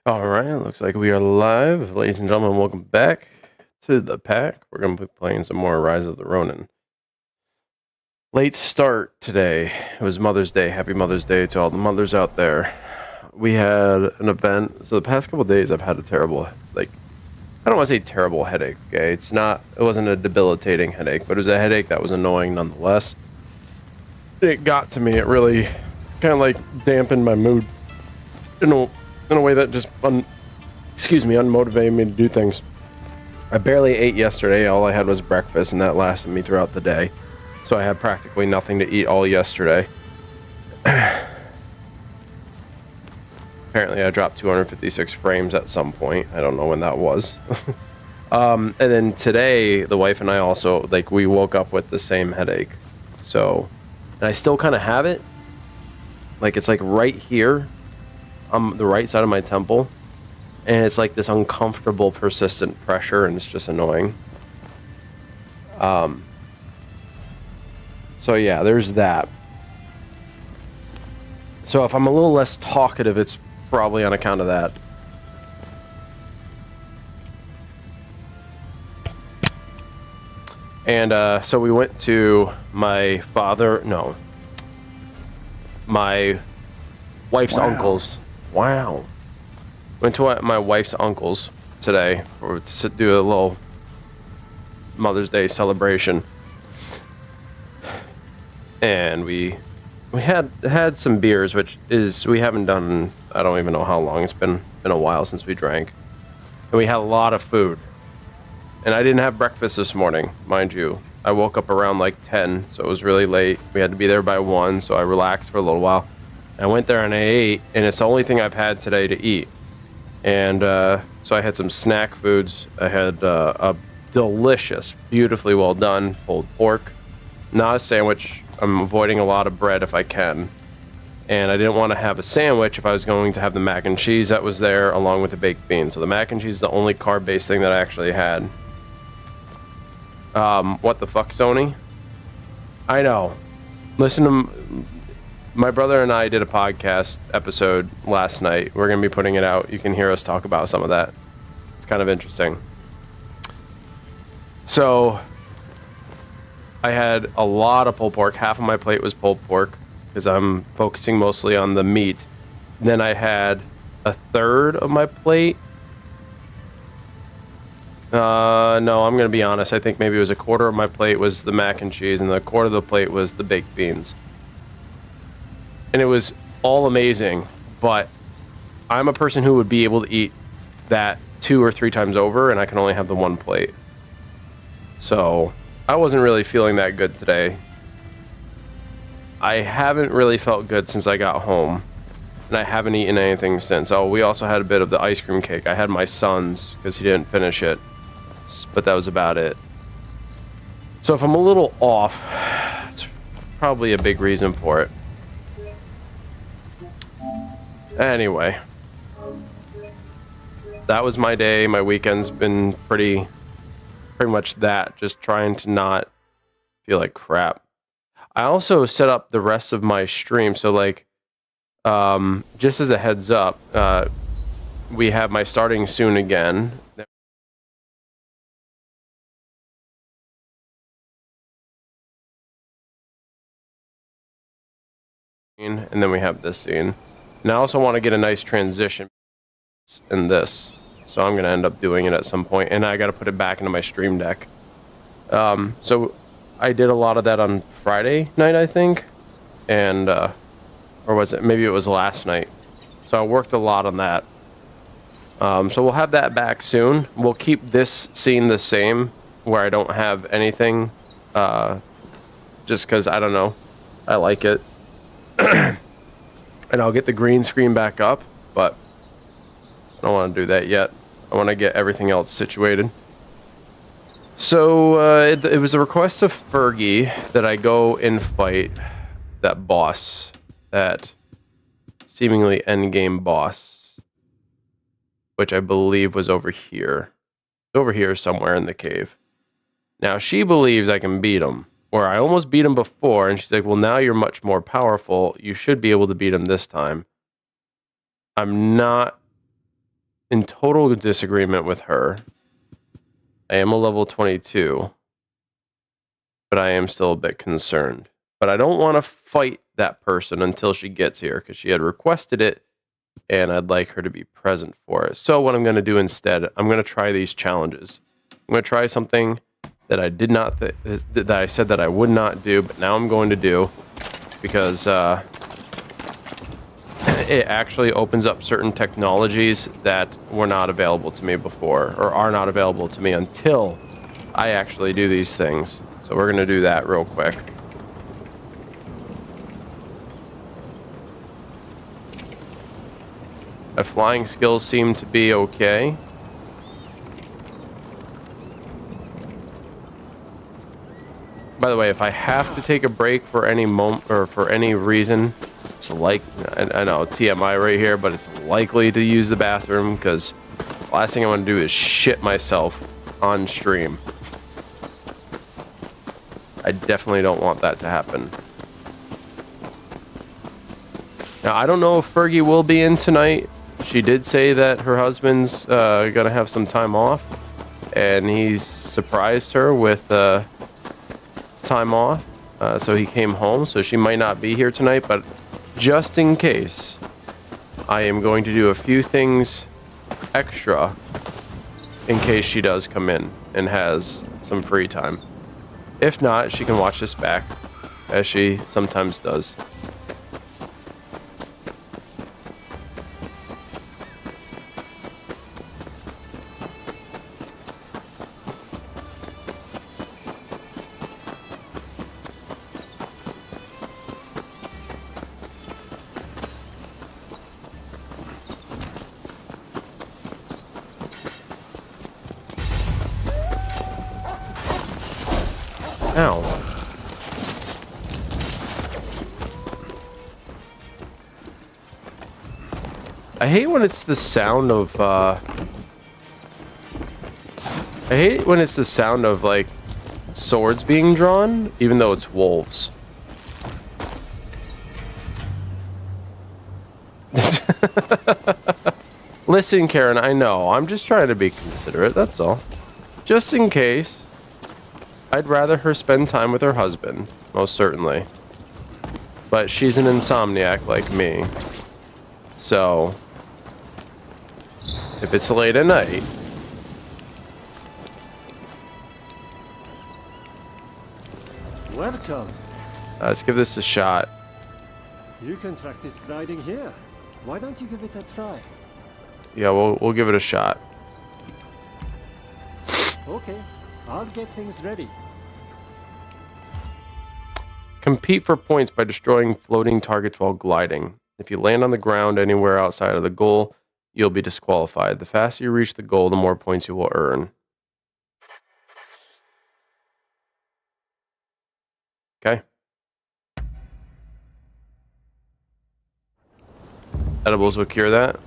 All right, looks like we are live. Ladies and gentlemen, welcome back to the pack. We're going to be playing some more Rise of the Ronin. Late start today. It was Mother's Day. Happy Mother's Day to all the mothers out there. We had an event. So the past couple of days, I've had a terrible, I don't want to say terrible headache, okay? It wasn't a debilitating headache, but it was a headache that was annoying nonetheless. It got to me. It really kind of dampened my mood in a way that just unmotivated me to do things. I barely ate yesterday. All I had was breakfast, and that lasted me throughout the day. So I had practically nothing to eat all yesterday. Apparently I dropped 256 frames at some point. I don't know when that was. And then today, the wife and I also, we woke up with the same headache. So, and I still kind of have it. It's right here on the right side of my temple. And it's like this uncomfortable, persistent pressure, and it's just annoying. So yeah, there's that. So if I'm a little less talkative, it's probably on account of that. And so we went to my wife's uncle's. Wow. Went to my wife's uncle's today to do a little Mother's Day celebration. And we had some beers, which is we haven't done. I don't even know how long. It's been a while since we drank. And we had a lot of food. And I didn't have breakfast this morning, mind you. I woke up around 10, so it was really late. We had to be there by 1, so I relaxed for a little while. I went there and I ate, and it's the only thing I've had today to eat. And so I had some snack foods. I had a delicious, beautifully well done pulled pork. Not a sandwich. I'm avoiding a lot of bread if I can. And I didn't want to have a sandwich if I was going to have the mac and cheese that was there along with the baked beans. So the mac and cheese is the only carb-based thing that I actually had. What the fuck, Sony? I know. Listen to my brother and I did a podcast episode last night. We're going to be putting it out. You can hear us talk about some of that. It's kind of interesting. So I had a lot of pulled pork. Half of my plate was pulled pork because I'm focusing mostly on the meat. Then I had a third of my plate. No, I'm going to be honest. I think maybe it was a quarter of my plate was the mac and cheese, and the quarter of the plate was the baked beans. And it was all amazing, but I'm a person who would be able to eat that 2 or 3 times over, and I can only have the one plate. So I wasn't really feeling that good today. I haven't really felt good since I got home, and I haven't eaten anything since. Oh, we also had a bit of the ice cream cake. I had my son's because he didn't finish it, but that was about it. So if I'm a little off, it's probably a big reason for it. Anyway, that was my day. My weekend's been pretty much that, just trying to not feel like crap. I also set up the rest of my stream, so just as a heads up, we have my starting soon again. And then we have this scene. And I also want to get a nice transition in this. So I'm going to end up doing it at some point. And I got to put it back into my stream deck. So I did a lot of that on Friday night, I think. And, or was it? Maybe it was last night. So I worked a lot on that. So we'll have that back soon. We'll keep this scene the same, where I don't have anything. Just because, I don't know. I like it. And I'll get the green screen back up, but I don't want to do that yet. I want to get everything else situated. So it was a request of Fergie that I go and fight that boss, that seemingly endgame boss, which I believe was over here. Over here somewhere in the cave. Now, she believes I can beat him. Or I almost beat him before, and she's like, well, now you're much more powerful. You should be able to beat him this time. I'm not in total disagreement with her. I am a level 22, but I am still a bit concerned. But I don't want to fight that person until she gets here, because she had requested it, and I'd like her to be present for it. So what I'm going to do instead, I'm going to try these challenges. I'm going to try something that I did not, that I said that I would not do, but now I'm going to do, because it actually opens up certain technologies that were not available to me before, or are not available to me until I actually do these things. So we're going to do that real quick. My flying skills seem to be okay. By the way, if I have to take a break for any moment or for any reason, it's like, I know TMI right here, but it's likely to use the bathroom, because the last thing I want to do is shit myself on stream. I definitely don't want that to happen. Now, I don't know if Fergie will be in tonight. She did say that her husband's gonna have some time off, and he's surprised her with time off, so he came home, so she might not be here tonight, but just in case, I am going to do a few things extra in case she does come in and has some free time. If not, she can watch this back, as she sometimes does. Ow. I hate when it's the sound of, I hate when it's the sound of, like, swords being drawn, even though it's wolves. Listen, Karen, I know. I'm just trying to be considerate, that's all. Just in case. I'd rather her spend time with her husband, most certainly. But she's an insomniac like me. So, if it's late at night... Welcome. Let's give this a shot. You can practice gliding here. Why don't you give it a try? Yeah, we'll give it a shot. Okay, I'll get things ready. Compete for points by destroying floating targets while gliding. If you land on the ground anywhere outside of the goal, you'll be disqualified. The faster you reach the goal, the more points you will earn. Okay. Edibles will cure that.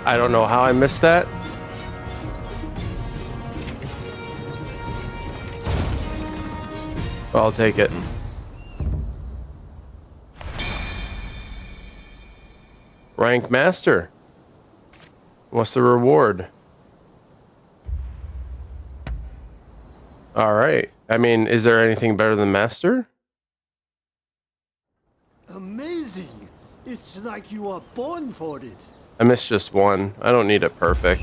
I don't know how I missed that. I'll take it. Rank Master. What's the reward? All right. I mean, is there anything better than master? Amazing! It's like you are born for it. I missed just one. I don't need it perfect.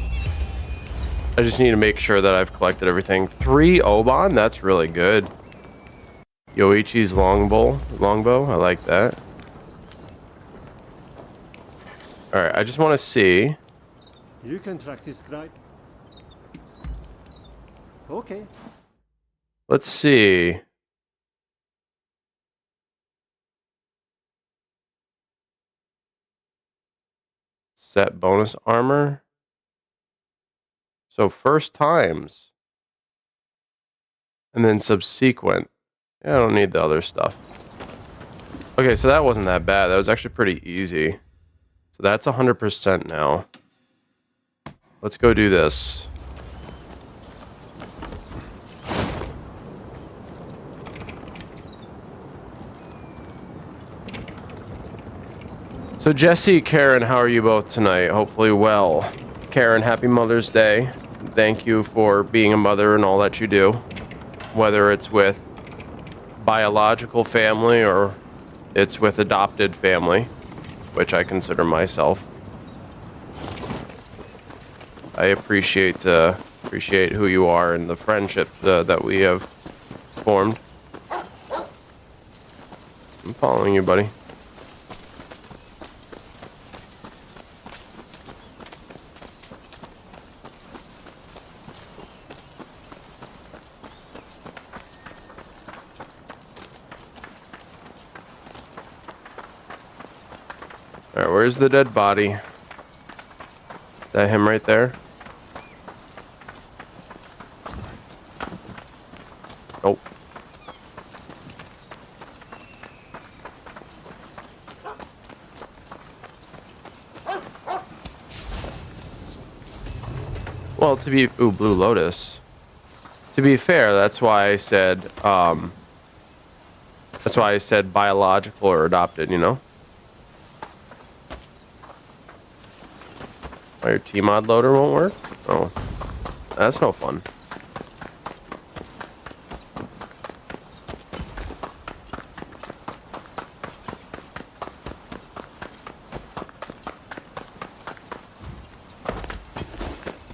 I just need to make sure that I've collected everything. 3 Oban? That's really good. Yoichi's longbow. I like that. Alright, I just want to see. You can practice glide. Okay. Let's see. Set bonus armor. So first times. And then subsequent. Yeah, I don't need the other stuff. Okay, so that wasn't that bad. That was actually pretty easy. So that's 100% now. Let's go do this. So Jesse, Karen, how are you both tonight? Hopefully well. Karen, happy Mother's Day. Thank you for being a mother and all that you do. Whether it's with biological family or it's with adopted family, which I consider myself. I appreciate who you are and the friendship that we have formed. I'm following you, buddy. Alright, where's the dead body? Is that him right there? Nope. Well, to be... Ooh, Blue Lotus. To be fair, that's why I said biological or adopted, you know? Oh, your T-mod loader won't work? Oh. That's no fun.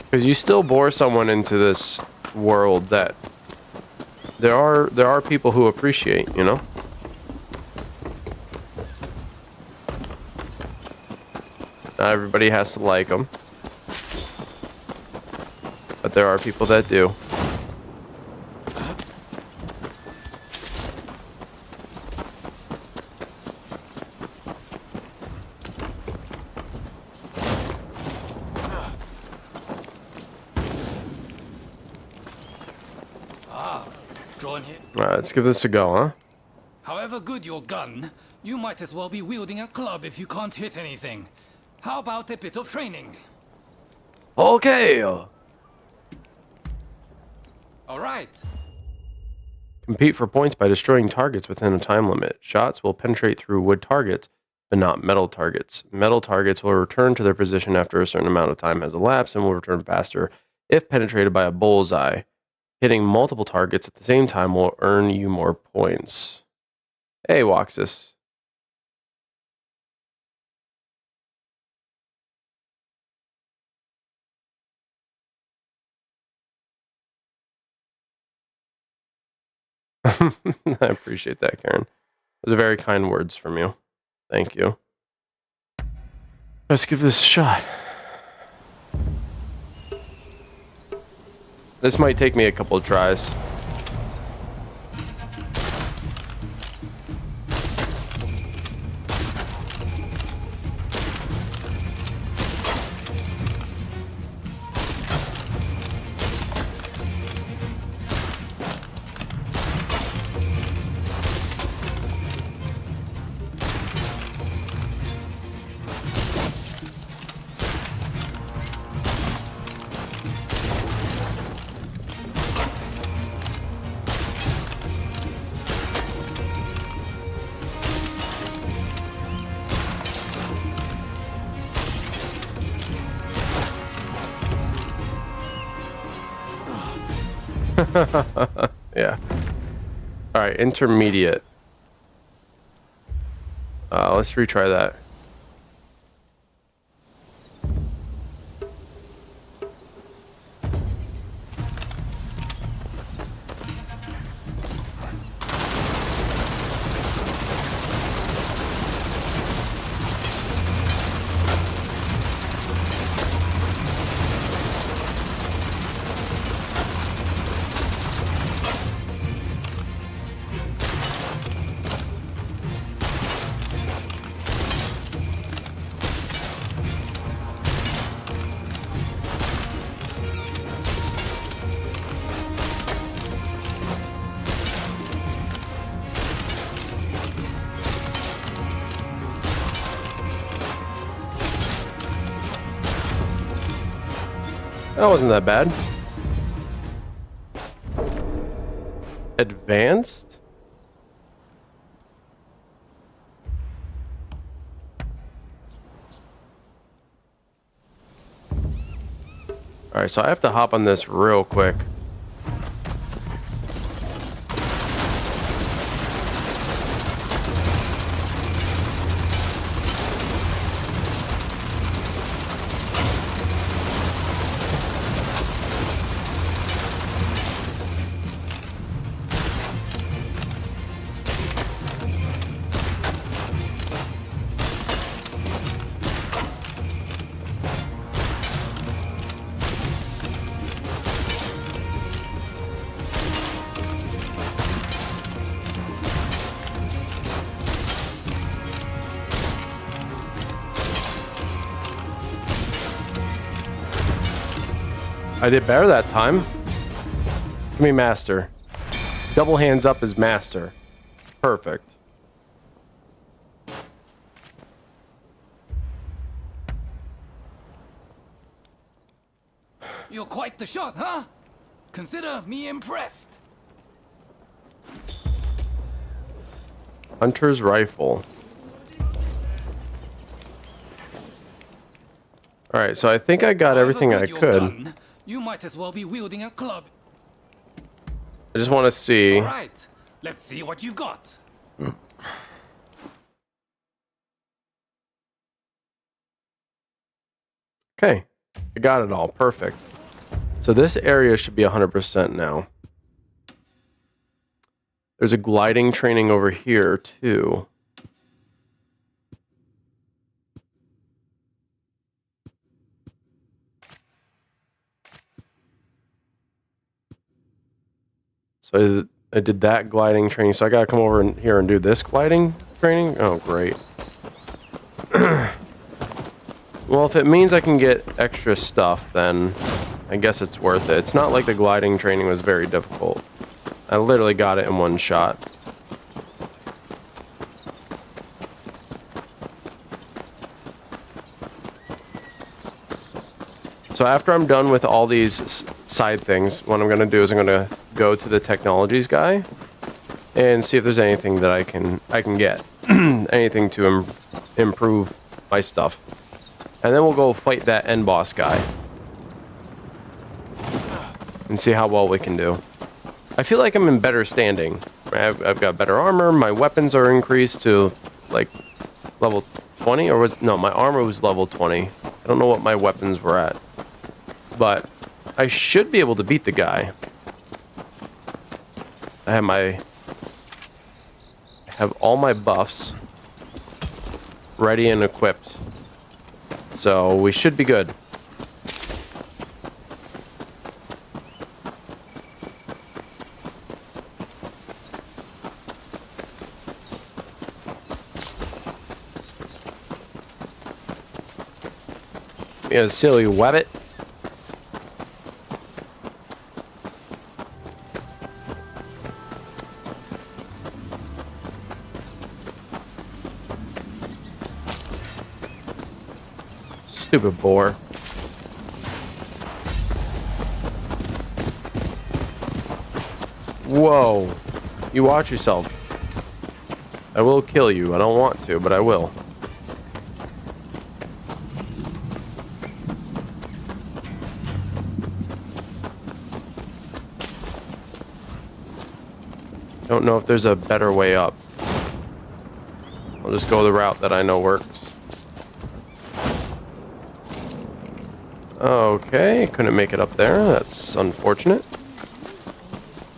Because you still bore someone into this world that there are people who appreciate, you know? Not everybody has to like them. But there are people that do. Drawn here. Alright, let's give this a go, huh? However good your gun, you might as well be wielding a club if you can't hit anything. How about a bit of training? Okay! All right. Compete for points by destroying targets within a time limit. Shots will penetrate through wood targets, but not metal targets. Metal targets will return to their position after a certain amount of time has elapsed and will return faster if penetrated by a bullseye. Hitting multiple targets at the same time will earn you more points. Hey, Waxus. I appreciate that, Karen. Those are very kind words from you. Thank you. Let's give this a shot. This might take me a couple of tries. Yeah. All right, intermediate. Let's retry that. That wasn't that bad. Advanced? Alright, so I have to hop on this real quick. I did better that time. Give me master. Double hands up is master. Perfect. You're quite the shot, huh? Consider me impressed. Hunter's rifle. Alright, so I think I got everything I could. Gun, you might as well be wielding a club. I just want to see. All right, let's see what you've got. Okay, I got it all. Perfect. So this area should be 100% now. There's a gliding training over here, too. So I did that gliding training. So I got to come over in here and do this gliding training? Oh, great. Well, if it means I can get extra stuff, then I guess it's worth it. It's not like the gliding training was very difficult. I literally got it in one shot. So after I'm done with all these side things, what I'm going to do is I'm going to go to the technologies guy and see if there's anything that I can get. Anything to improve my stuff. And then we'll go fight that end boss guy. And see how well we can do. I feel like I'm in better standing. I've got better armor, my weapons are increased to like level 20, or was, no, my armor was level 20. I don't know what my weapons were at. But I should be able to beat the guy. I have all my buffs ready and equipped. So we should be good. Yeah, silly wabbit. Stupid boar. Whoa. You watch yourself. I will kill you. I don't want to, but I will. Don't know if there's a better way up. I'll just go the route that I know works. Okay, couldn't make it up there. That's unfortunate.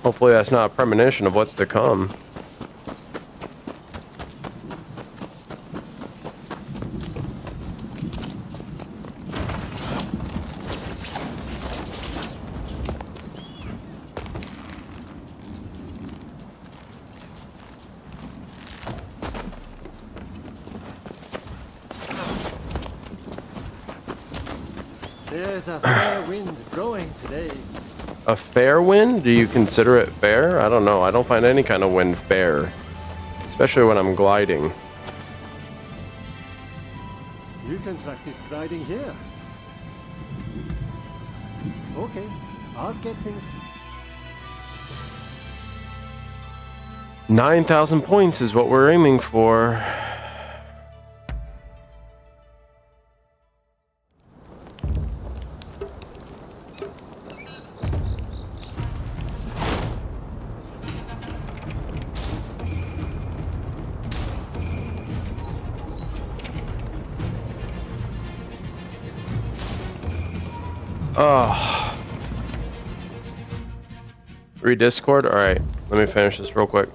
Hopefully that's not a premonition of what's to come. There's a fair wind blowing today. A fair wind? Do you consider it fair? I don't know. I don't find any kind of wind fair. Especially when I'm gliding. You can practice gliding here. Okay, I'll get things. 9,000 points is what we're aiming for. Oh. Read Discord? Alright, let me finish this real quick.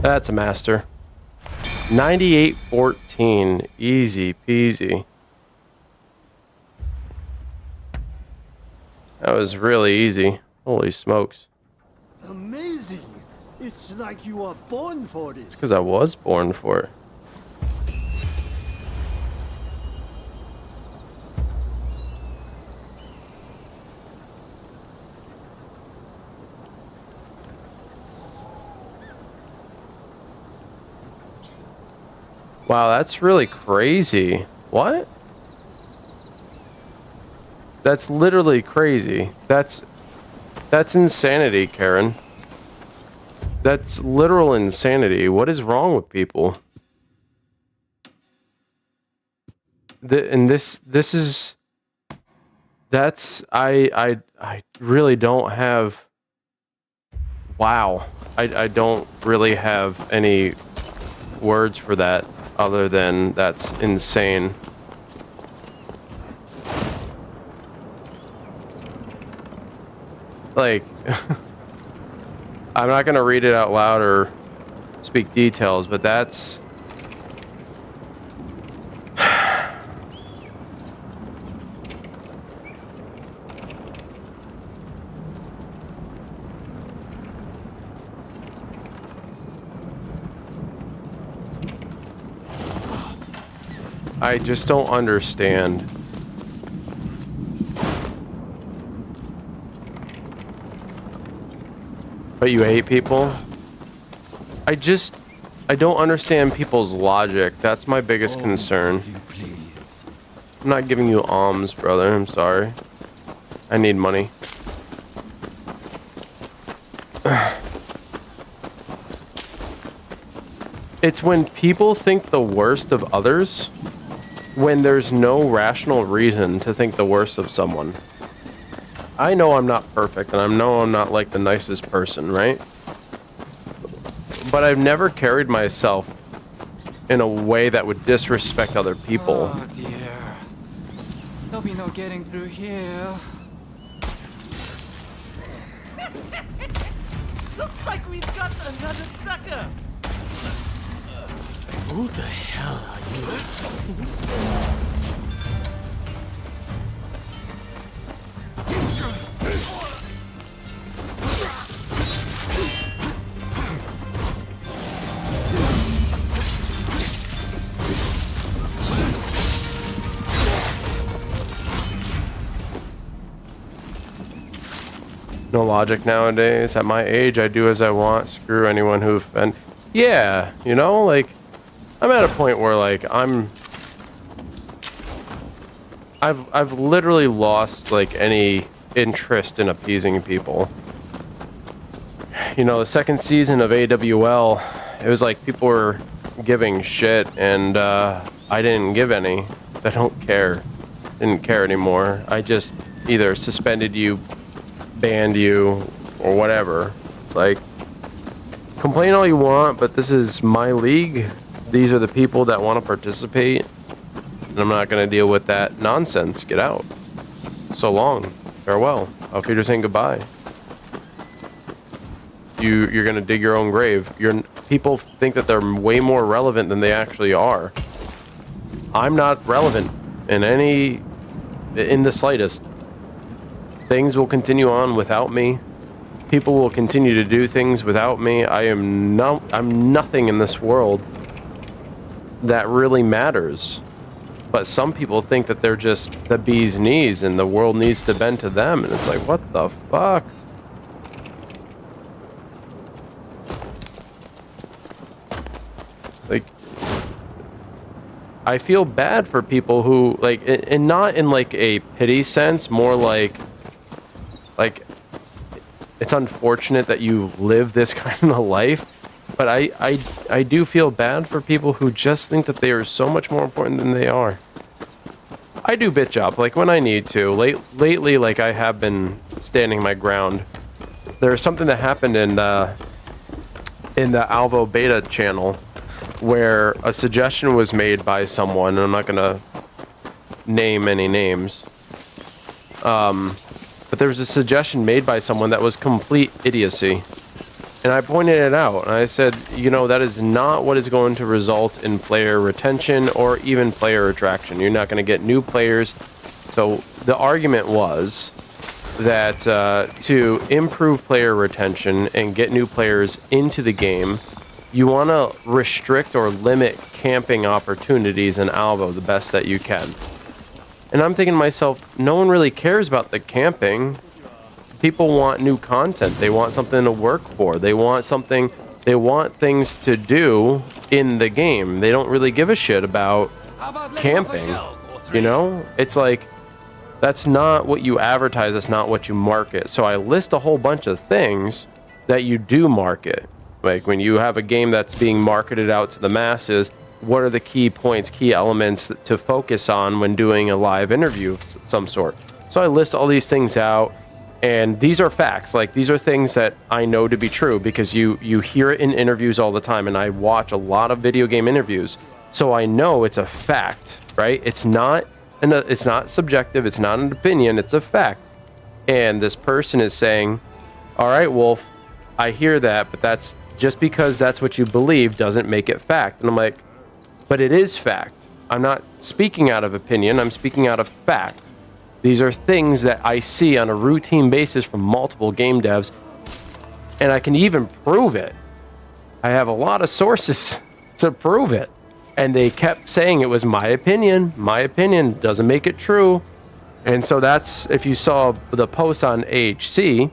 That's a master. 98-14. Easy peasy. That was really easy. Holy smokes. Amazing! It's like you are born for It's this. because I was born for it. Wow, that's really crazy. What? That's literally crazy. That's insanity, Karen. That's literal insanity. What is wrong with people? I really don't have. Wow, I don't really have any words for that other than that's insane. Like, I'm not gonna read it out loud or speak details, but that's I just don't understand. But you hate people? I don't understand people's logic. That's my biggest concern. I'm not giving you alms, brother. I'm sorry. I need money. It's when people think the worst of others when there's no rational reason to think the worst of someone. I know I'm not perfect, and I know I'm not like the nicest person, right? But I've never carried myself in a way that would disrespect other people. Oh dear. There'll be no getting through here. Looks like we've got another sucker! Who the hell are you? No logic nowadays. At my age, I do as I want. Screw anyone who offend. Yeah, you know, like, I'm at a point where, like, I've literally lost, like, any interest in appeasing people. You know, the second season of AWL, it was like people were giving shit, and I didn't give any. 'Cause I don't care. Didn't care anymore. I just either suspended you, banned you, or whatever. It's like, complain all you want, but this is my league. These are the people that want to participate, and I'm not going to deal with that nonsense. Get out. So long. Farewell. Auf Wiedersehen. Goodbye. You're going to dig your own grave. People think that they're way more relevant than they actually are. I'm not relevant in the slightest. Things will continue on without me. People will continue to do things without me. I'm nothing in this world that really matters. But some people think that they're just the bee's knees and the world needs to bend to them. And it's like, what the fuck? Like, I feel bad for people who, like, and not in like a pity sense, more like it's unfortunate that you live this kind of life, but I do feel bad for people who just think that they are so much more important than they are. I do bitch up, like, when I need to. Lately, like, I have been standing my ground. There's something that happened in the Alvo beta channel where a suggestion was made by someone, and I'm not gonna name any names, but there was a suggestion made by someone that was complete idiocy. And I pointed it out, and I said, you know, that is not what is going to result in player retention or even player attraction. You're not going to get new players. So the argument was that to improve player retention and get new players into the game, you want to restrict or limit camping opportunities in Alvo the best that you can. And I'm thinking to myself, no one really cares about the camping. People want new content. They want something to work for. They want things to do in the game. They don't really give a shit about camping. You know? It's like, that's not what you advertise. That's not what you market. So I list a whole bunch of things that you do market. Like, when you have a game that's being marketed out to the masses, what are the key points, key elements to focus on when doing a live interview of some sort? So I list all these things out, and these are facts. Like, these are things that I know to be true because you hear it in interviews all the time, and I watch a lot of video game interviews. So I know it's a fact, right? It's not subjective, it's not an opinion, it's a fact. And this person is saying, all right, Wolf, I hear that, but that's just because that's what you believe doesn't make it fact. And I'm like, but it is fact. I'm not speaking out of opinion, I'm speaking out of fact. These are things that I see on a routine basis from multiple game devs, and I can even prove it. I have a lot of sources to prove it. And they kept saying it was my opinion doesn't make it true. And so that's, if you saw the post on AHC,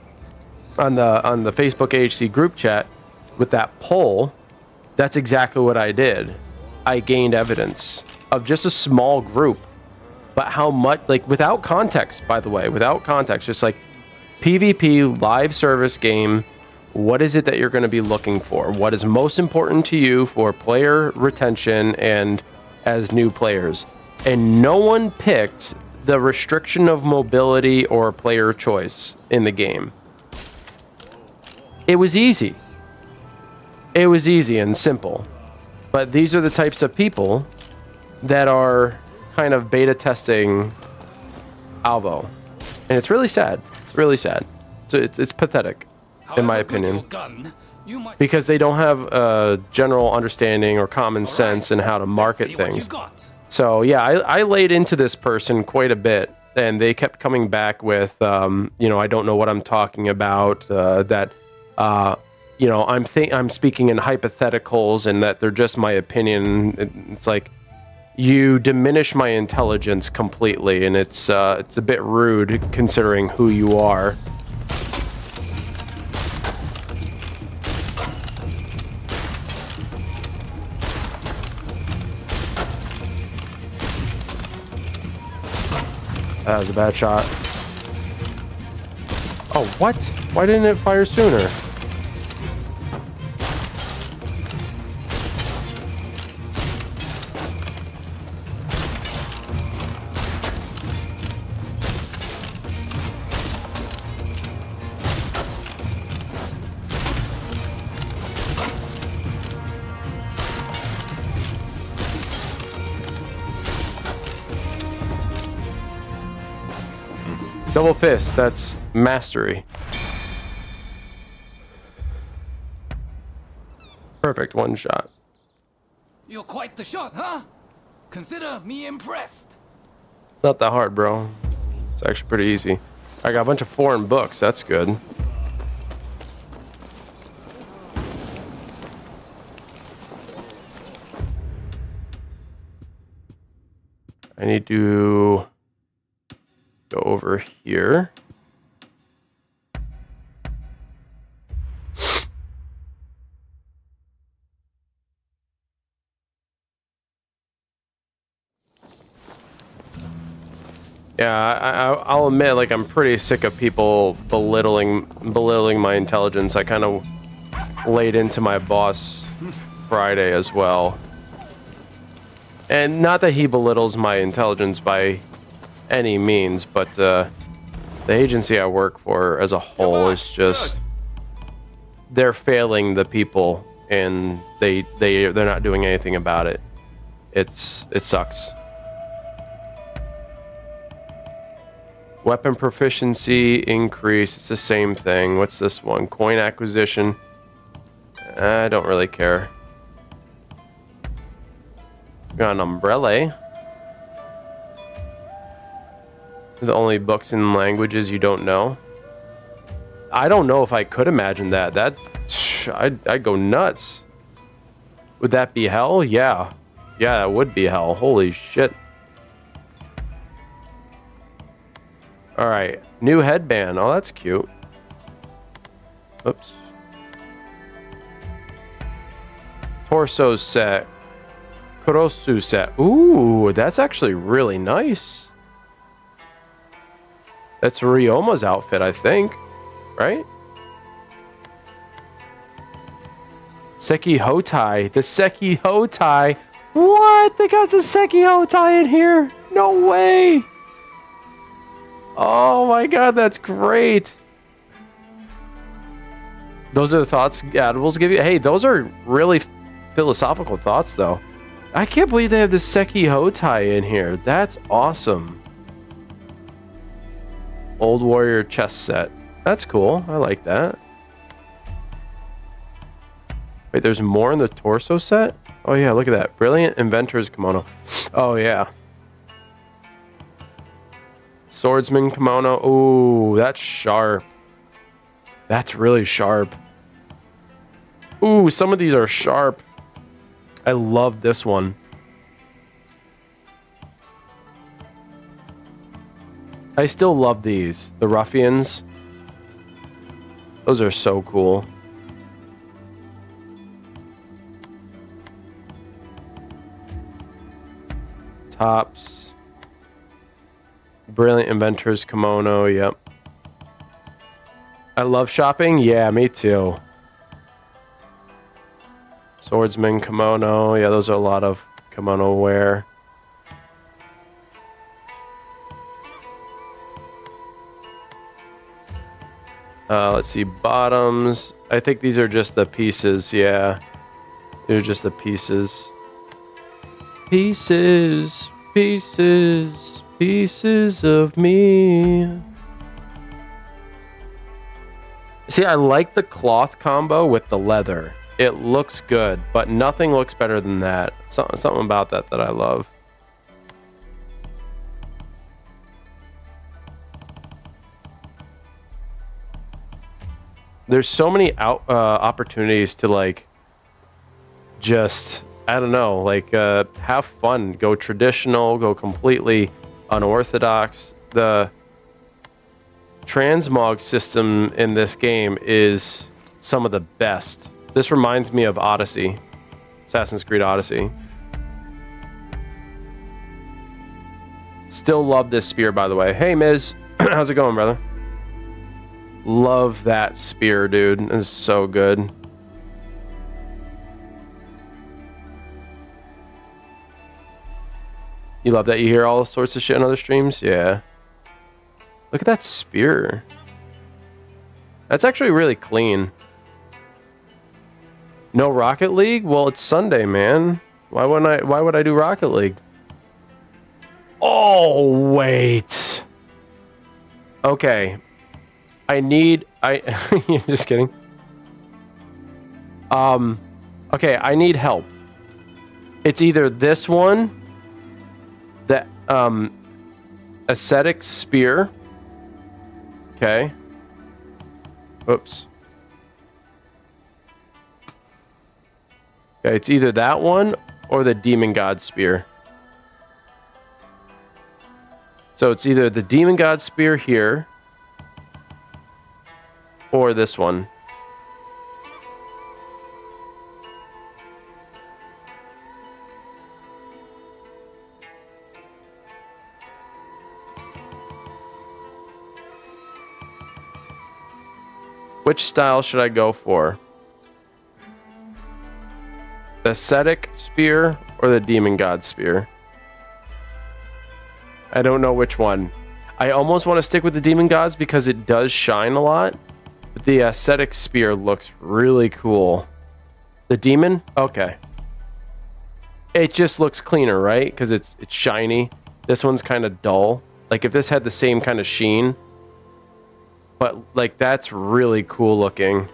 on the Facebook AHC group chat with that poll, that's exactly what I did. I gained evidence of just a small group, but how much, like, without context, by the way, without context, just like PvP live service game, what is it that you're going to be looking for? What is most important to you for player retention and as new players? And no one picked the restriction of mobility or player choice in the game. It was easy. It was easy and simple. But these are the types of people that are kind of beta testing Alvo. And it's really sad. It's really sad. So it's pathetic, in my opinion. Because they don't have a general understanding or common sense in how to market things. So yeah, I laid into this person quite a bit, and they kept coming back with, you know, I don't know what I'm talking about, that, you know, I'm speaking in hypotheticals and that they're just my opinion. It's like, you diminish my intelligence completely, and it's a bit rude considering who you are. That was a bad shot. Oh, what? Why didn't it fire sooner? Double fist, that's mastery. Perfect, one shot. You're quite the shot, huh? Consider me impressed. It's not that hard, bro. It's actually pretty easy. I got a bunch of foreign books, that's good. I need to go over here. Yeah, I'll admit, like, I'm pretty sick of people belittling my intelligence. I kind of laid into my boss Friday as well. And not that he belittles my intelligence by any means, but the agency I work for as a whole is just... They're failing the people, and they're not doing anything about it. It sucks. Weapon proficiency increase, it's the same thing. What's this one? Coin acquisition. I don't really care. Got an umbrella. The only books in languages you don't know. I don't know if I could imagine that. I'd go nuts. Would that be hell? Yeah. Yeah, that would be hell. Holy shit. Alright, new headband. Oh, that's cute. Oops. Torso set. Kurosu set. Ooh, that's actually really nice. That's Ryoma's outfit, I think. Right? Seki Hotai. The Seki Hotai. What? They got the Seki Hotai in here? No way. Oh my god, that's great. Those are the thoughts Edibles give you. Hey, those are really philosophical thoughts, though. I can't believe they have the Seki Hotai in here. That's awesome. Old Warrior chest set. That's cool. I like that. Wait, there's more in the torso set? Oh yeah, look at that. Brilliant Inventor's Kimono. Oh yeah. Swordsman Kimono. Ooh, that's sharp. That's really sharp. Ooh, some of these are sharp. I love this one. I still love these. The Ruffians. Those are so cool. Tops. Brilliant Inventor's Kimono, yep. I love shopping? Yeah, me too. Swordsman Kimono. Yeah, those are a lot of kimono wear. Let's see, bottoms. I think these are just the pieces, yeah. They're just the pieces. Pieces, pieces, pieces of me. See, I like the cloth combo with the leather. It looks good, but nothing looks better than that. Something about that I love. There's so many opportunities to, like, just, I don't know, like, have fun. Go traditional, go completely unorthodox. The transmog system in this game is some of the best. This reminds me of Odyssey, Assassin's Creed Odyssey. Still love this spear, by the way. Hey, Miz. How's it going, brother? Love that spear, dude. It's so good. You love that you hear all sorts of shit in other streams? Yeah. Look at that spear. That's actually really clean. No Rocket League? Well, it's Sunday, man. Why would I do Rocket League? Oh, wait. Okay. Just kidding. Okay, I need help. It's either this one, the ascetic spear. Okay. Oops. Okay, it's either that one or the demon god spear. So it's either the demon god spear here or this one. Which style should I go for? The ascetic spear or the demon god spear? I don't know which one. I almost want to stick with the demon gods because it does shine a lot. But the ascetic spear looks really cool. The demon? Okay. It just looks cleaner, right? Because it's shiny. This one's kind of dull. Like if this had the same kind of sheen. But like that's really cool looking.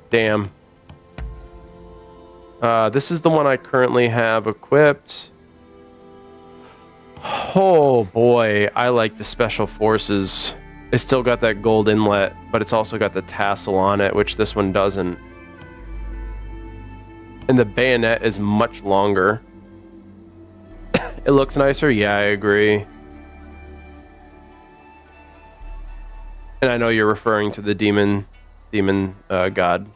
Damn. This is the one I currently have equipped. Oh boy, I like the Special Forces. It's still got that gold inlet, but it's also got the tassel on it, which this one doesn't. And the bayonet is much longer. It looks nicer? Yeah, I agree. And I know you're referring to the demon god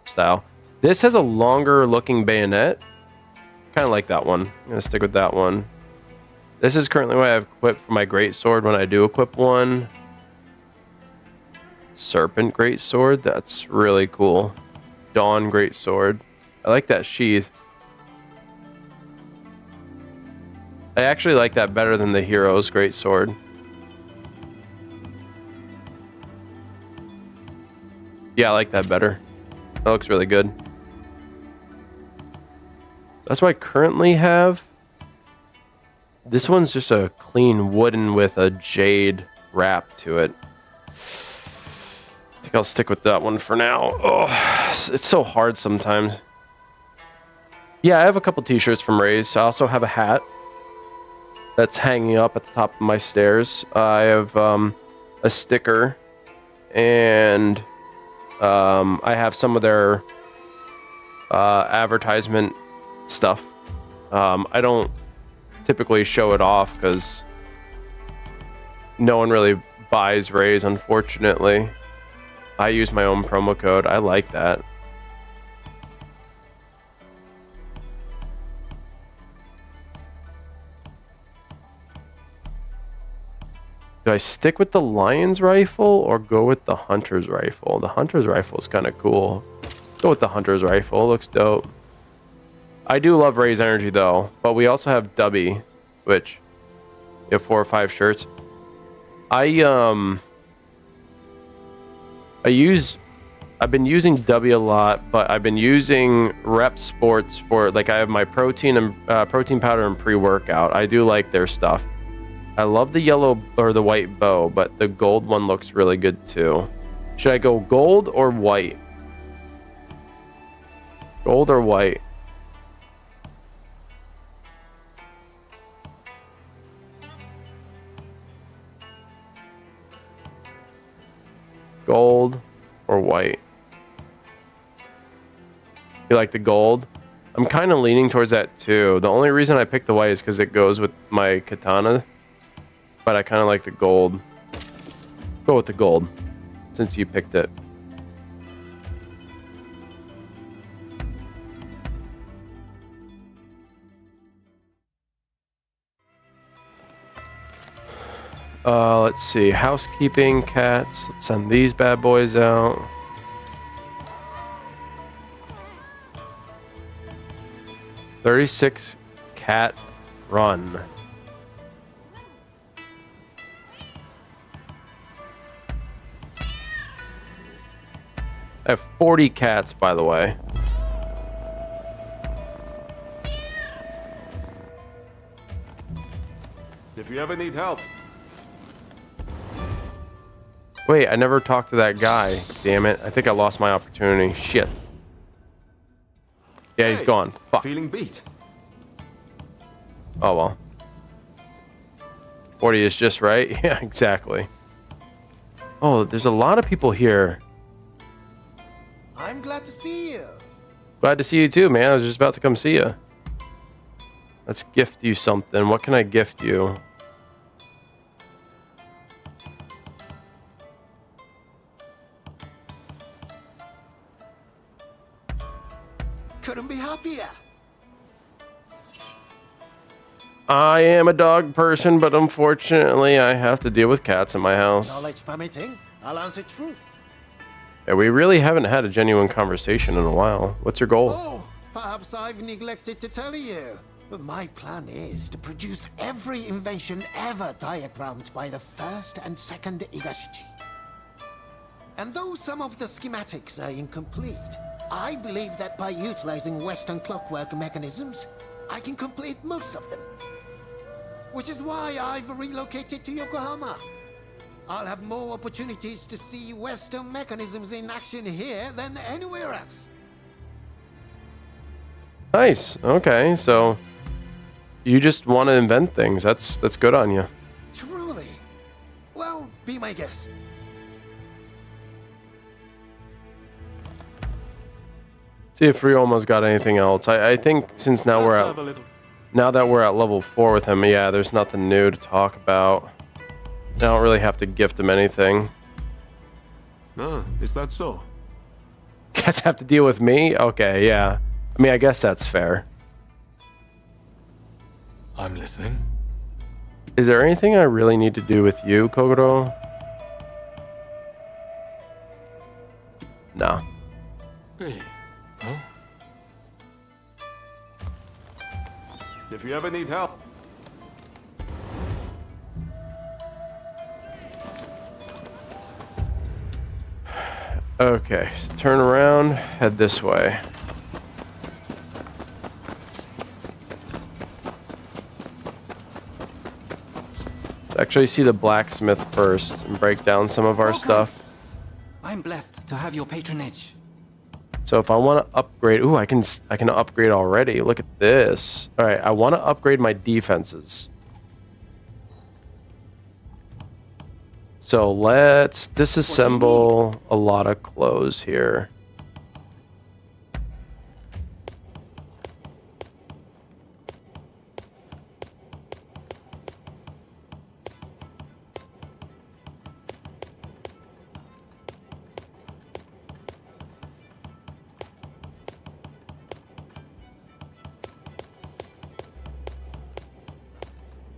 style. This has a longer looking bayonet. Kind of like that one. I'm gonna stick with that one. This is currently what I have equipped for my greatsword when I do equip one. Serpent greatsword. That's really cool. Dawn greatsword. I like that sheath. I actually like that better than the Hero's greatsword. Yeah, I like that better. That looks really good. That's what I currently have. This one's just a clean wooden with a jade wrap to it. I think I'll stick with that one for now. Oh, it's so hard sometimes. Yeah, I have a couple t-shirts from Ray's. I also have a hat that's hanging up at the top of my stairs. I have a sticker, and I have some of their advertisement stuff. I don't typically show it off because no one really buys Ray's, unfortunately. I use my own promo code. I like that. Do I stick with the Lion's rifle or go with the Hunter's rifle? The Hunter's rifle is kind of cool. Go with the Hunter's rifle. It looks dope. I do love Ray's Energy though, but we also have Dubby, which we have 4 or 5 shirts. I've been using Dubby a lot, but I've been using Rep Sports for, like, I have my protein and protein powder and pre-workout. I do like their stuff. I love the yellow or the white bow, but the gold one looks really good too. Should I go gold or white? Gold or white? Gold or white? You like the gold? I'm kind of leaning towards that too. The only reason I picked the white is because it goes with my katana. But I kind of like the gold. Go with the gold, since you picked it. Let's see. Housekeeping, cats. Let's send these bad boys out. $36 cat run. I have 40 cats, by the way. If you ever need help. Wait, I never talked to that guy. Damn it. I think I lost my opportunity. Shit. Yeah, he's Hey, gone. Fuck. Feeling beat. Oh, well. 40 is just right. Yeah, exactly. Oh, there's a lot of people here. I'm glad to see you. Glad to see you too, man. I was just about to come see you. Let's gift you something. What can I gift you? Couldn't be happier. I am a dog person, but unfortunately I have to deal with cats in my house. Knowledge permitting, I'll answer true. Yeah, we really haven't had a genuine conversation in a while. What's your goal? Oh, perhaps I've neglected to tell you. But my plan is to produce every invention ever diagrammed by the first and second Igashichi. And though some of the schematics are incomplete, I believe that by utilizing Western clockwork mechanisms, I can complete most of them. Which is why I've relocated to Yokohama. I'll have more opportunities to see Western mechanisms in action here than anywhere else. Nice. Okay, so you just want to invent things. That's good on you. Truly. Well, be my guest. See if Ryoma's got anything else. I think since now Let's have a little. now that we're at level 4 with him, yeah, there's nothing new to talk about. I don't really have to gift him anything. Ah, is that so? Cats have to deal with me? Okay, yeah. I mean, I guess that's fair. I'm listening. Is there anything I really need to do with you, Kogoro? No. Really? Huh? If you ever need help. Okay, so turn around, head this way. Let's actually see the blacksmith first and break down some of our Welcome. stuff. I'm blessed to have your patronage. So if I want to upgrade, ooh, I can upgrade already. Look at this. All right, I want to upgrade my defenses. So let's disassemble a lot of clothes here.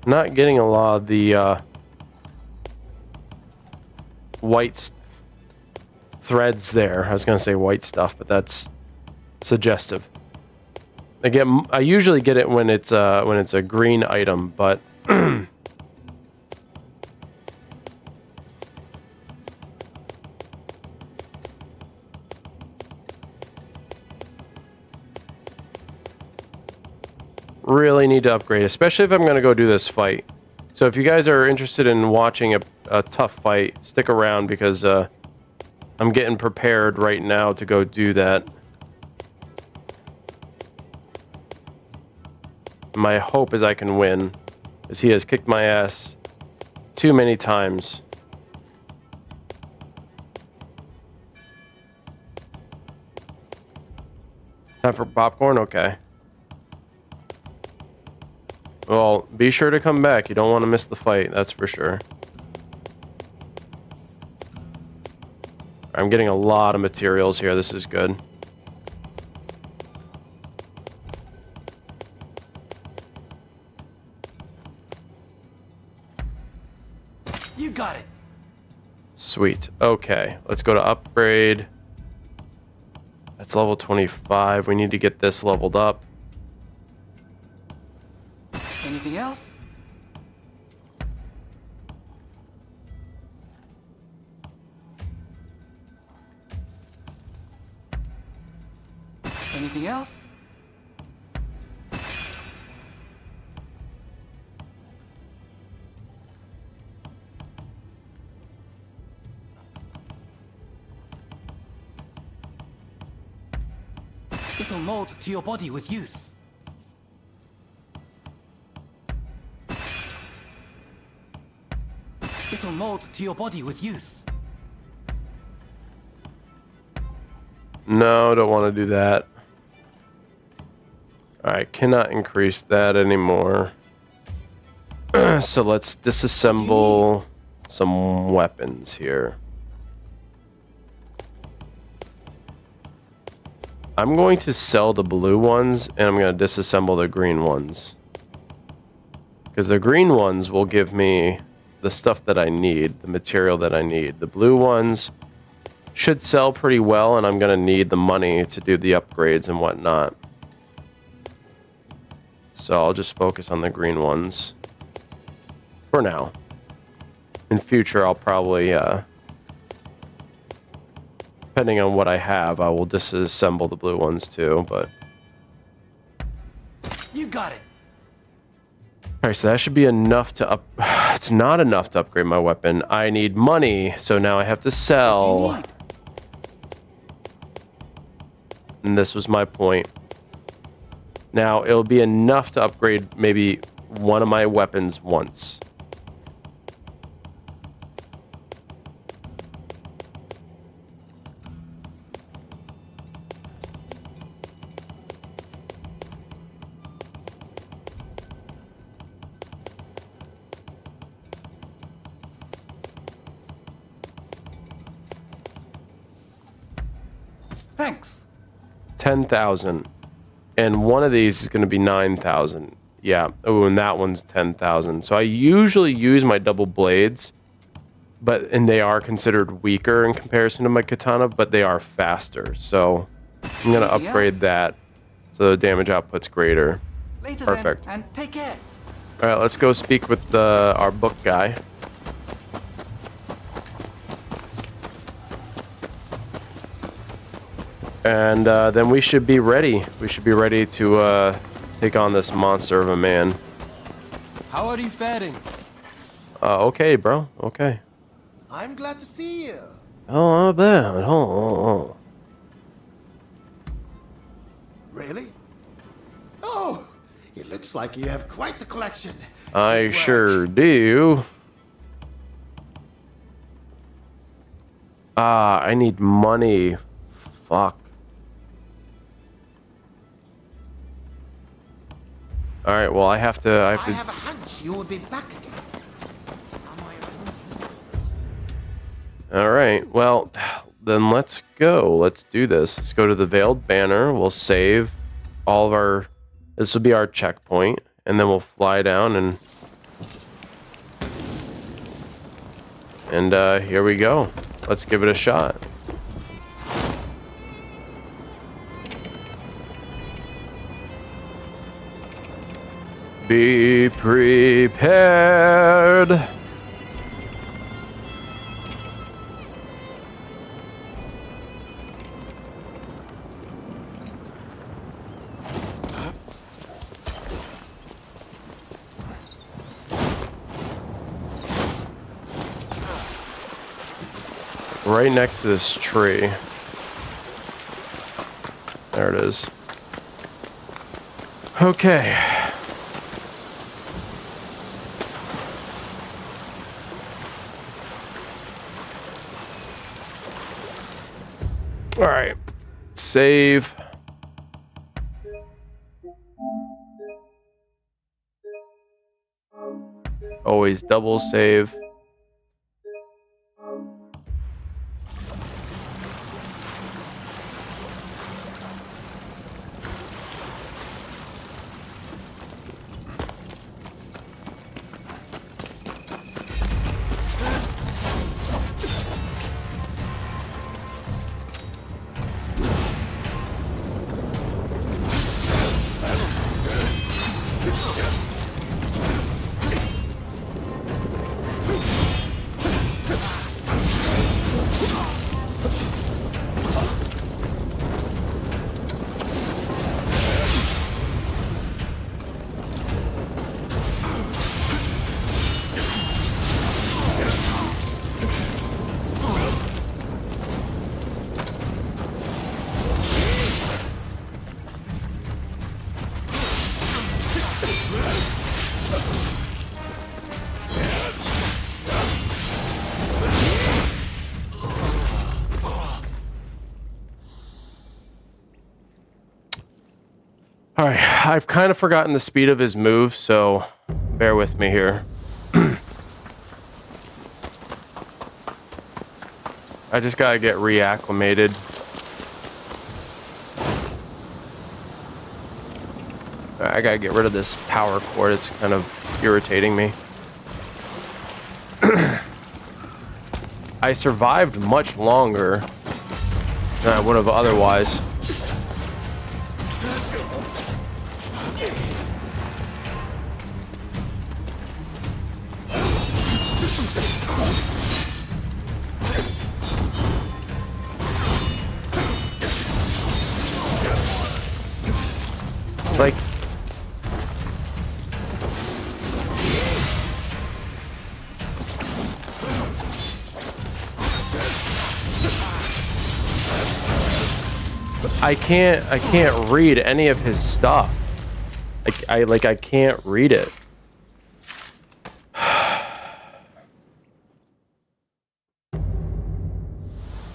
Not getting a lot of the white threads there. I was gonna say white stuff, but that's suggestive. I usually get it when it's a green item, but really need to upgrade, especially if I'm going to go do this fight. So if you guys are interested in watching a tough fight, stick around because I'm getting prepared right now to go do that. My hope is I can win, as he has kicked my ass too many times. Time for popcorn? Okay. Well, be sure to come back. You don't want to miss the fight, that's for sure. I'm getting a lot of materials here. This is good. You got it. Sweet. Okay, let's go to upgrade. That's level 25. We need to get this leveled up. Anything else? Anything else? It'll mold to your body with use. It'll mold to your body with use. No, don't want to do that. I cannot increase that anymore. So let's disassemble some weapons here. I'm going to sell the blue ones, and I'm going to disassemble the green ones. Because the green ones will give me the stuff that I need, the material that I need. The blue ones should sell pretty well, and I'm going to need the money to do the upgrades and whatnot. So I'll just focus on the green ones for now. In future, I'll probably, depending on what I have, I will disassemble the blue ones too, but... You got it. Alright, so that should be enough to up... It's not enough to upgrade my weapon. I need money, so now I have to sell. And this was my point. Now, it'll be enough to upgrade maybe one of my weapons once. Thanks. 10,000. And one of these is going to be 9,000. Yeah. Oh, and that one's 10,000. So I usually use my double blades, and they are considered weaker in comparison to my katana, but they are faster. So I'm going to upgrade that so the damage output's greater. Later Perfect. then, and take care. All right, let's go speak with our book guy. And then we should be ready. We should be ready to take on this monster of a man. How are you faring? Okay, bro. Okay. I'm glad to see you. Oh, not bad. Oh. Really? Oh, it looks like you have quite the collection. I Good work. sure do. I need money. Fuck. All right. Well, I have to. I have a hunch you will be back again. All right. Well, then let's go. Let's do this. Let's go to the Veiled Banner. We'll save all of our... This will be our checkpoint. And then we'll fly down and here we go. Let's give it a shot. Be prepared. Right next to this tree. There it is. Okay. All right. Save. Always double save. All right, I've kind of forgotten the speed of his move, so bear with me here. I just gotta get reacclimated. I gotta get rid of this power cord. It's kind of irritating me. I survived much longer than I would have otherwise. Like, I can't read any of his stuff. I can't read it.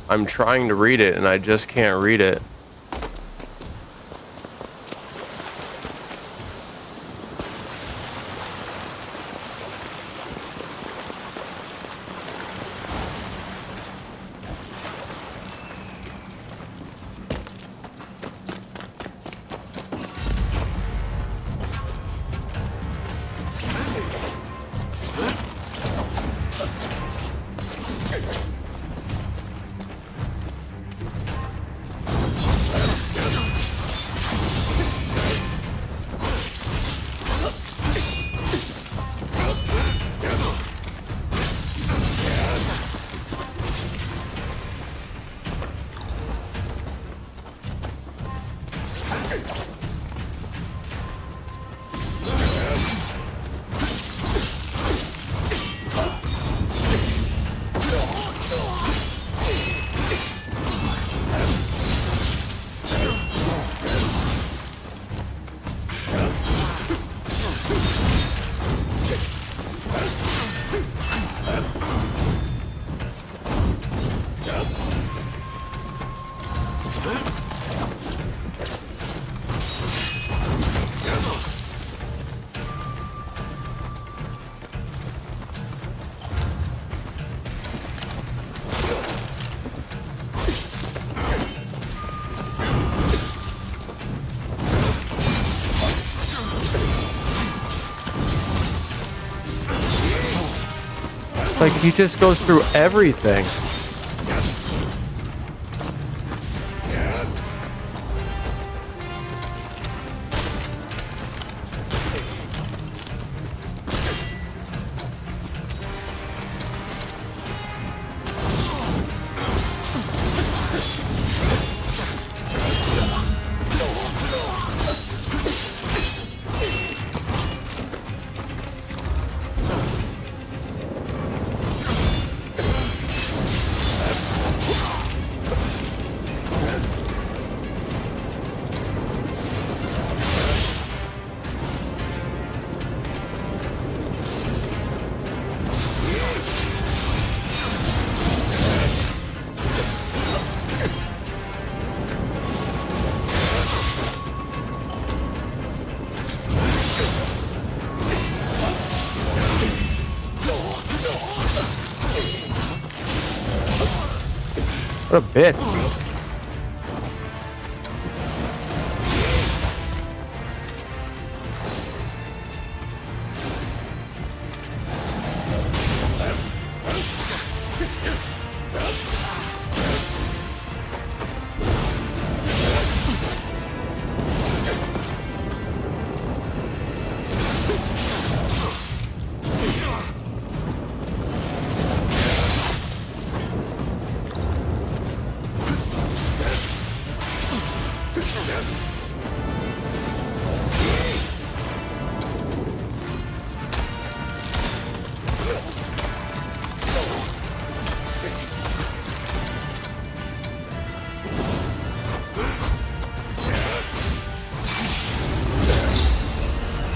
I'm trying to read it and I just can't read it. Like, he just goes through everything. What a bitch.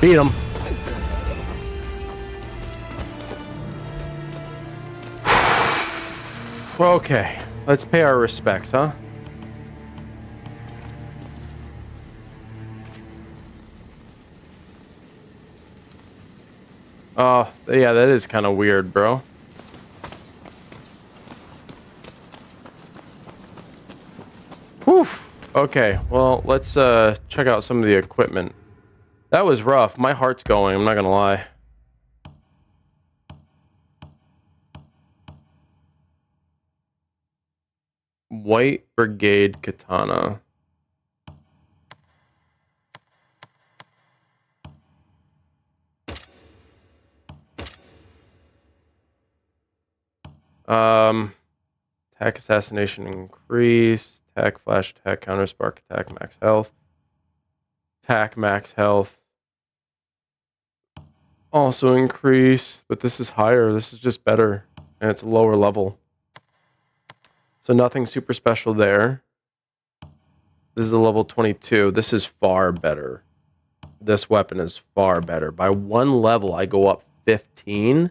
Beat him. Okay, let's pay our respects, huh? Oh, yeah, that is kind of weird, bro. Whew. Okay, well, let's check out some of the equipment. That was rough. My heart's going, I'm not gonna lie. White Brigade Katana. Attack assassination increase. Attack flash attack counter spark attack max health. Attack max health. Also increase, but this is higher. This is just better, and it's a lower level. So nothing super special there. This is a level 22. This is far better. This weapon is far better. By one level, I go up 15.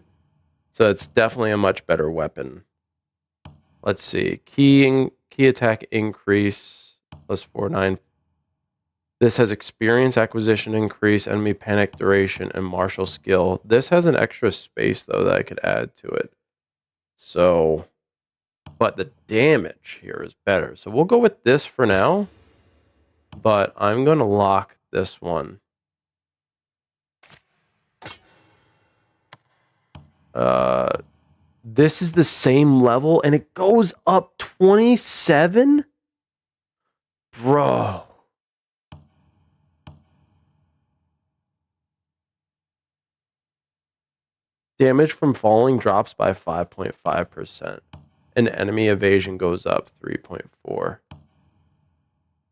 So it's definitely a much better weapon. Let's see. Key attack increase plus 4-9. This has experience acquisition increase, enemy panic duration, and martial skill. This has an extra space, though, that I could add to it. So, but the damage here is better. So we'll go with this for now. But I'm going to lock this one. This is the same level, and it goes up 27? Bro. Damage from falling drops by 5.5%. And enemy evasion goes up 3.4.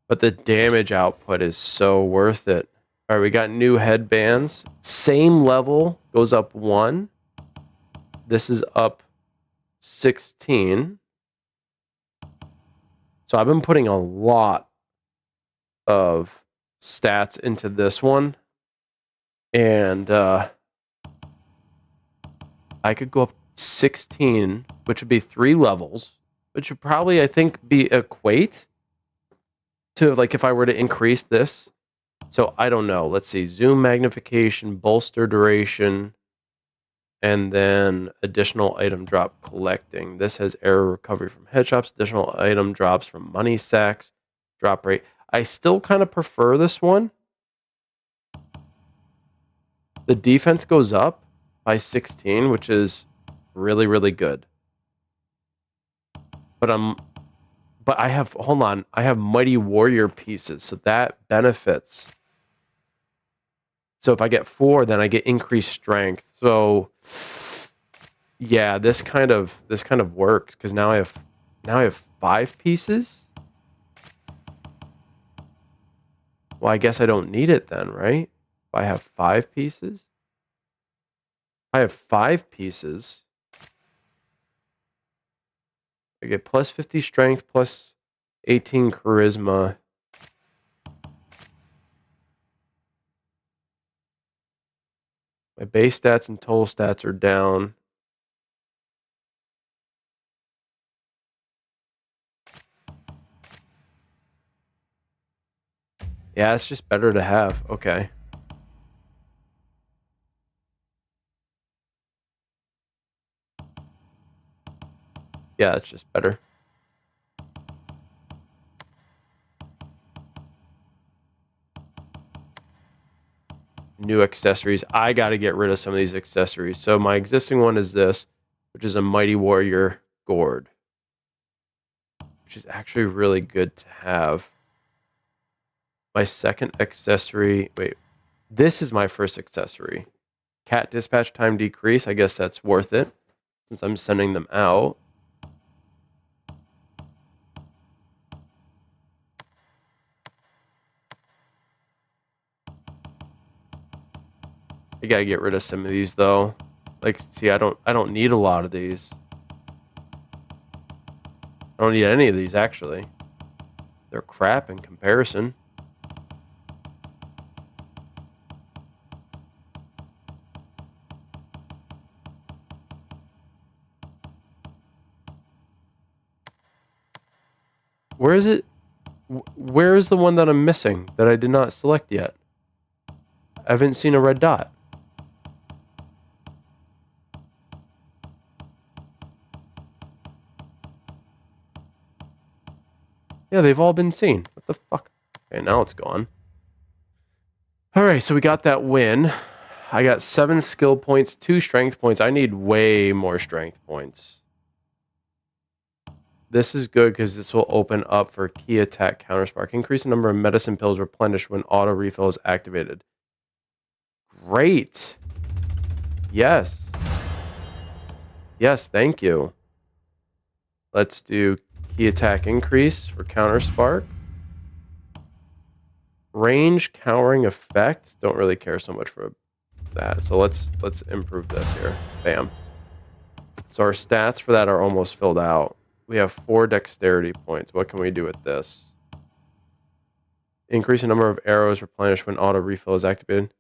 But the damage output is so worth it. All right, we got new headbands. Same level, goes up 1. This is up 16. So I've been putting a lot of stats into this one. And I could go up 16, which would be 3 levels, which would probably, I think, be equate to, like, if I were to increase this. So I don't know. Let's see. Zoom magnification, bolster duration, and then additional item drop collecting. This has error recovery from headshots, additional item drops from money sacks, drop rate. I still kind of prefer this one. The defense goes up by 16, which is really, really good. But I have, hold on, I have Mighty Warrior pieces, so that benefits. So if I get 4, then I get increased strength. So yeah, this kind of works, because now I have 5 pieces. Well, I guess I don't need it then, right? If I have 5 pieces. I have 5 pieces. I get plus 50 strength, plus 18 charisma. My base stats and total stats are down. Yeah, it's just better to have. Okay. Yeah, it's just better. New accessories. I got to get rid of some of these accessories. So my existing one is this, which is a Mighty Warrior Gourd, which is actually really good to have. My second accessory, wait, this is my first accessory. Cat dispatch time decrease. I guess that's worth it since I'm sending them out. I gotta get rid of some of these though. Like, see, I don't need a lot of these. I don't need any of these actually. They're crap in comparison. Where is it? Where is the one that I'm missing that I did not select yet? I haven't seen a red dot. Yeah, they've all been seen. What the fuck? Okay, now it's gone. Alright, so we got that win. I got 7 skill points, 2 strength points. I need way more strength points. This is good because this will open up for key attack counterspark. Increase the number of medicine pills replenished when auto refill is activated. Great. Yes. Yes, thank you. Let's do key attack increase for counterspark. Range cowering effect. Don't really care so much for that. So let's improve this here. Bam. So our stats for that are almost filled out. We have 4 dexterity points. What can we do with this? Increase the number of arrows replenished when auto refill is activated.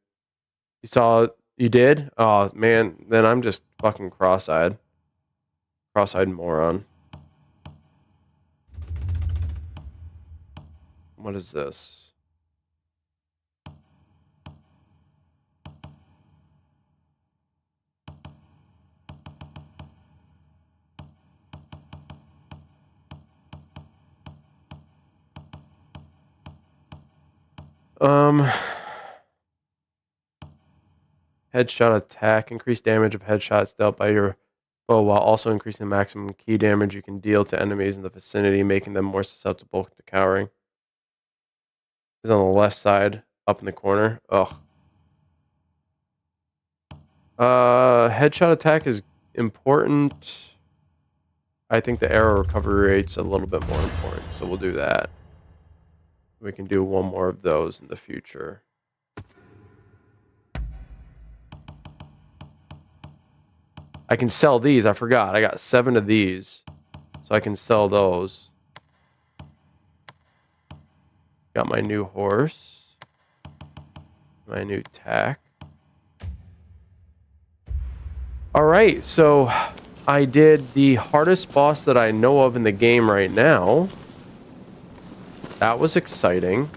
You saw, you did? Oh, man. Then I'm just fucking cross-eyed. Cross-eyed moron. What is this? Headshot attack. Increase damage of headshots dealt by your bow while also increasing the maximum key damage you can deal to enemies in the vicinity, making them more susceptible to cowering. Is on the left side, up in the corner. Ugh. Headshot attack is important. I think the arrow recovery rate's a little bit more important, so we'll do that. We can do one more of those in the future. I can sell these. I forgot. I got 7 of these. So I can sell those. Got my new horse. My new tack. Alright, so I did the hardest boss that I know of in the game right now. That was exciting.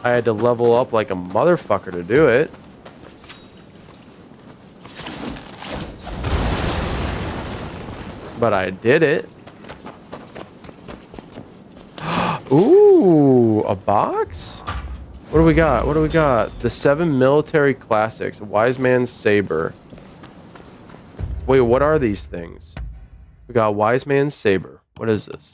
I had to level up like a motherfucker to do it. But I did it. Ooh, a box? What do we got? What do we got? The 7 military classics. Wise Man's Saber. Wait, what are these things? We got Wise Man's Saber. What is this?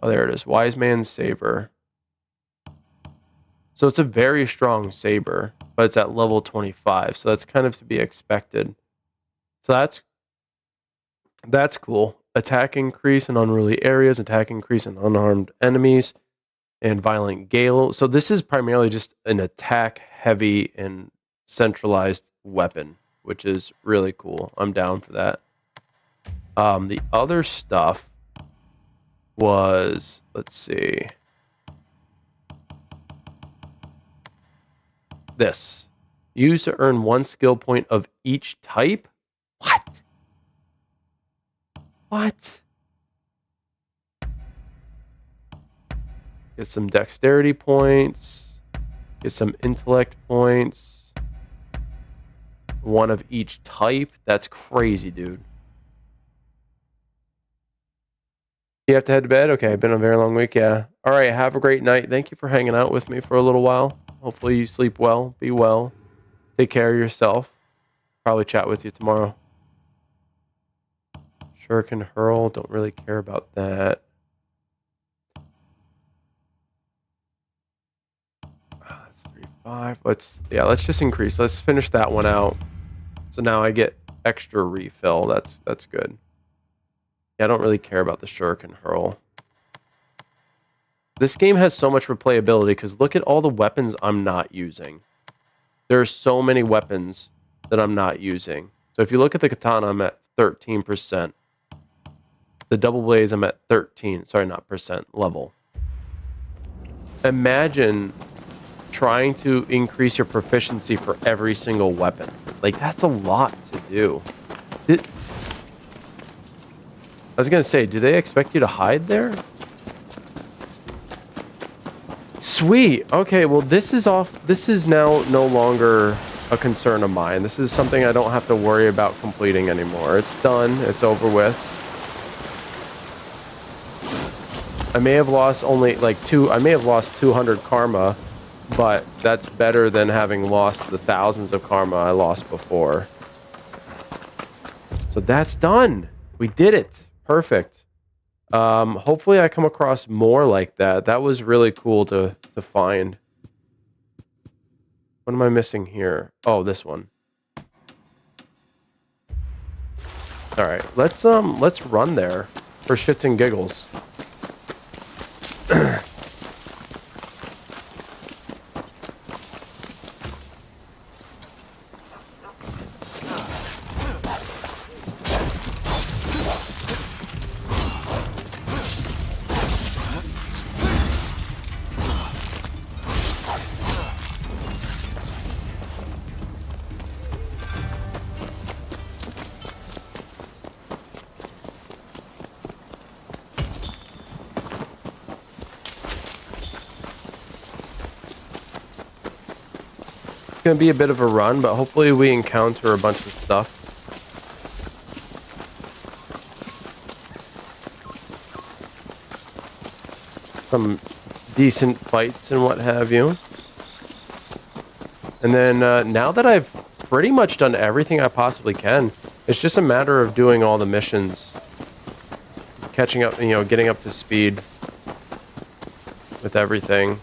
Oh, there it is. Wise Man's Saber. So it's a very strong saber, but it's at level 25. So that's kind of to be expected. So that's cool. Attack increase in unruly areas, attack increase in unarmed enemies, and violent gale. So this is primarily just an attack heavy and centralized weapon, which is really cool. I'm down for that. The other stuff was, let's see. This. Use to earn 1 skill point of each type? What? What? Get some dexterity points. Get some intellect points. 1 of each type? That's crazy, dude. You have to head to bed? Okay, been a very long week, yeah. Alright, have a great night. Thank you for hanging out with me for a little while. Hopefully you sleep well, be well, take care of yourself. Probably chat with you tomorrow. Shuriken Hurl, don't really care about that. That's 3-5. Let's just increase. Let's finish that one out. So now I get extra refill. That's good. Yeah, I don't really care about the Shuriken Hurl. This game has so much replayability because look at all the weapons I'm not using. There are so many weapons that I'm not using. So if you look at the katana, I'm at 13%. The double blades, I'm at 13. Sorry, not percent, level. Imagine trying to increase your proficiency for every single weapon. Like, that's a lot to do. I was gonna say, do they expect you to hide there? Sweet. Okay, well, this is off. This is now no longer a concern of mine. This is something I don't have to worry about completing anymore. It's done. It's over with. I may have lost only like I may have lost 200 karma, but that's better than having lost the thousands of karma I lost before. So that's done. We did it. Perfect. Hopefully I come across more like that. That was really cool to find. What am I missing here? Oh, this one. All right, let's run there for shits and giggles. Gonna be a bit of a run, but hopefully we encounter a bunch of stuff. Some decent fights and what have you. And then now that I've pretty much done everything I possibly can, it's just a matter of doing all the missions, catching up, getting up to speed with everything.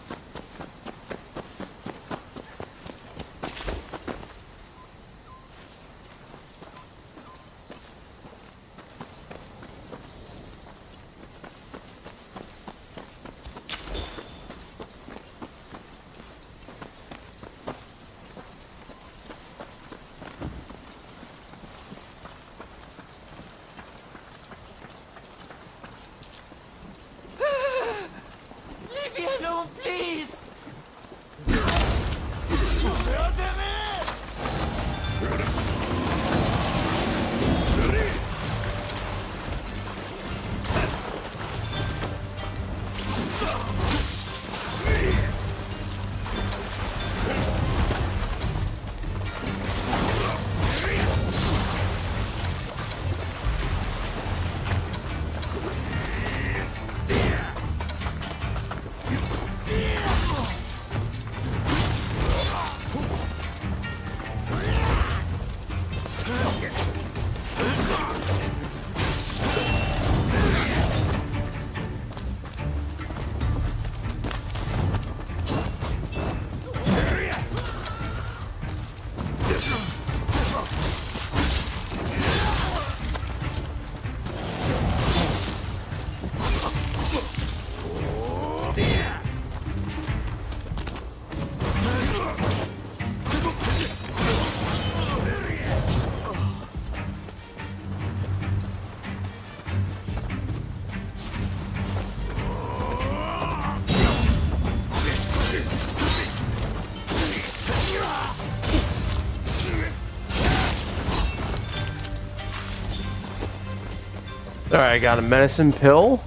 Alright, I got a medicine pill.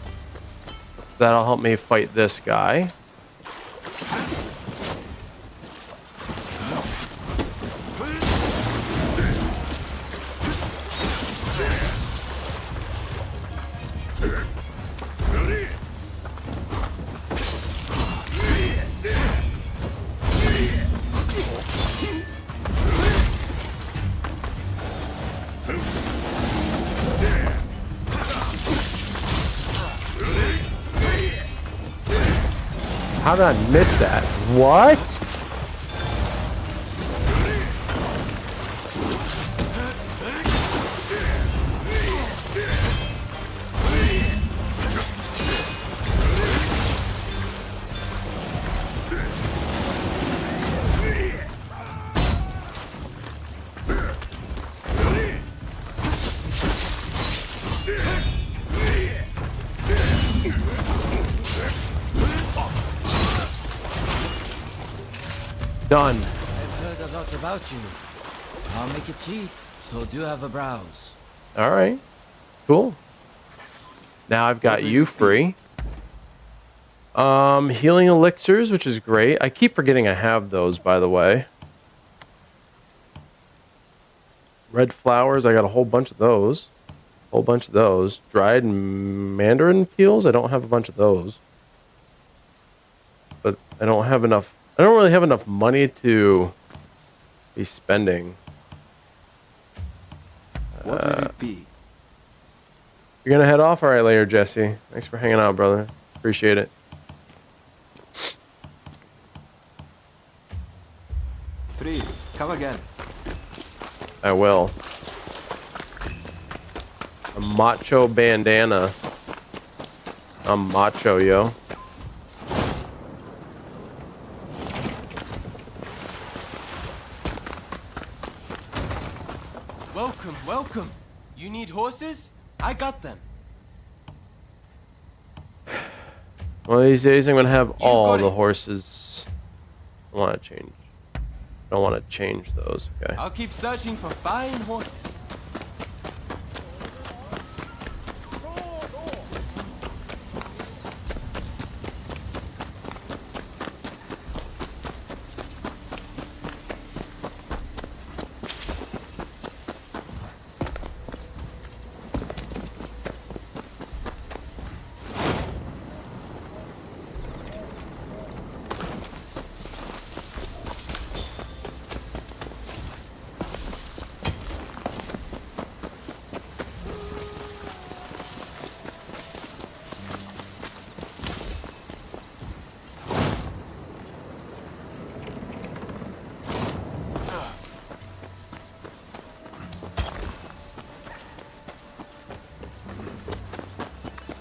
That'll help me fight this guy. How did I miss that? What? Done. I've heard a lot about you. I'll make it cheap, so do have a browse. All right. Cool. Now I've got you free. Healing elixirs, which is great. I keep forgetting I have those, by the way. Red flowers, I got a whole bunch of those. Whole bunch of those. Dried mandarin peels, I don't have a bunch of those. But I don't have enough. I don't really have enough money to be spending. What will it be? You're gonna head off? Alright later, Jesse. Thanks for hanging out, brother. Appreciate it. Please, come again. I will. A macho bandana. I'm macho, yo. Welcome, welcome. You need horses? I got them. One of these days I'm gonna have all got the it. horses. I wanna change. I don't wanna change those, okay. I'll keep searching for fine horses.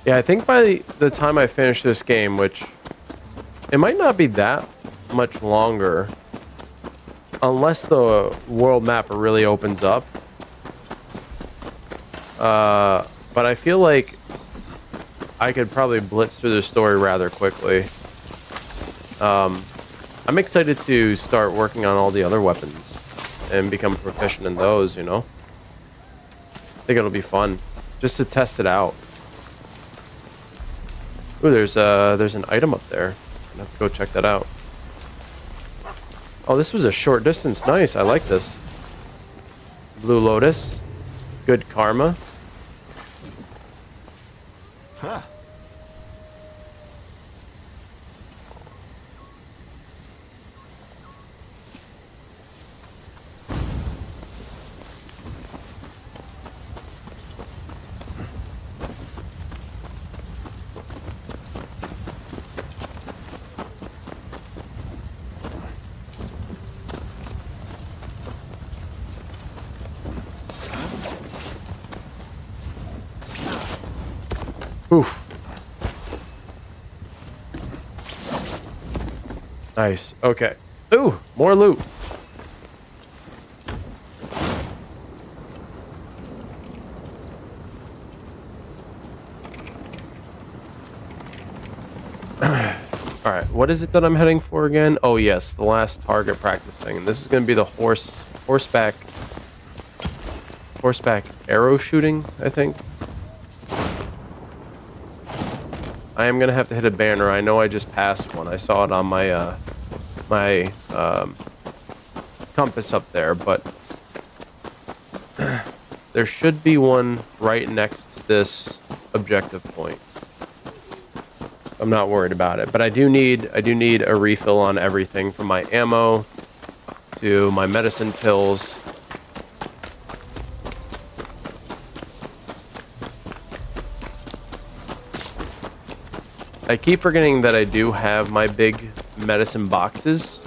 Yeah, I think by the time I finish this game, which it might not be that much longer, unless the world map really opens up. But I feel like I could probably blitz through the story rather quickly. I'm excited to start working on all the other weapons and become proficient in those, you know? I think it'll be fun just to test it out. Ooh, there's an item up there. I'm gonna have to go check that out. Oh, this was a short distance. Nice, I like this. Blue Lotus. Good karma. Huh. Oof. Nice. Okay. Ooh, more loot. Alright, what is it that I'm heading for again? Oh yes, the last target practice thing. And this is gonna be the horseback arrow shooting, I think. I am gonna have to hit a banner. I know I just passed one. I saw it on my compass up there, but there should be one right next to this objective point. I'm not worried about it, but I do need a refill on everything from my ammo to my medicine pills. I keep forgetting that I do have my big medicine boxes,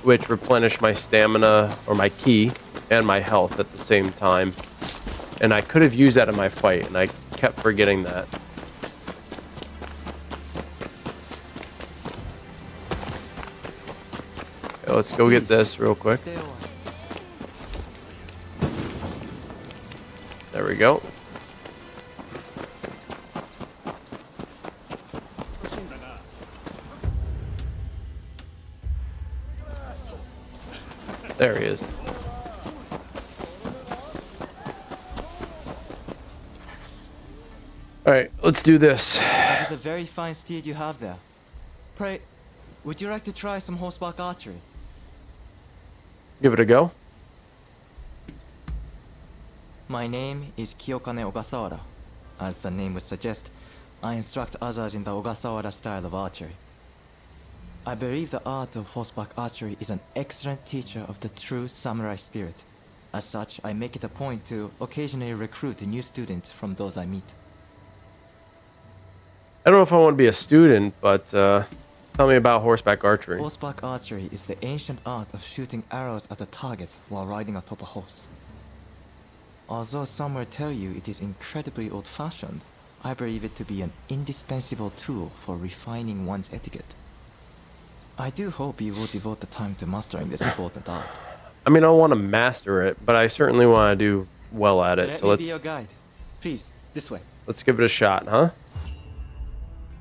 which replenish my stamina or my ki and my health at the same time. And I could have used that in my fight, and I kept forgetting that. Okay, let's go get this real quick. Stay a while. There we go. There he is. All right, let's do this. That is a very fine steed you have there. Pray, would you like to try some horseback archery? Give it a go. My name is Kiyokane Ogasawara. As the name would suggest, I instruct others in the Ogasawara style of archery. I believe the art of horseback archery is an excellent teacher of the true samurai spirit. As such, I make it a point to occasionally recruit new students from those I meet. I don't know if I want to be a student, but tell me about horseback archery. Horseback archery is the ancient art of shooting arrows at a target while riding atop a horse. Although some will tell you it is incredibly old-fashioned, I believe it to be an indispensable tool for refining one's etiquette. I do hope you will devote the time to mastering this important art. I mean, I want to master it, but I certainly want to do well at it. Let So me be your guide. Please, this way. let's give it a shot, huh?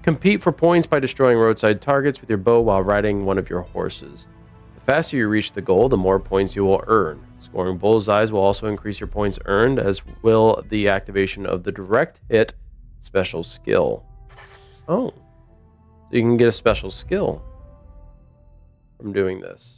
Compete for points by destroying roadside targets with your bow while riding one of your horses. The faster you reach the goal, the more points you will earn. Scoring bullseyes will also increase your points earned, as will the activation of the direct hit special skill. Oh, so you can get a special skill from doing this.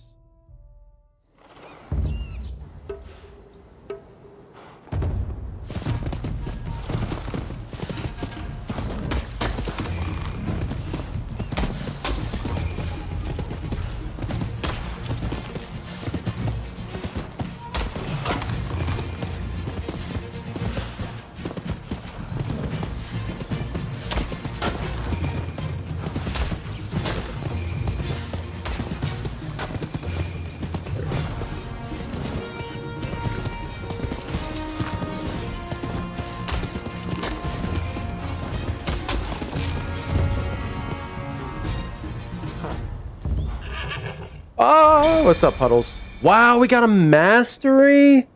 Oh, what's up, Puddles? Wow, we got a mastery?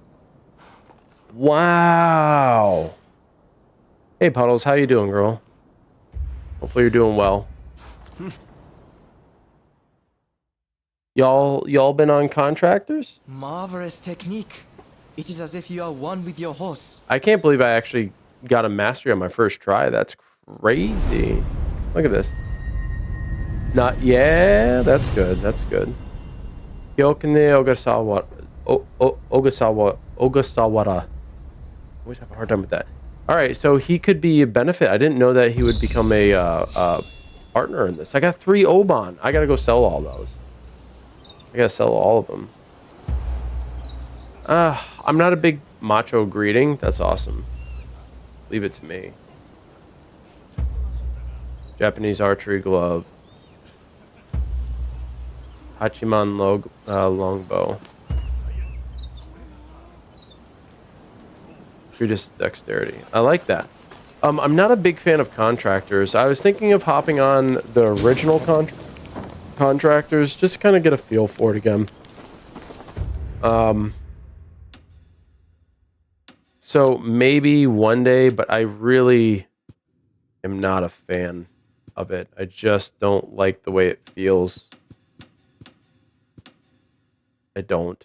Wow. Hey, Puddles, how you doing, girl? Hopefully you're doing well. Y'all been on contractors? Marvelous technique. It is as if you are one with your horse. I can't believe I actually got a mastery on my first try. That's crazy. Look at this. Yeah, that's good. That's good. Kyokune Ogasawara. I always have a hard time with that. All right, so he could be a benefit. I didn't know that he would become a partner in this. I got 3 Oban. I gotta go sell all those. I gotta sell all of them. I'm not a big macho greeting. That's awesome. Leave it to me. Japanese archery glove. Hachiman longbow. Through just dexterity. I like that. I'm not a big fan of contractors. I was thinking of hopping on the original contractors just to kind of get a feel for it again. So maybe one day, but I really am not a fan of it. I just don't like the way it feels. I don't.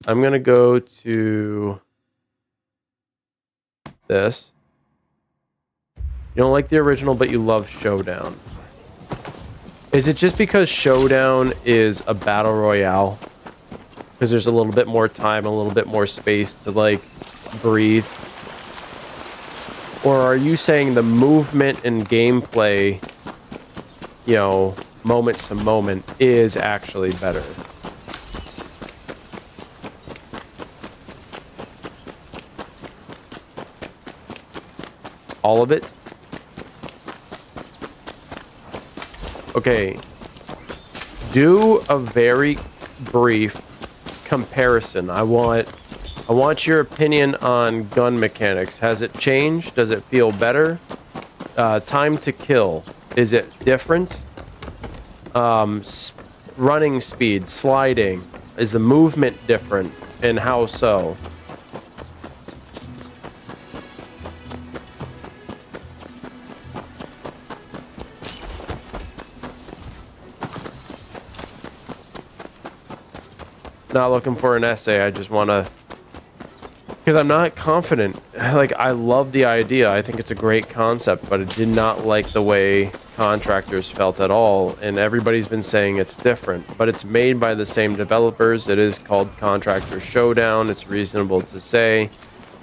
I'm going to go to this. You don't like the original, but you love Showdown. Is it just because Showdown is a battle royale? Because there's a little bit more time, a little bit more space to, like, breathe? Or are you saying the movement and gameplay, you know, moment to moment is actually better? All of it? Okay. Do a very brief comparison. I want your opinion on gun mechanics. Has it changed? Does it feel better? Time to kill. Is it different? Running speed, sliding. Is the movement different? And how so? not looking for an essay. I just want to, because I'm not confident. Like, I love the idea. I think it's a great concept, but I did not like the way contractors felt at all. And everybody's been saying it's different, but it's made by the same developers. It is called Contractor Showdown. It's reasonable to say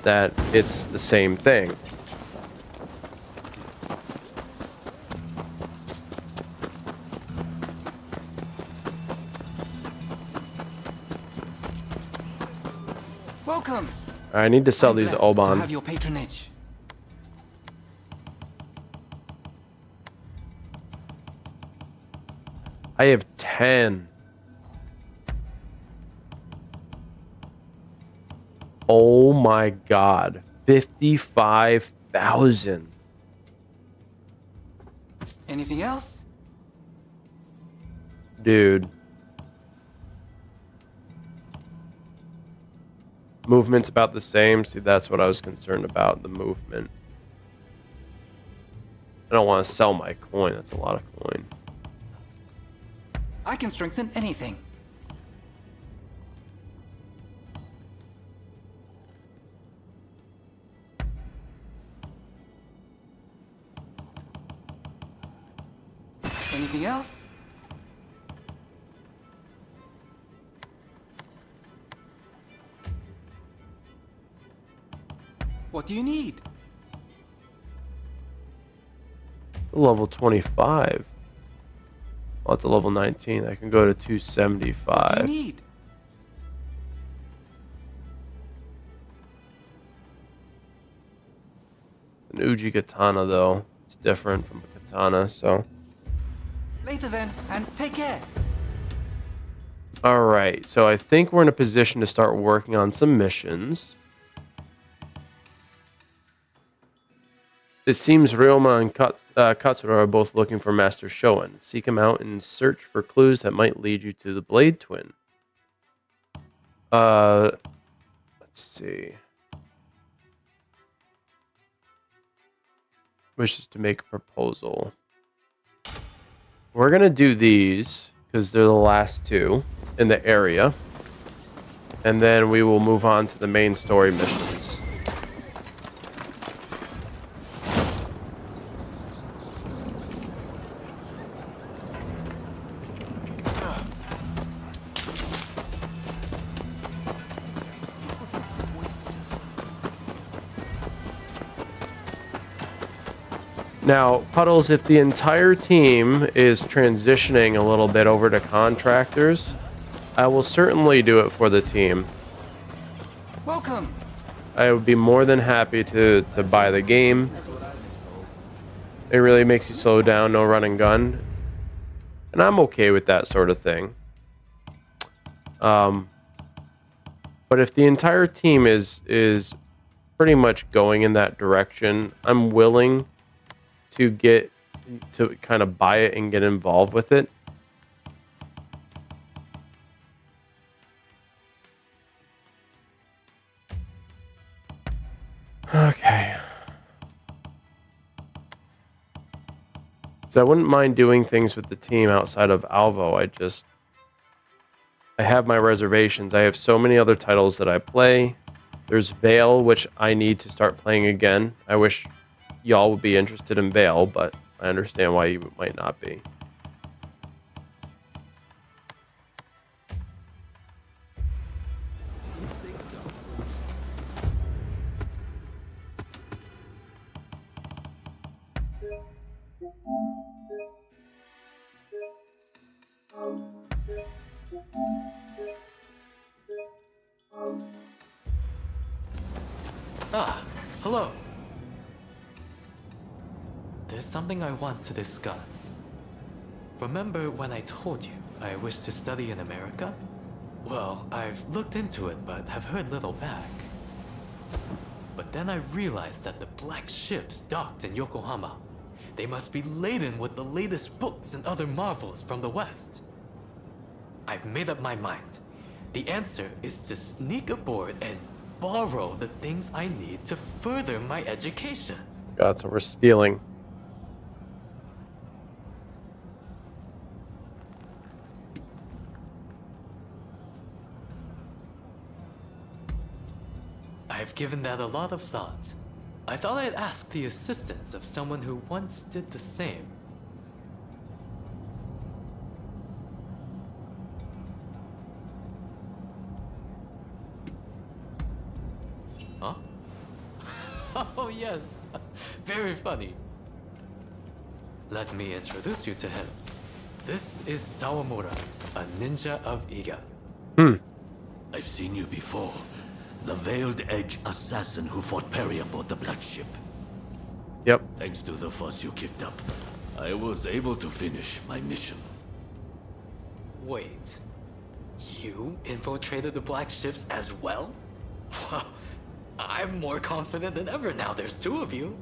that it's the same thing. Welcome. I need to sell I'm these blessed to Oban. have your patronage. I have 10. Oh my god. 55,000. Anything else? Dude. Movement's about the same. See, that's what I was concerned about, the movement. I don't want to sell my coin. That's a lot of coin. I can strengthen anything. Anything else? What do you need? Level 25. Well, it's a level 19. I can go to What do you 275. need? An Uji katana, though. It's different from a katana, so. Later then, and take care. Alright, so I think we're in a position to start working on some missions. It seems Ryoma and Katsura are both looking for Master Shoen. Seek him out and search for clues that might lead you to the Blade Twin. Let's see. Wishes to make a proposal. We're gonna do these because they're the last two in the area, and then we will move on to the main story missions. Now, Puddles, if the entire team is transitioning a little bit over to contractors, I will certainly do it for the team. Welcome. I would be more than happy to buy the game. It really makes you slow down, no run and gun. And I'm okay with that sort of thing. But if the entire team is pretty much going in that direction, I'm willing to get to kind of buy it and get involved with it. Okay. So I wouldn't mind doing things with the team outside of Alvo. I have my reservations. I have so many other titles that I play. There's Veil, which I need to start playing again. I wish y'all would be interested in Veil, but I understand why you might not be. Ah, hello. There's something I want to discuss. Remember when I told you I wish to study in America? Well, I've looked into it, but have heard little back. But then I realized that the black ships docked in Yokohama. They must be laden with the latest books and other marvels from the West. I've made up my mind. The answer is to sneak aboard and borrow the things I need to further my education. God, so we're stealing. I've given that a lot of thought. I thought I'd ask the assistance of someone who once did the same. Huh? Oh yes, very funny. Let me introduce you to him. This is Sawamura, a ninja of Iga. I've seen you before. The Veiled Edge assassin who fought Perry aboard the Black Ship. Yep. Thanks to the fuss you kicked up, I was able to finish my mission. Wait, you infiltrated the Black Ships as well? Well, I'm more confident than ever now there's two of you.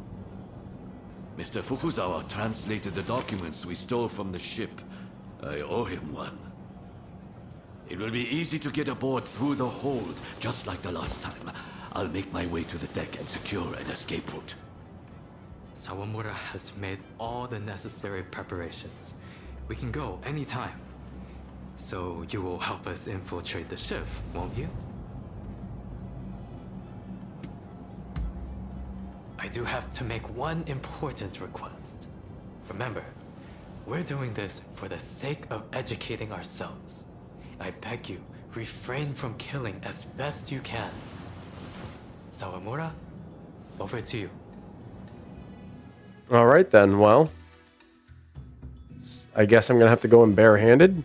Mr. Fukuzawa translated the documents we stole from the ship. I owe him one. It will be easy to get aboard through the hold, just like the last time. I'll make my way to the deck and secure an escape route. Sawamura has made all the necessary preparations. We can go anytime. So you will help us infiltrate the ship, won't you? I do have to make one important request. Remember, we're doing this for the sake of educating ourselves. I beg you, refrain from killing as best you can. Sawamura, over to you. All right then. Well, I guess I'm gonna have to go in barehanded.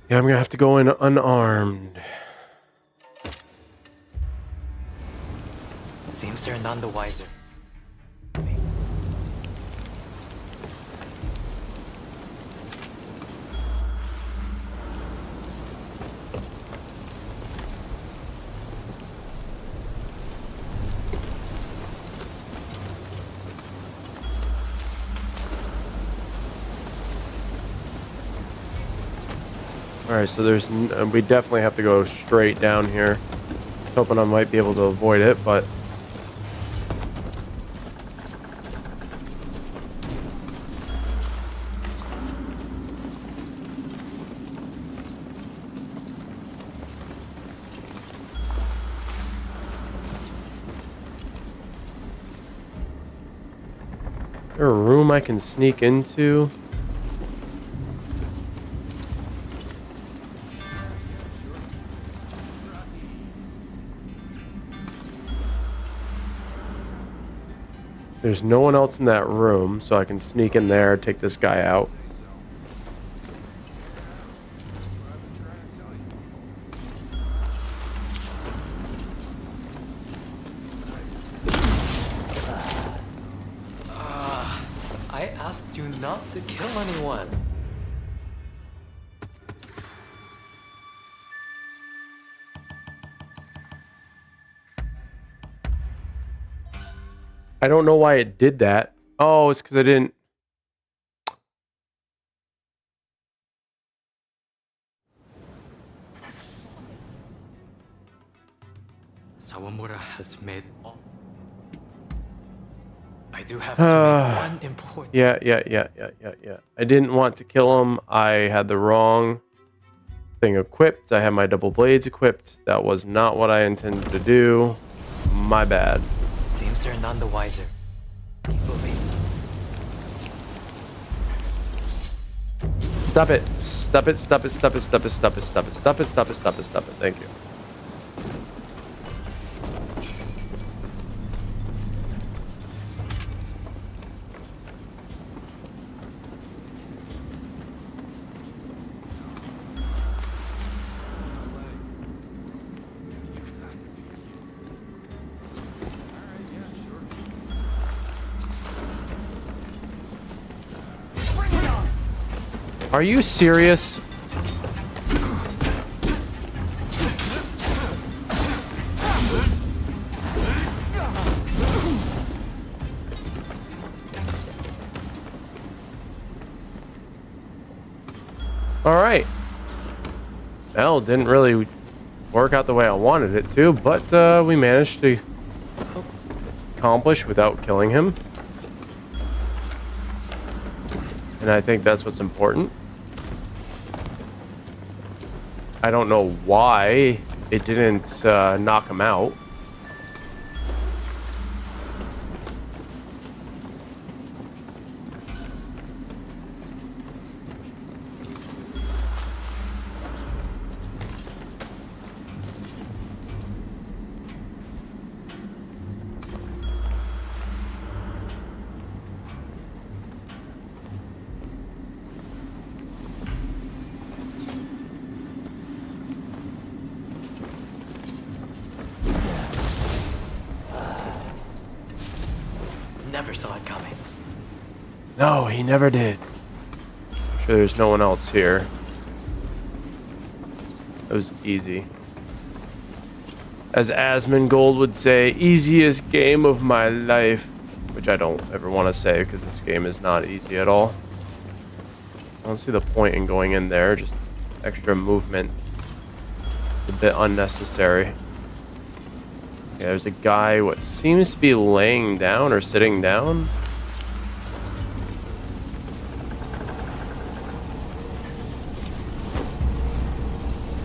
Yeah, I'm gonna have to go in unarmed. Seems they're none the wiser. All right, so there's we definitely have to go straight down here. Hoping I might be able to avoid it, but is there a room I can sneak into? There's no one else in that room, so I can sneak in there, take this guy out. I asked you not to kill anyone. I don't know why it did that. Oh, it's because I didn't. Sawamura has made all... I do have to make one important... Yeah. I didn't want to kill him. I had the wrong thing equipped. I had my double blades equipped. That was not what I intended to do. My bad. Seems they're none the wiser. Keep moving. Stop it. Stop it. Stop it. Stop it. Stop it. Stop it. Stop it. Stop it. Stop it. Stop it. Stop it. Thank you. Are you serious? All right. Well, didn't really work out the way I wanted it to, but we managed to accomplish without killing him. And I think that's what's important. I don't know why it didn't knock him out. Never saw it coming. No, he never did. I'm sure there's no one else here. It was easy. As Asmongold would say, easiest game of my life. Which I don't ever want to say because this game is not easy at all. I don't see the point in going in there. Just extra movement. It's a bit unnecessary. Yeah, there's a guy, what seems to be laying down or sitting down.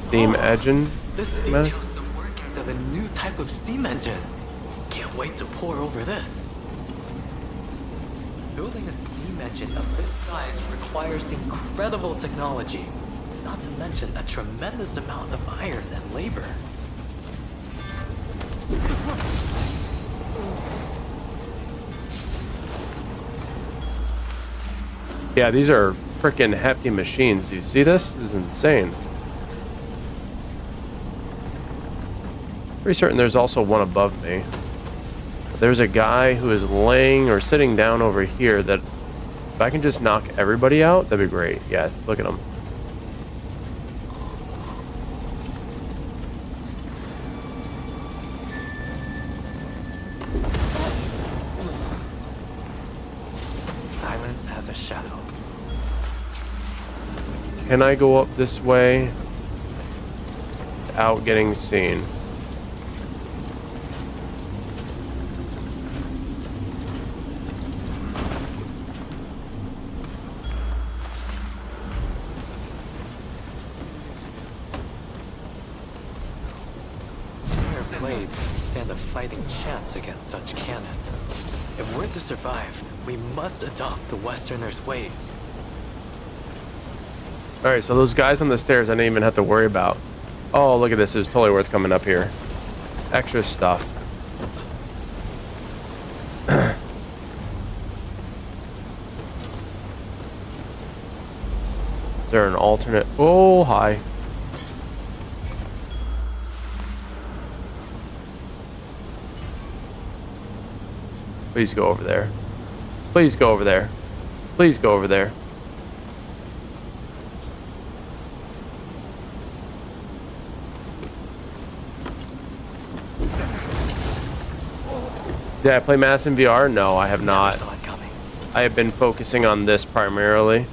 Steam engine. This details the workings of a new type of steam engine. Can't wait to pour over this. Building a steam engine of this size requires incredible technology, not to mention a tremendous amount of iron and labor. Yeah, these are freaking hefty machines. Do you see this? This is insane. Pretty certain there's also one above me. But there's a guy who is laying or sitting down over here that if I can just knock everybody out, that'd be great. Yeah, look at him. Silence as a shadow. Can I go up this way without getting seen? Their blades stand a fighting chance against such cannons. If we're to survive, we must adopt the Westerners' ways. Alright, so those guys on the stairs I didn't even have to worry about. Oh, look at this. It was totally worth coming up here. Extra stuff. Is there an alternate? Oh, hi. Please go over there. Please go over there. Please go over there. Did I play Mass in VR? No, I have not. Never saw it coming. I have been focusing on this primarily.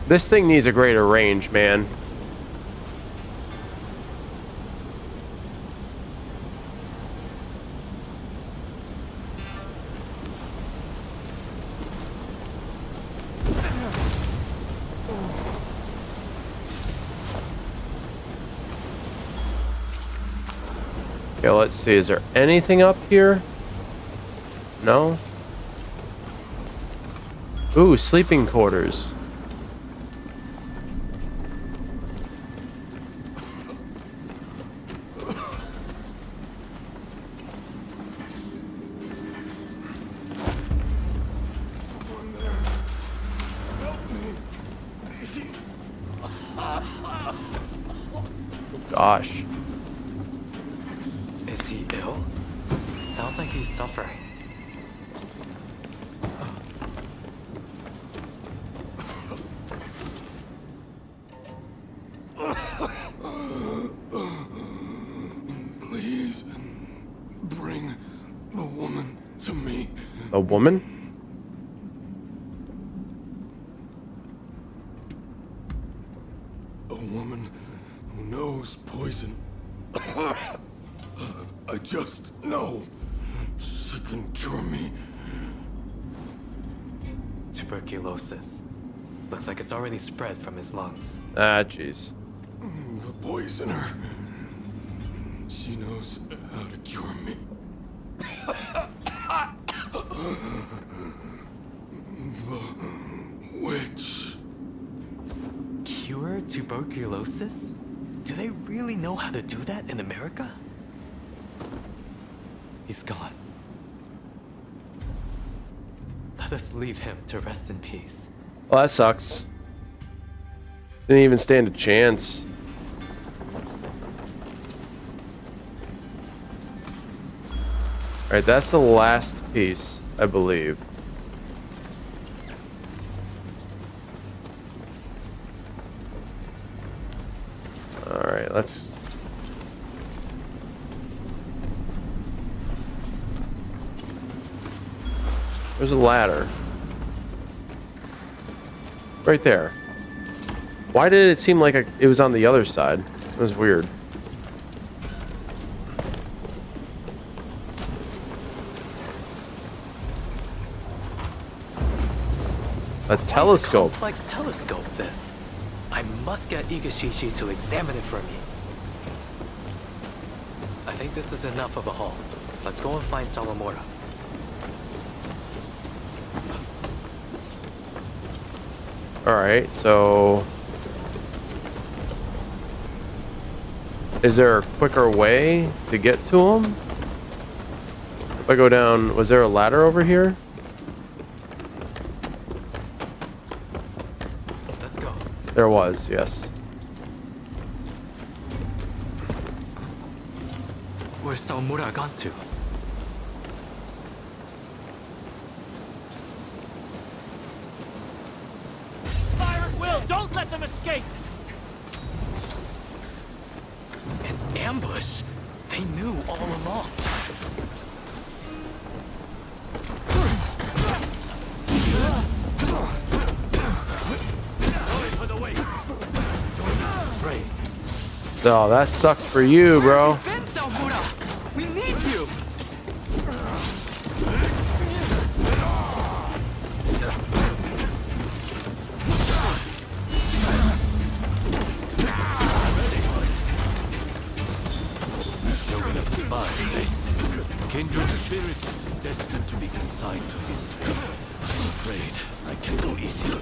This thing needs a greater range, man. Okay, let's see. Is there anything up here? No? Ooh, sleeping quarters. Gosh. Is he ill? Sounds like he's suffering. Please bring the woman to me. A woman? A woman I just know she can cure me. Tuberculosis. Looks like it's already spread from his lungs. Ah, jeez. The poisoner. She knows how to cure me. The witch. Cure tuberculosis? Do they really know how to do that in America? He's gone. Let us leave him to rest in peace. Well, that sucks. Didn't even stand a chance. Alright, that's the last piece, I believe. Alright, let's... There's a ladder. Right there. Why did it seem like it was on the other side? It was weird. A telescope. Complex telescope, this. I must get Igashishi to examine it for me. I think this is enough of a haul. Let's go and find Salomora. Alright, so... Is there a quicker way to get to him? If I go down... Was there a ladder over here? Let's go. There was, yes. Where's Salomora gone to? Fire at will! Don't let them escape! An ambush? They knew all along. Right. Oh, that sucks for you, bro. Ben Salomora! We need you! Kindred spirit destined to be consigned to history. I'm afraid I can't go easy.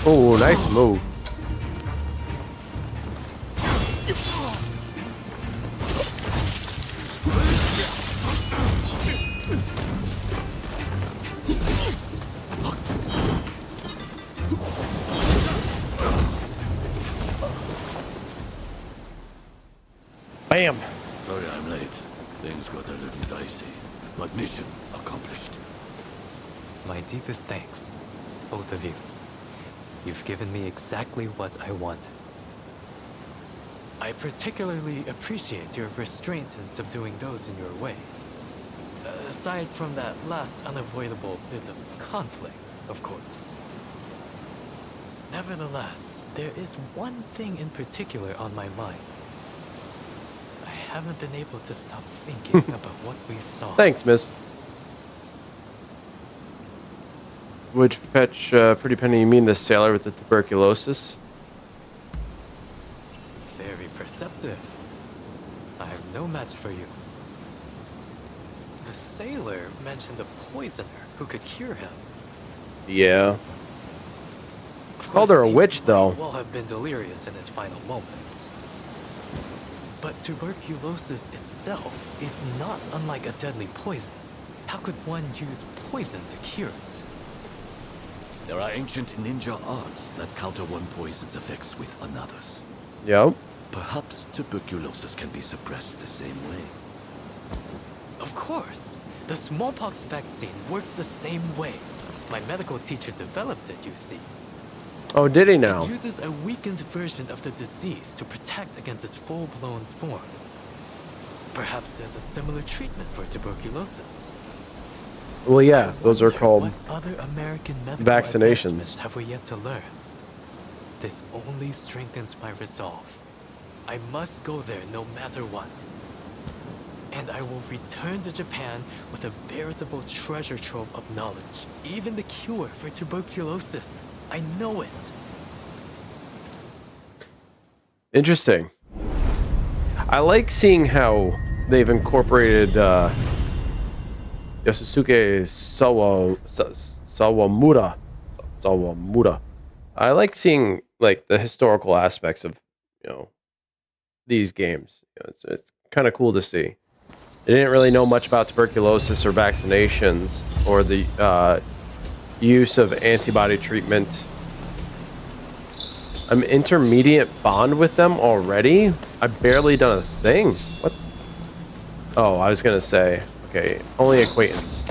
Oh, nice move. Bam. Sorry I'm late. Things got a little dicey. But mission accomplished. My deepest thanks, both of you. You've given me exactly what I wanted. I particularly appreciate your restraint in subduing those in your way. Aside from that last unavoidable bit of conflict, of course. Nevertheless, there is one thing in particular on my mind. I haven't been able to stop thinking about what we saw. Thanks, miss. Would fetch pretty penny. You mean the sailor with the tuberculosis? Very perceptive. I have no match for you. The sailor mentioned a poisoner who could cure him. Yeah. Of Called course, her a he witch, though. might well have been delirious in his final moments. But tuberculosis itself is not unlike a deadly poison. How could one use poison to cure it? There are ancient ninja arts that counter one poison's effects with another's. Yep. Perhaps tuberculosis can be suppressed the same way. Of course. The smallpox vaccine works the same way. My medical teacher developed it, you see. Oh, did he now? It uses a weakened version of the disease to protect against its full-blown form. Perhaps there's a similar treatment for tuberculosis. Well, yeah, those are Wonder called what other American medical vaccinations. advancements have we yet to learn? This only strengthens my resolve. I must go there no matter what. And I will return to Japan with a veritable treasure trove of knowledge. Even the cure for tuberculosis. I know it. Interesting. I like seeing how they've incorporated Yasusuke Sawamura. I like seeing like the historical aspects of, you know, these games. You know, it's kind of cool to see. They didn't really know much about tuberculosis or vaccinations or the use of antibody treatment. I'm intermediate bond with them already? I've barely done a thing. What? Oh, I was gonna say, okay, only acquaintance.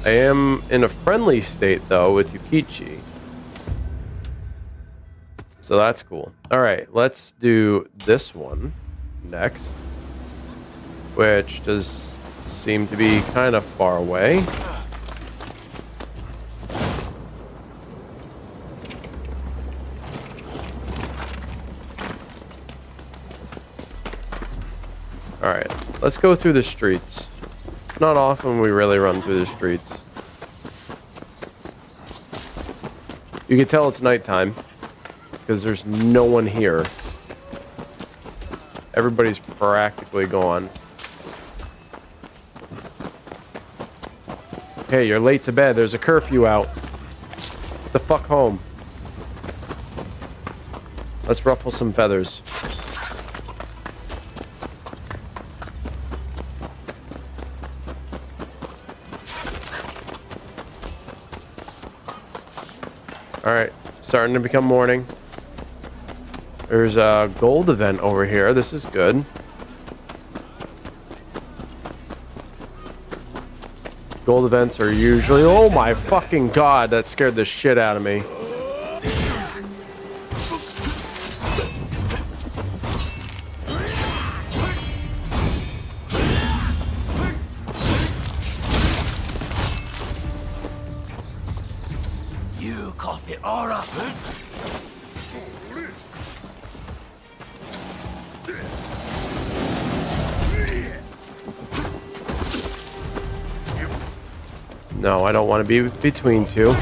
I am in a friendly state though with Yukichi. So that's cool. Alright, let's do this one next. Which does seem to be kind of far away. Alright, let's go through the streets. It's not often we really run through the streets. You can tell it's nighttime because there's no one here. Everybody's practically gone. Hey, you're late to bed. There's a curfew out. Get the fuck home. Let's ruffle some feathers. Alright, starting to become morning. There's a gold event over here. This is good. Gold events are usually... Oh my fucking god, that scared the shit out of me. You cough it all up. No, I don't want to be between two.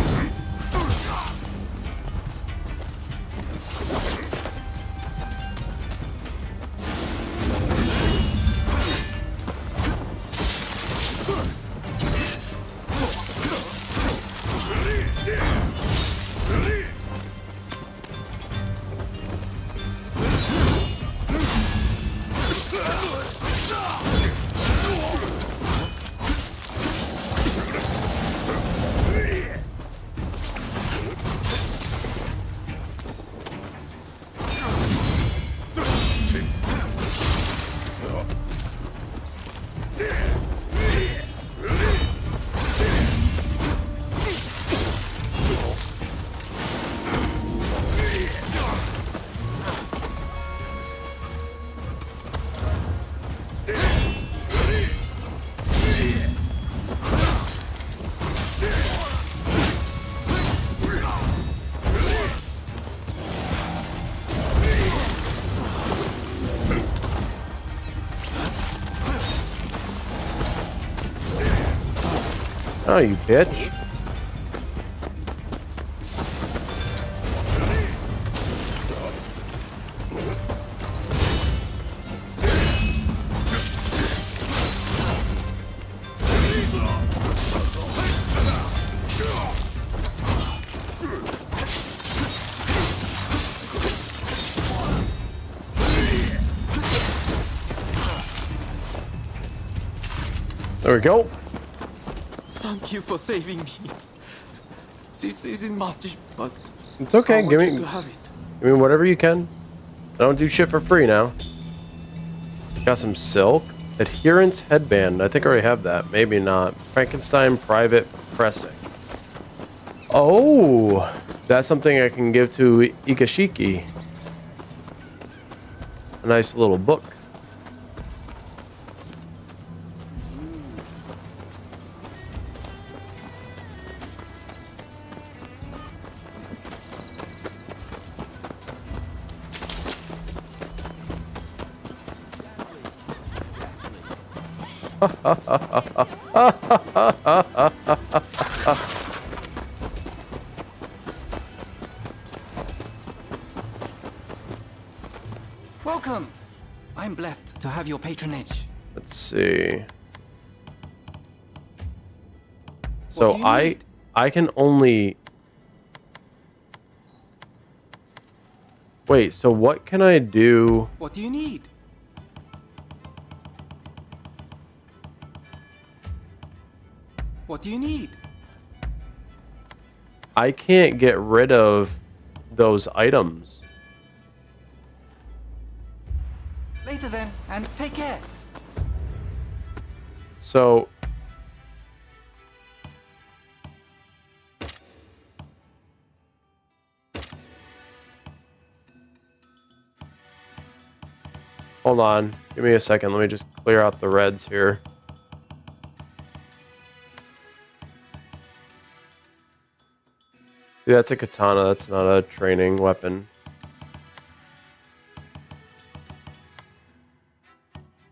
Oh, you bitch. There we go. Thank you for saving me. This isn't much, but It's okay. I Give want me, you to have it. give me whatever you can. I don't do shit for free now. Got some silk. Adherence headband. I think I already have that. Maybe not. Frankenstein private pressing. Oh, that's something I can give to Ikashiki. A nice little book. Welcome. I'm blessed to have your patronage. Let's see. So do you need? I can only wait, so what can I do? What do you need? What do you need? I can't get rid of those items. Later then, and take care. So hold on. Give me a second. Let me just clear out the reds here. See, that's a katana. That's not a training weapon.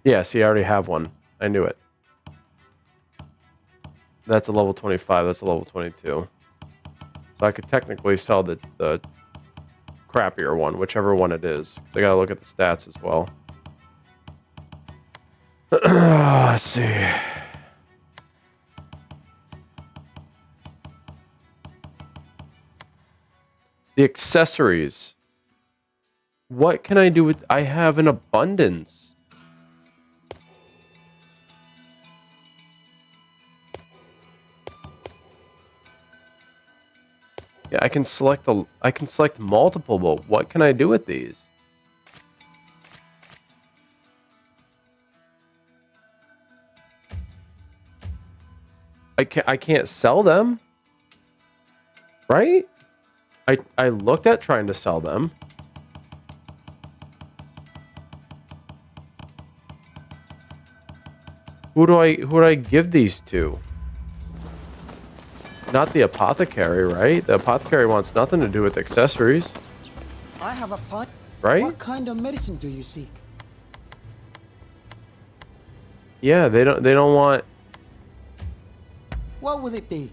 Yeah, see, I already have one. I knew it. That's a level 25. That's a level 22. So I could technically sell the crappier one, whichever one it is. Because I gotta look at the stats as well. Let's see. The accessories. What can I do with... I have an abundance. Yeah, I can select multiple, but what can I do with these? I can't sell them. Right? I looked at trying to sell them. Who do I give these to? Not the apothecary, right? The apothecary wants nothing to do with accessories. I have a fine. Right? What kind of medicine do you seek? Yeah, they don't want... What would it be?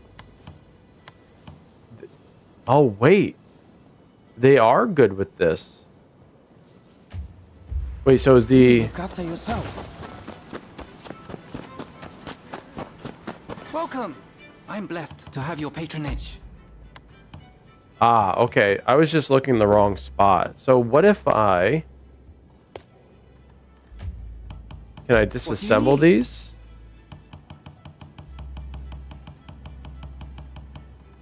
Oh, wait. They are good with this. Wait, so is the... Look after yourself. Welcome. I'm blessed to have your patronage. Ah, okay. I was just looking in the wrong spot. So what if I... Can I disassemble these?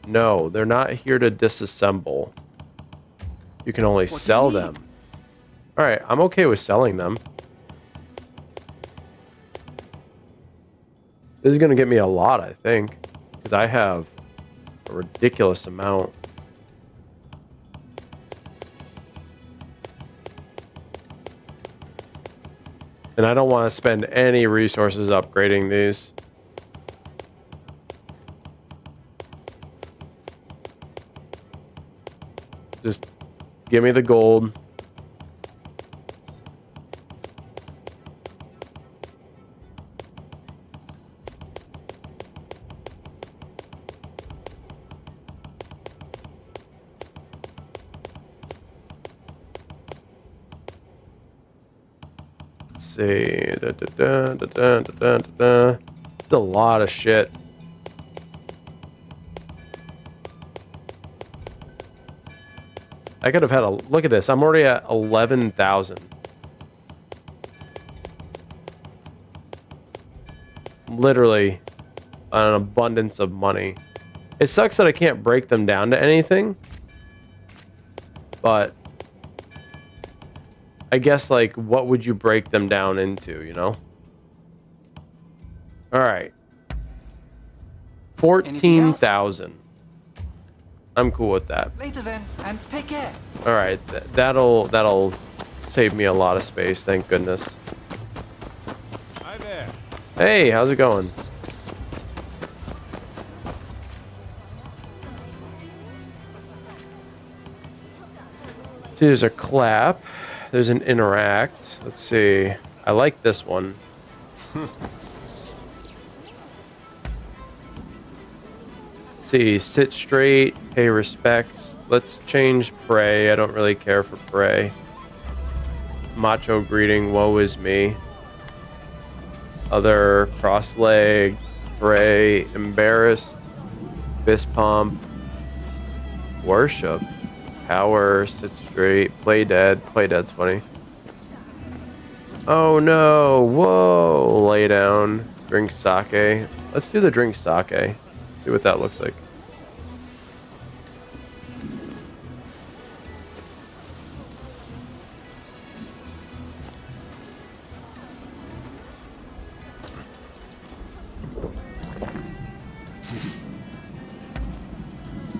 No, they're not here to disassemble. You can only sell them. All right, I'm okay with selling them. This is going to get me a lot, I think, because I have a ridiculous amount. And I don't want to spend any resources upgrading these. Just give me the gold. Let's see. It's a lot of shit. I could have had a look at this. I'm already at 11,000. literally an abundance of money. It sucks that I can't break them down to anything, but I guess, like, what would you break them down into, you know? All right. 14,000. I'm cool with that. Later then, and take care. All right, that'll save me a lot of space, thank goodness. Hi there. Hey, how's it going? See, there's a clap. There's an interact. Let's see. I like this one. See, sit straight, pay respects. Let's change pray. I don't really care for pray. Macho greeting, woe is me. Other, cross leg, pray, embarrassed, fist pump, worship, power, sit straight, play dead. Play dead's funny. Oh no, whoa, lay down, drink sake. Let's do the drink sake. See what that looks like.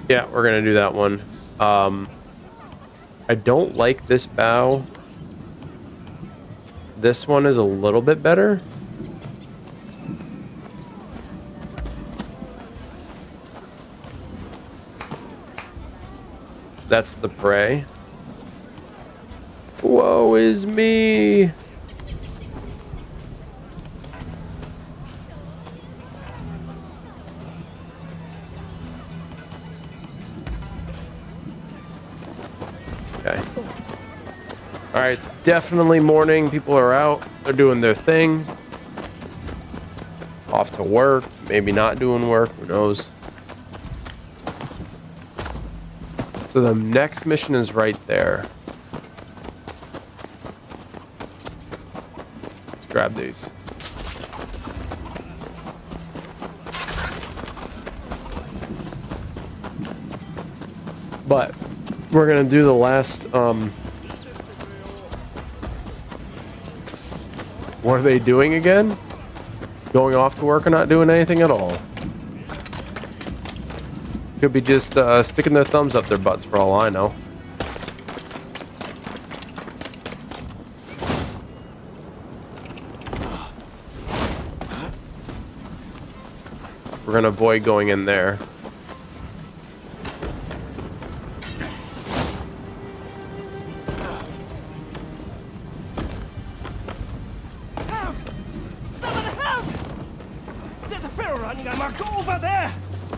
Yeah, we're gonna do that one. I don't like this bow. This one is a little bit better. That's the prey. Woe is me. Okay. All right, it's definitely morning. People are out. They're doing their thing. Off to work. Maybe not doing work. Who knows? So the next mission is right there. Let's grab these. But we're gonna do the last, what are they doing again? Going off to work or not doing anything at all. Could be just sticking their thumbs up their butts for all I know. We're gonna avoid going in there.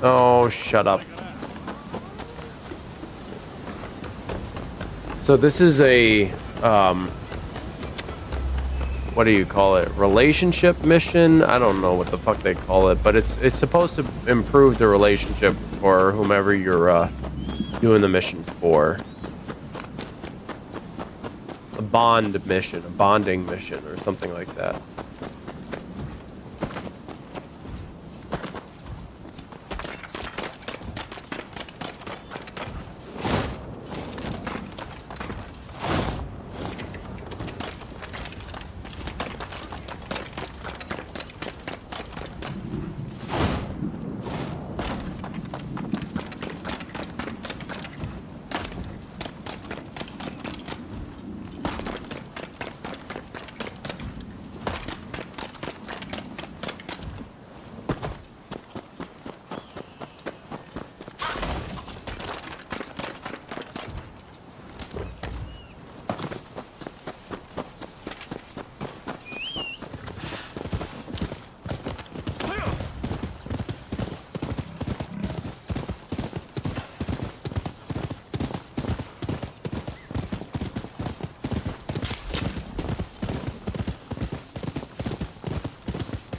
Oh, shut up. So this is a, what do you call it? Relationship mission? I don't know what the fuck they call it, but it's supposed to improve the relationship for whomever you're doing the mission for. A bond mission, a bonding mission, or something like that.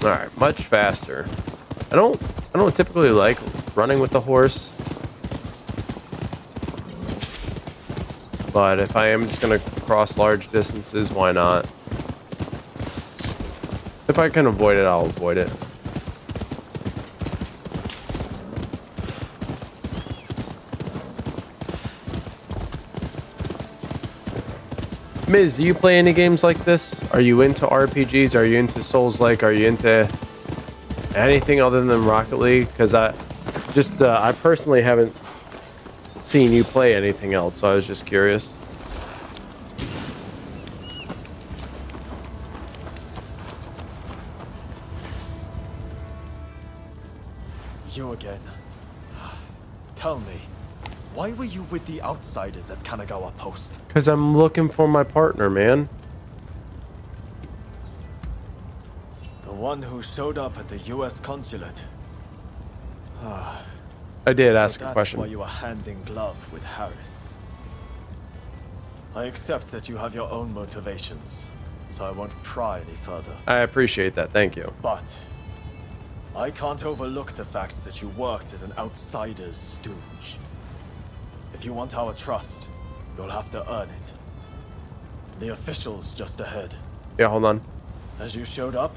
All right, much faster. I don't typically like running with the horse, but if I am just gonna cross large distances, why not? If I can avoid it, I'll avoid it. Miz, do you play any games like this? Are you into RPGs? Are you into Souls-like? Are you into anything other than Rocket League? Because I personally haven't seen you play anything else, so I was just curious. You again. Tell me, why were you with the outsiders at Kanagawa Post? Because I'm looking for my partner, man. The one who showed up at the US consulate. I did ask a That's question. why you were hand in glove with Harris. I accept that you have your own motivations, so I won't pry any further. I appreciate that. Thank you. But I can't overlook the fact that you worked as an outsider's stooge. If you want our trust, you'll have to earn it. The officials just ahead. Yeah, hold on. As you showed up,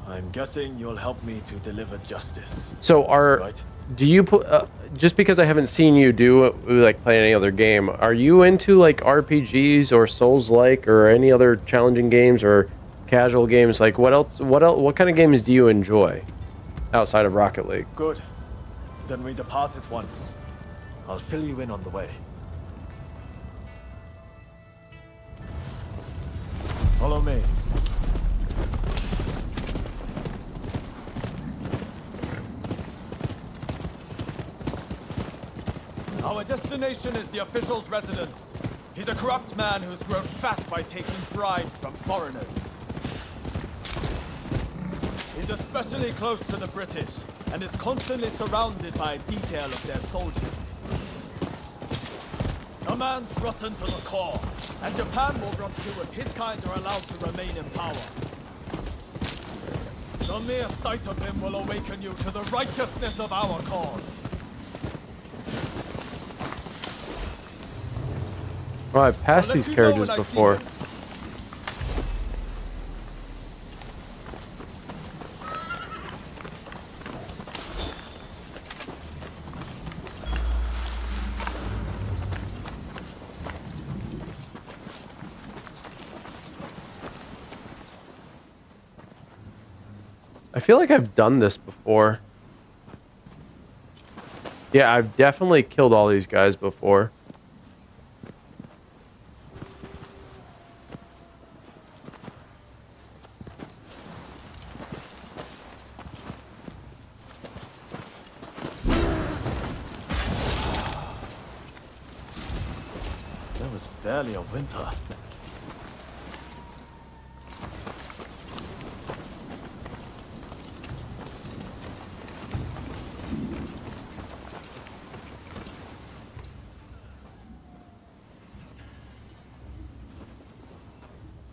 I'm guessing you'll help me to deliver justice. So Right? do you just because I haven't seen you do like play any other game, are you into like RPGs or Souls-like or any other challenging games or casual games? Like what kind of games do you enjoy outside of Rocket League? Good. Then we depart at once. I'll fill you in on the way. Follow me. Our destination is the official's residence. He's a corrupt man who's grown fat by taking bribes from foreigners. He's especially close to the British, and is constantly surrounded by a detail of their soldiers. The man's rotten to the core, and Japan will rot too if his kind are allowed to remain in power. The mere sight of him will awaken you to the righteousness of our cause. Oh, I've passed these carriages before. I feel like I've done this before. Yeah, I've definitely killed all these guys before. There was barely a whimper.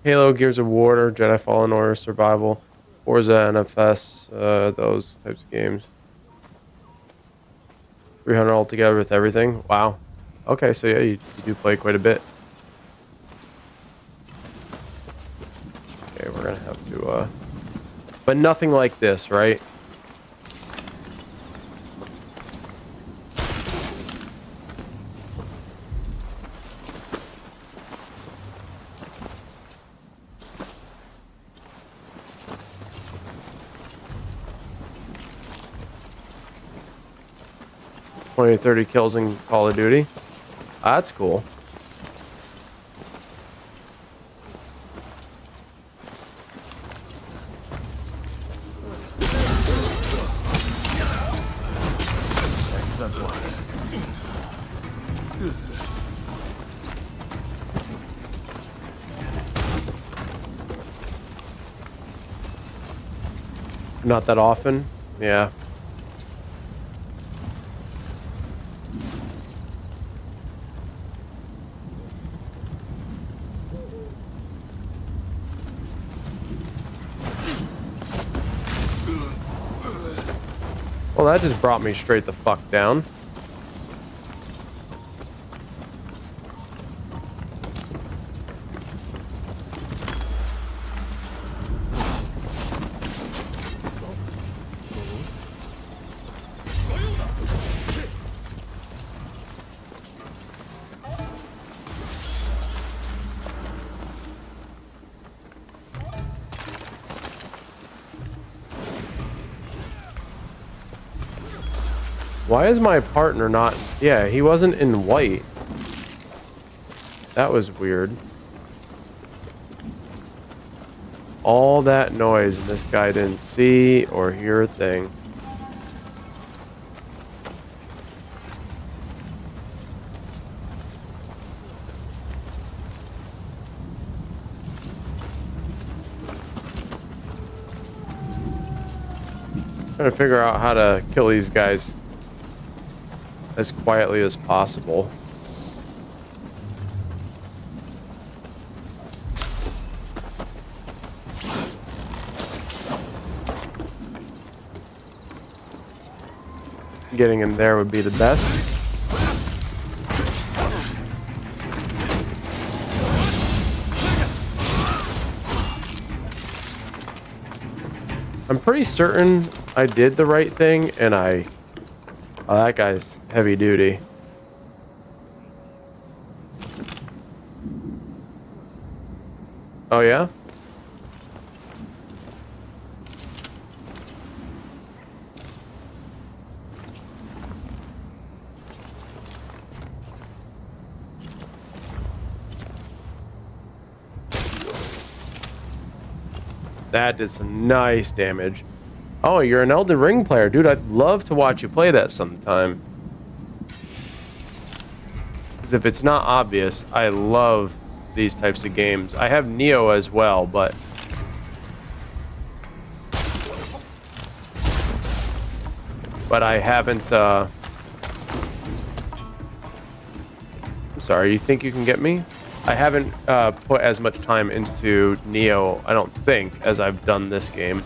Halo, Gears of War, Jedi Fallen Order, Survival, Forza, NFS, those types of games. 300 altogether with everything. Wow. Okay, so yeah, you do play quite a bit. Okay, we're gonna have to, but nothing like this, right? Or 30 kills in Call of Duty. That's cool. Excellent work. Not that often. Yeah. Well, that just brought me straight the fuck down. Why is my partner not... Yeah, he wasn't in white. That was weird. All that noise and this guy didn't see or hear a thing. Trying to figure out how to kill these guys as quietly as possible. Getting in there would be the best. I'm pretty certain I did the right thing, and oh, that guy's heavy duty. Oh yeah? That did some nice damage. Oh, you're an Elden Ring player. Dude, I'd love to watch you play that sometime. Because if it's not obvious, I love these types of games. I have Neo as well, but... I haven't, I'm sorry, you think you can get me? I haven't put as much time into Neo, I don't think, as I've done this game.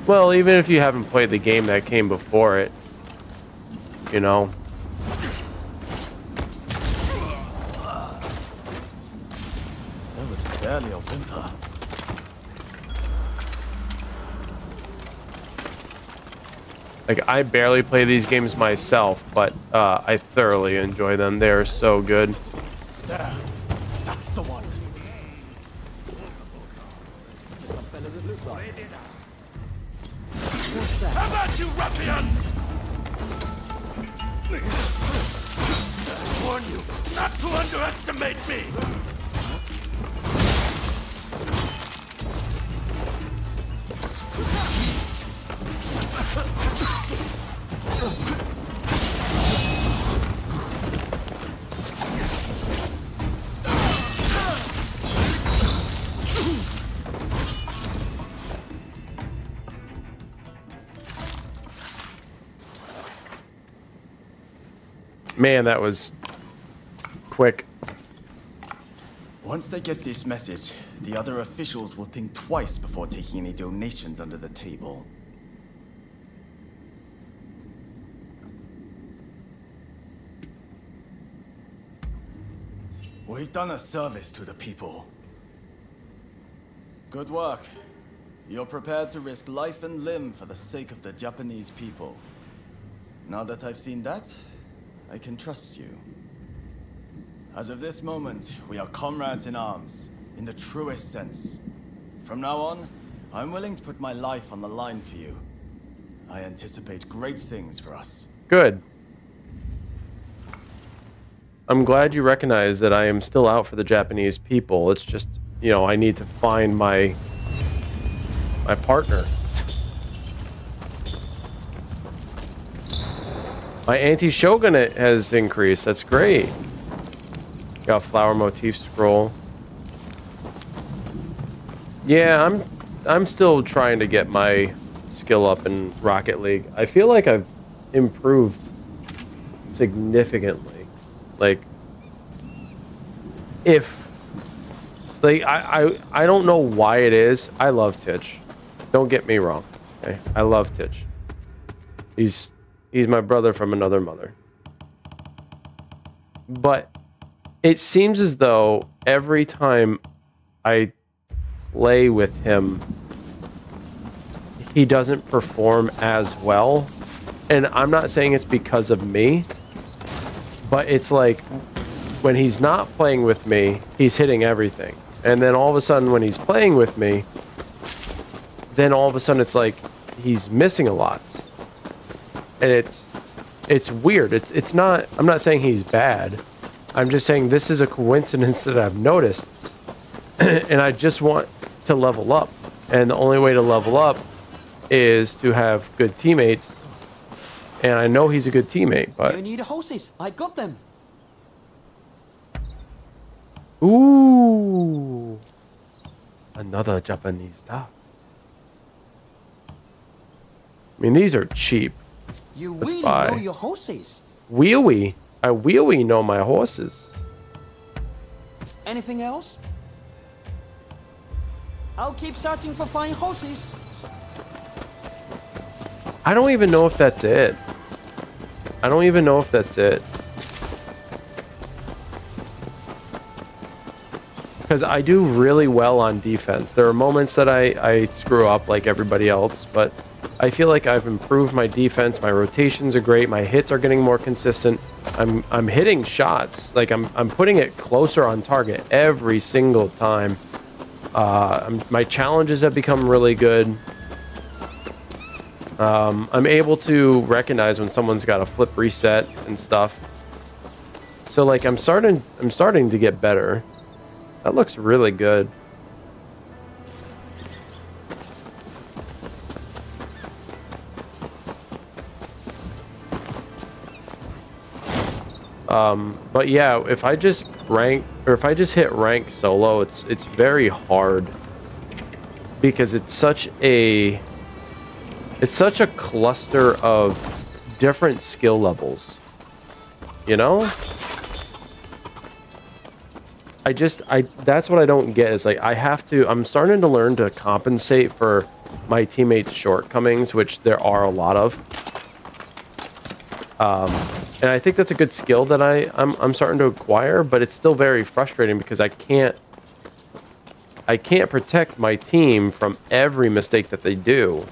Well, even if you haven't played the game that came before it, you know. That was barely a whimper. Like, I barely play these games myself, but I thoroughly enjoy them. They're so good. There. That's the one. How about you ruffians? I warn you not to underestimate me. Man, that was quick. Once they get this message, the other officials will think twice before taking any donations under the table. We've done a service to the people. Good work. You're prepared to risk life and limb for the sake of the Japanese people. Now that I've seen that, I can trust you. As of this moment, we are comrades in arms, in the truest sense. From now on, I'm willing to put my life on the line for you. I anticipate great things for us. Good. I'm glad you recognize that I am still out for the Japanese people. It's just, you know, I need to find my partner. My anti-shogunate has increased. That's great. Got a flower motif scroll. Yeah, I'm still trying to get my skill up in Rocket League. I feel like I've improved significantly. Like, I don't know why it is. I love Titch. Don't get me wrong. Okay? I love Titch. He's my brother from another mother. But it seems as though every time I play with him, he doesn't perform as well. And I'm not saying it's because of me, but it's like when he's not playing with me, he's hitting everything. And then all of a sudden when he's playing with me, then all of a sudden it's like he's missing a lot. And it's weird. It's not, I'm not saying he's bad. I'm just saying this is a coincidence that I've noticed. And I just want to level up. And the only way to level up is to have good teammates. And I know he's a good teammate, but... You need horses. I got them. Ooh. Another Japanese dog. I mean, these are cheap. You Let's really buy. know your horses. Wee-wee. I wee-wee know my horses. Anything else? I'll keep searching for fine horses. I don't even know if that's it. I don't even know if that's it. Because I do really well on defense. There are moments that I screw up like everybody else, but I feel like I've improved my defense. My rotations are great. My hits are getting more consistent. I'm hitting shots. Like I'm putting it closer on target every single time. My challenges have become really good. I'm able to recognize when someone's got a flip reset and stuff. So like I'm starting to get better. That looks really good. But yeah, if I just hit rank solo, it's very hard because it's such a cluster of different skill levels. You know? That's what I don't get is like I'm starting to learn to compensate for my teammates' shortcomings, which there are a lot of. And I think that's a good skill that I'm starting to acquire, but it's still very frustrating because I can't protect my team from every mistake that they do.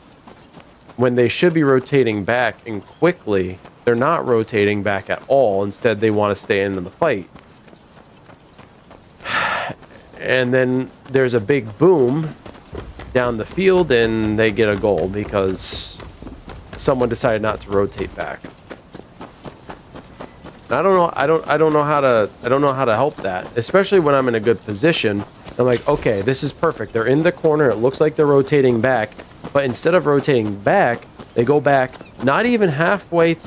When they should be rotating back and quickly, they're not rotating back at all. Instead, they want to stay into the fight. And then there's a big boom down the field and they get a goal because someone decided not to rotate back. I don't know how to help that, especially when I'm in a good position. I'm like, okay, this is perfect. They're in the corner. It looks like they're rotating back, but instead of rotating back, they go back not even halfway,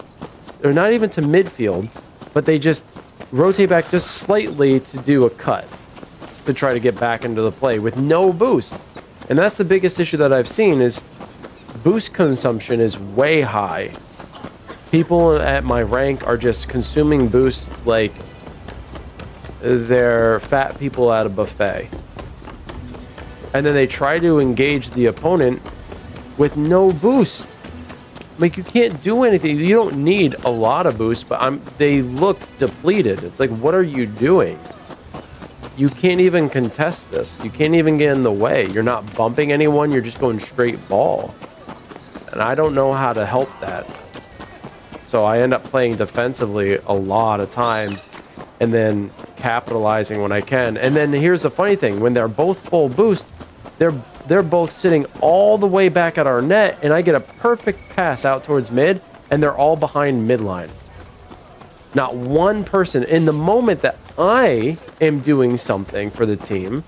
or not even to midfield, but they just rotate back just slightly to do a cut to try to get back into the play with no boost. And that's the biggest issue that I've seen is boost consumption is way high. People at my rank are just consuming boost like they're fat people at a buffet. And then they try to engage the opponent with no boost. Like, you can't do anything. You don't need a lot of boost, but they look depleted. It's like, what are you doing? You can't even contest this. You can't even get in the way. You're not bumping anyone. You're just going straight ball. And I don't know how to help that. So I end up playing defensively a lot of times and then capitalizing when I can. And then here's the funny thing. When they're both full boost, they're both sitting all the way back at our net, and I get a perfect pass out towards mid, and they're all behind midline. Not one person. In the moment that I am doing something for the team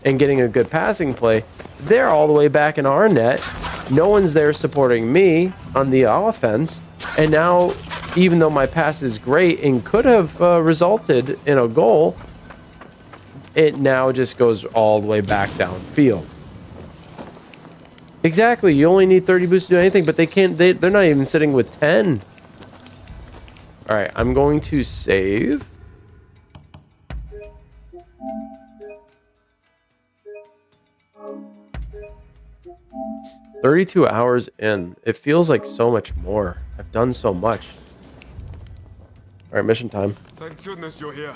and getting a good passing play, they're all the way back in our net. No one's there supporting me on the offense. And now, even though my pass is great and could have resulted in a goal, it now just goes all the way back downfield. Exactly. You only need 30 boosts to do anything, but they can't. They're not even sitting with 10. All right, I'm going to save. "32 hours in. It feels like so much more. I've done so much." All right, mission time. Thank goodness you're here.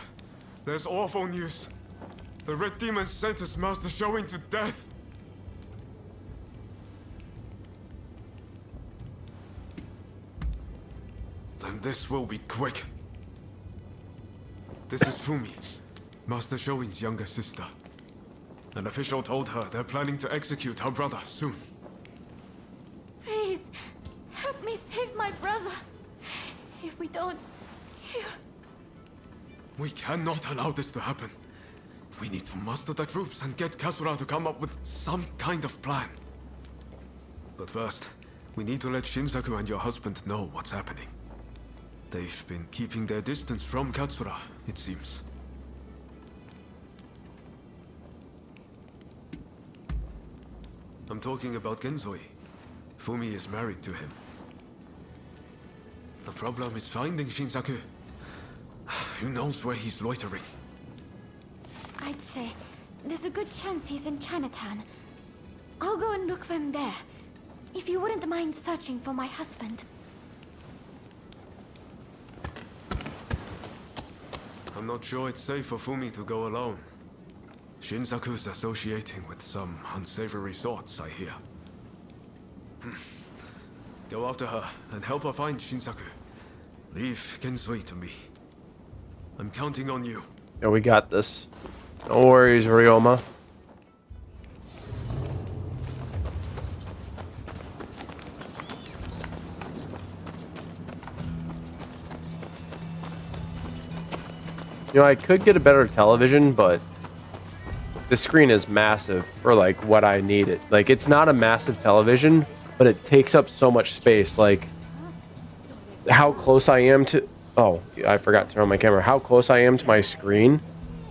There's awful news. The Red Demon sent his master showing to death. Then this will be quick. This is Fumi, Master Shoin's younger sister. An official told her they're planning to execute her brother soon. Please, help me save my brother. If we don't, he'll... We cannot allow this to happen. We need to muster the troops and get Kasura to come up with some kind of plan. But first, we need to let Shinsaku and your husband know what's happening. They've been keeping their distance from Katsura, it seems. I'm talking about Genzoi. Fumi is married to him. The problem is finding Shinsaku. Who knows where he's loitering? I'd say there's a good chance he's in Chinatown. I'll go and look for him there. If you wouldn't mind searching for my husband. I'm not sure it's safe for Fumi to go alone. Shinsaku's associating with some unsavory sorts, I hear. Go after her and help her find Shinsaku. Leave Genzui to me. I'm counting on you. Yeah, we got this. No worries, Ryoma. You know, I could get a better television, but the screen is massive for like what I need it. Like, it's not a massive television, but it takes up so much space. Like, how close I am to... Oh, I forgot to turn on my camera. How close I am to my screen,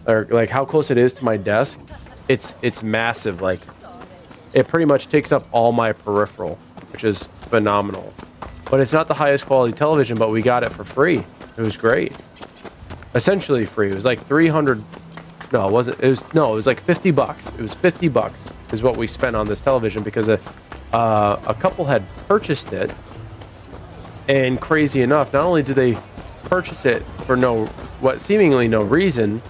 or like how close it is to my desk, it's massive. Like, it pretty much takes up all my peripheral, which is phenomenal. But it's not the highest quality television, but we got it for free. It was great. Essentially free. It was like 300. No, it wasn't. It was like $50. It was $50 is what we spent on this television because a couple had purchased it, and crazy enough, not only did they purchase it for seemingly no reason,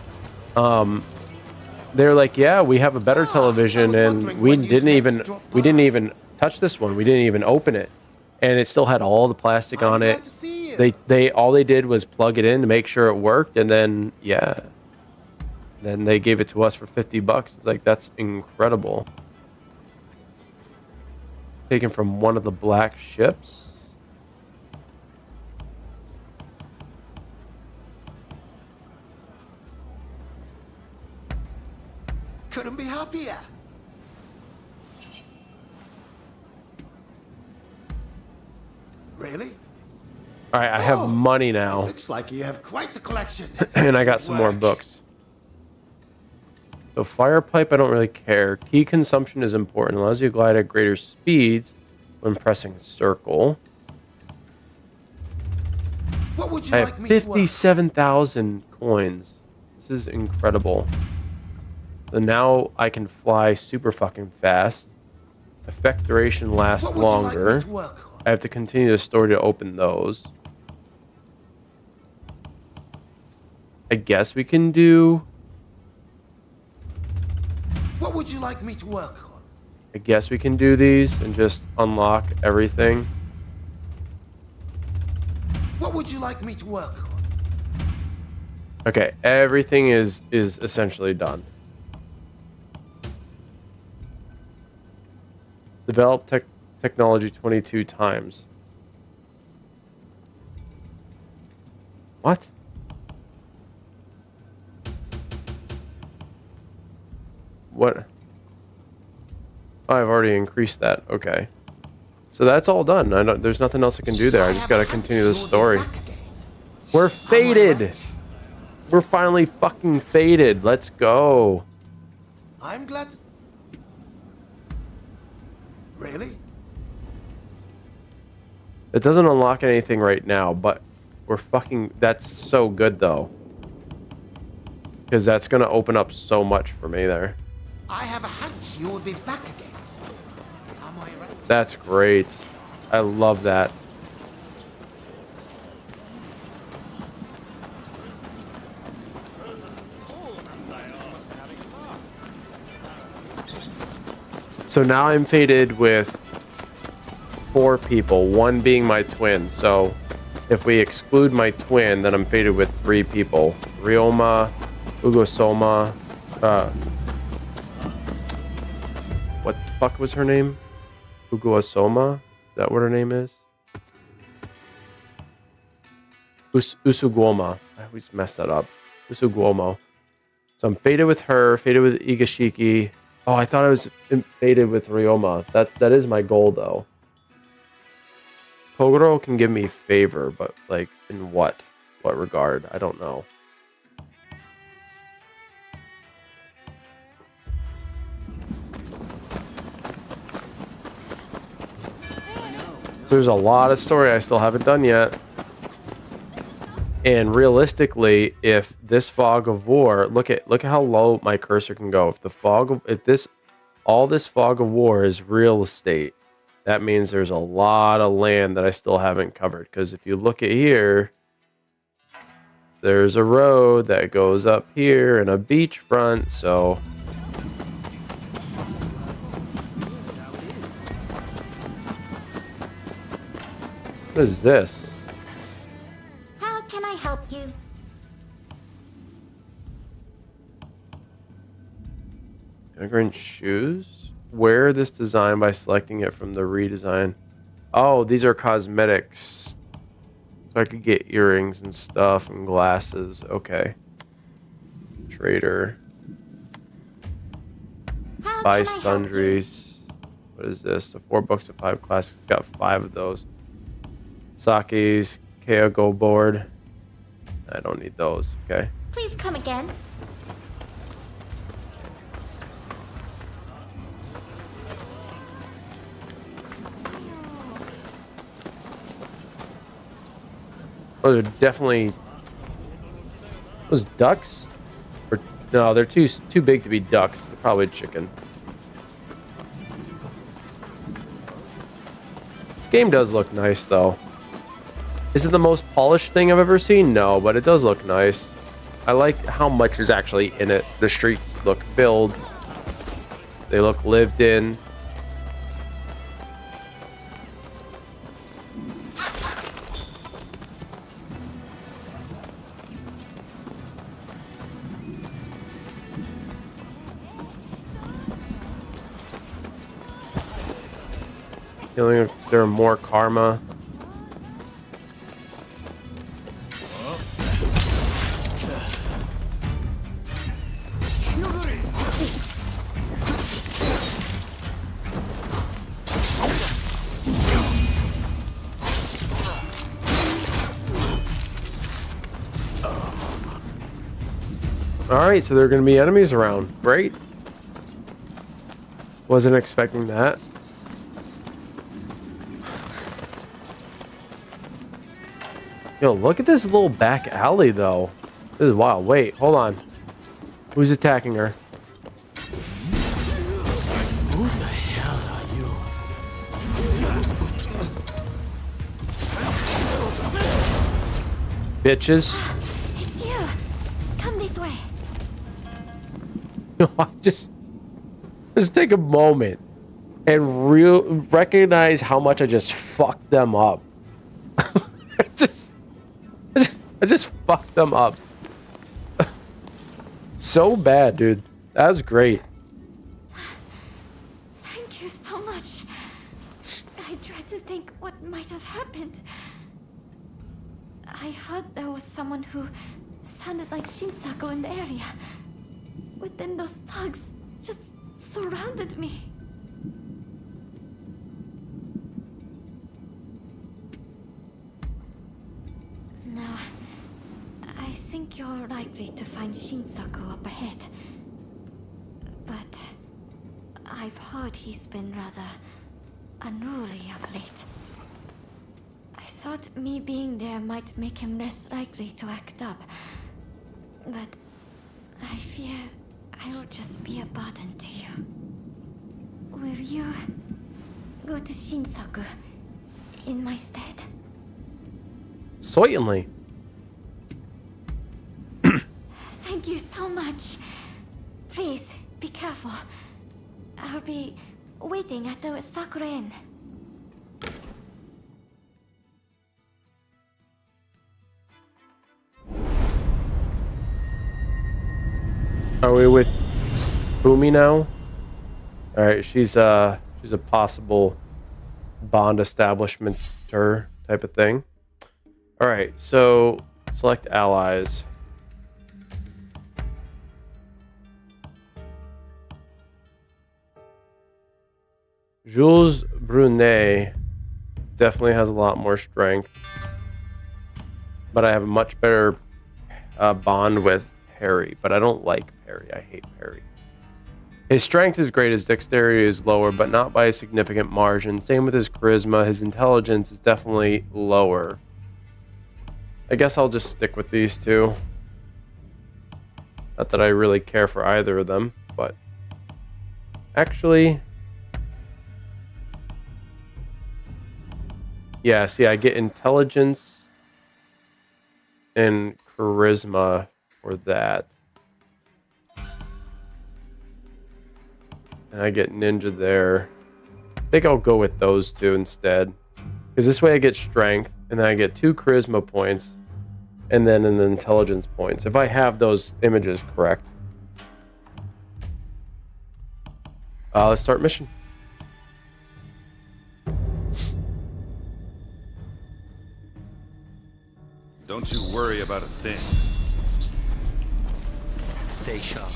they're like, yeah, we have a better television, and we didn't even touch this one. We didn't even open it, and it still had all the plastic on it. They all they did was plug it in to make sure it worked, and then then they gave it to us for $50. It's like, that's incredible. Taken from one of the black ships. Couldn't be happier. Really? All right, I have money now. Looks like you have quite the collection. And I got some more books. So fire pipe, I don't really care. Key consumption is important. Allows you to glide at greater speeds when pressing circle. What would you I like have me to work? 57,000 coins. This is incredible. So now I can fly super fucking fast. Effect duration lasts longer. I have to continue the story to open those. I guess we can do... What would you like me to work on? I guess we can do these and just unlock everything. What would you like me to work on? Okay, everything is essentially done. Develop technology 22 times. What? What? Oh, I've already increased that. Okay. So that's all done. There's nothing else I can do there. I just gotta continue the story. We're fated! We're finally fucking fated. Let's go. I'm glad to... Really? It doesn't unlock anything right now, but we're fucking... That's so good, though. Because that's gonna open up so much for me there. I have a hunch you will be back again. Am I right? That's great. I love that. So now I'm fated with 4 people, one being my twin. So if we exclude my twin, then I'm fated with 3 people, Ryoma, Ugosoma. What the fuck was her name? Ugosoma? Is that what her name is? Usugwoma. I always mess that up. Usugwomo. So I'm faded with her, faded with Igashiki. Oh, I thought I was faded with Ryoma. That is my goal, though. Kogoro can give me favor, but like in what? What regard? I don't know. So there's a lot of story I still haven't done yet. And realistically, if this fog of war, look at how low my cursor can go. If all this fog of war is real estate, that means there's a lot of land that I still haven't covered. Because if you look at here, there's a road that goes up here and a beachfront. So what is this? How can I help you? Immigrant shoes? Wear this design by selecting it from the redesign. Oh, these are cosmetics. So I could get earrings and stuff and glasses. Okay. Trader. Buy sundries. What is this? The 4 books of 5 classics. Got 5 of those. Saki's Keigo board. I don't need those. Okay. Please come again. Oh, they're definitely those ducks. Or no, they're too big to be ducks. They're probably chicken. This game does look nice, though. Is it the most polished thing I've ever seen? No, but it does look nice. I like how much is actually in it. The streets look filled. They look lived in. Feeling like there more karma. Alright, so there are going to be enemies around. Great. Wasn't expecting that. Yo, look at this little back alley, though. This is wild. Wait, hold on. Who's attacking her? Who the hell are you? Bitches. It's you. Come this way. just take a moment and recognize how much I just fucked them up. I just fucked them up. So bad, dude. That was great. Thank you so much. I tried to think what might have happened. I heard there was someone who sounded like Shinsaku in the area. But then those thugs just surrounded me. No, I think you're likely to find Shinsaku up ahead. But I've heard he's been rather unruly of late. I thought me being there might make him less likely to act up. But I fear I will just be a burden to you. Will you go to Shinsaku in my stead? Certainly. Thank you so much. Please, be careful. I'll be waiting at the Sakura Inn. Are we with Boomy now? All right, she's a possible bond establishmenter type of thing. All right, so select allies. Jules Brunet definitely has a lot more strength, but I have a much better bond with Perry, but I don't like Perry. I hate Perry. His strength is great, his dexterity is lower, but not by a significant margin. Same with his charisma. His intelligence is definitely lower. I guess I'll just stick with these two. Not that I really care for either of them, but actually, yeah, see, I get intelligence and charisma for that. And I get ninja there. I think I'll go with those two instead. Because this way I get strength, and then I get 2 charisma points, and then an intelligence points, if I have those images correct. Let's start mission. Don't you worry about a thing. Stay sharp.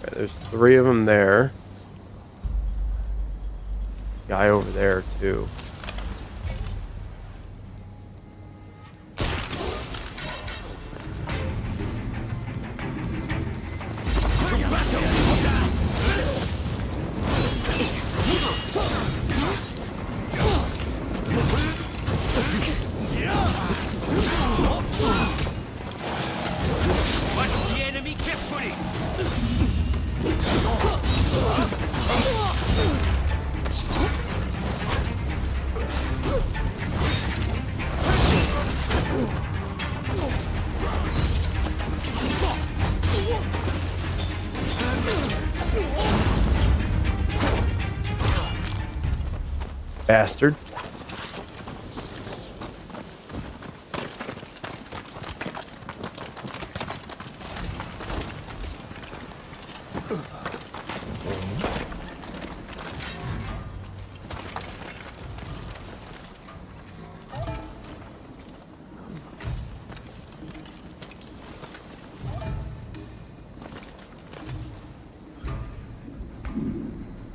Okay, there's 3 of them there. Guy over there too. Bastard.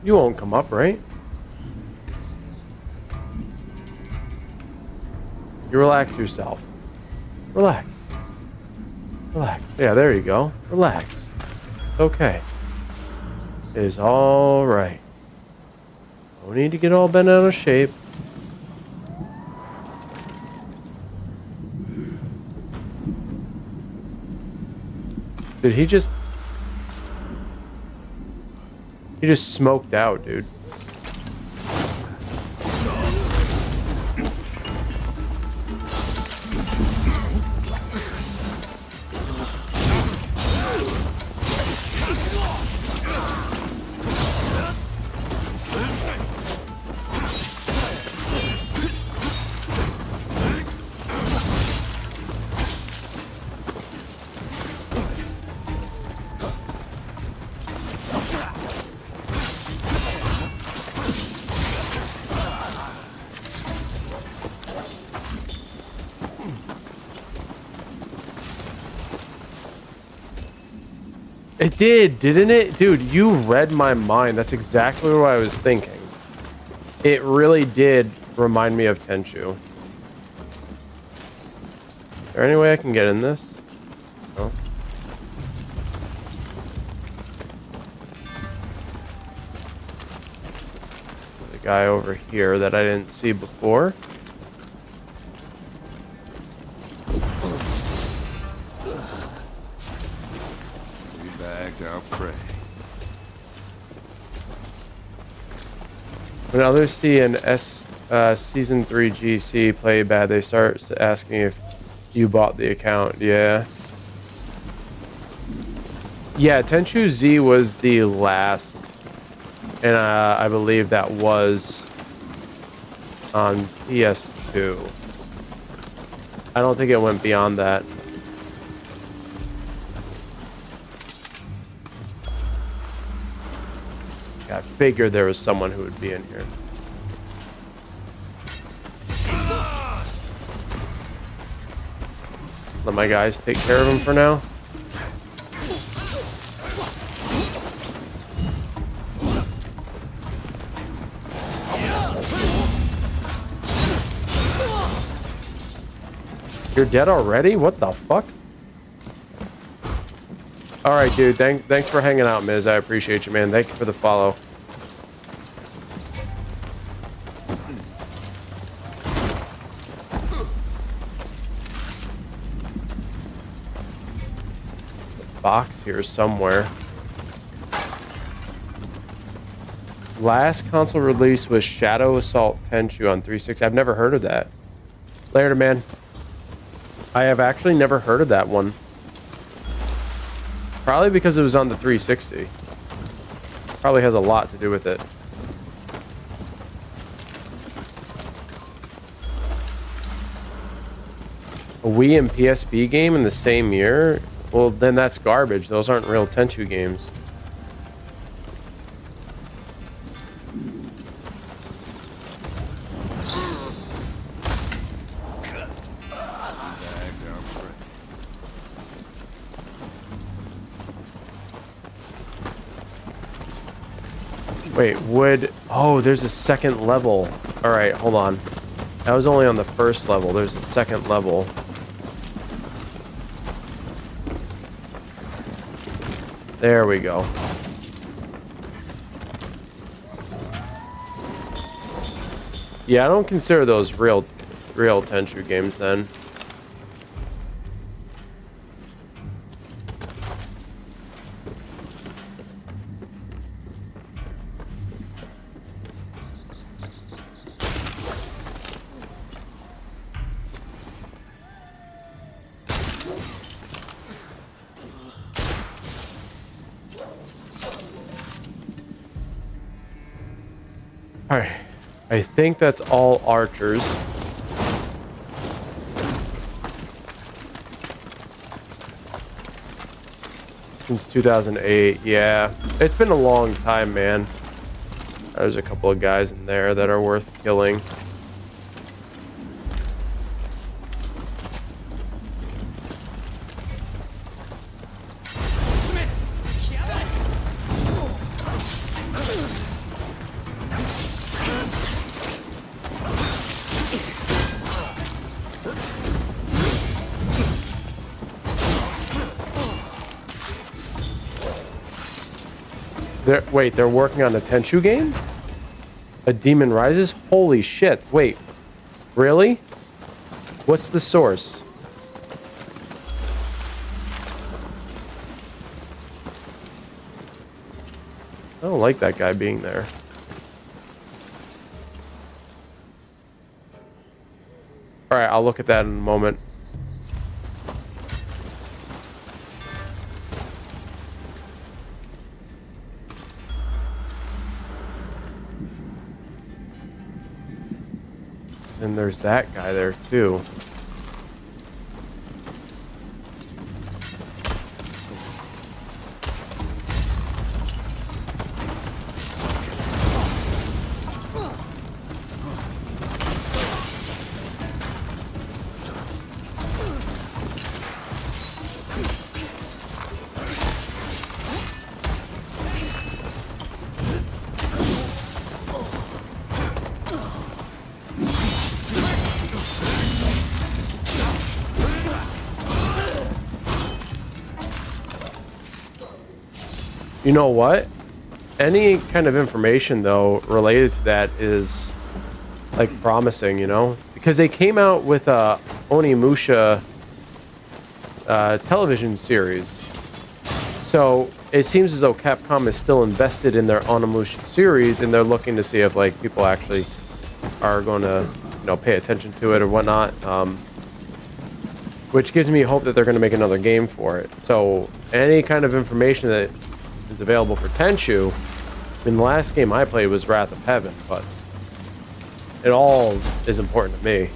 You won't come up, right? You relax yourself. Relax. Relax. Yeah, there you go. Relax. It's okay. It is all right. No need to get all bent out of shape. Did he just... He just smoked out, dude. It did, didn't it? Dude, you read my mind. That's exactly what I was thinking. It really did remind me of Tenchu. Is there any way I can get in this? No. There's a guy over here that I didn't see before. Our prey. When others see an Season 3 GC play bad, they start asking if you bought the account. Yeah. Yeah, Tenchu Z was the last, and I believe that was on PS2. I don't think it went beyond that. I figured there was someone who would be in here. Let my guys take care of him for now. You're dead already? What the fuck? Alright, dude. Thanks for hanging out, Miz. I appreciate you, man. Thank you for the follow. Box here somewhere. Last console release was Shadow Assault Tenchu on 360. I've never heard of that. Later, man. I have actually never heard of that one. Probably because it was on the 360. Probably has a lot to do with it. A Wii and PSP game in the same year? Well, then that's garbage. Those aren't real Tenchu games. Wait, oh, there's a second level. All right, hold on. That was only on the first level. There's a second level. There we go. Yeah, I don't consider those real Tenchu games then. Alright, I think that's all archers. Since 2008, yeah. It's been a long time, man. There's a couple of guys in there that are worth killing. Wait, they're working on a Tenchu game? A Demon Rises? Holy shit. Wait. Really? What's the source? I don't like that guy being there. Alright, I'll look at that in a moment. And there's that guy there too. You know what? Any kind of information, though, related to that is, like, promising, you know? Because they came out with a Onimusha television series. So it seems as though Capcom is still invested in their Onimusha series, and they're looking to see if, like, people actually are going to, you know, pay attention to it or whatnot. which gives me hope that they're going to make another game for it. So any kind of information that is available for Tenchu, I mean, the last game I played was Wrath of Heaven, but it all is important to me.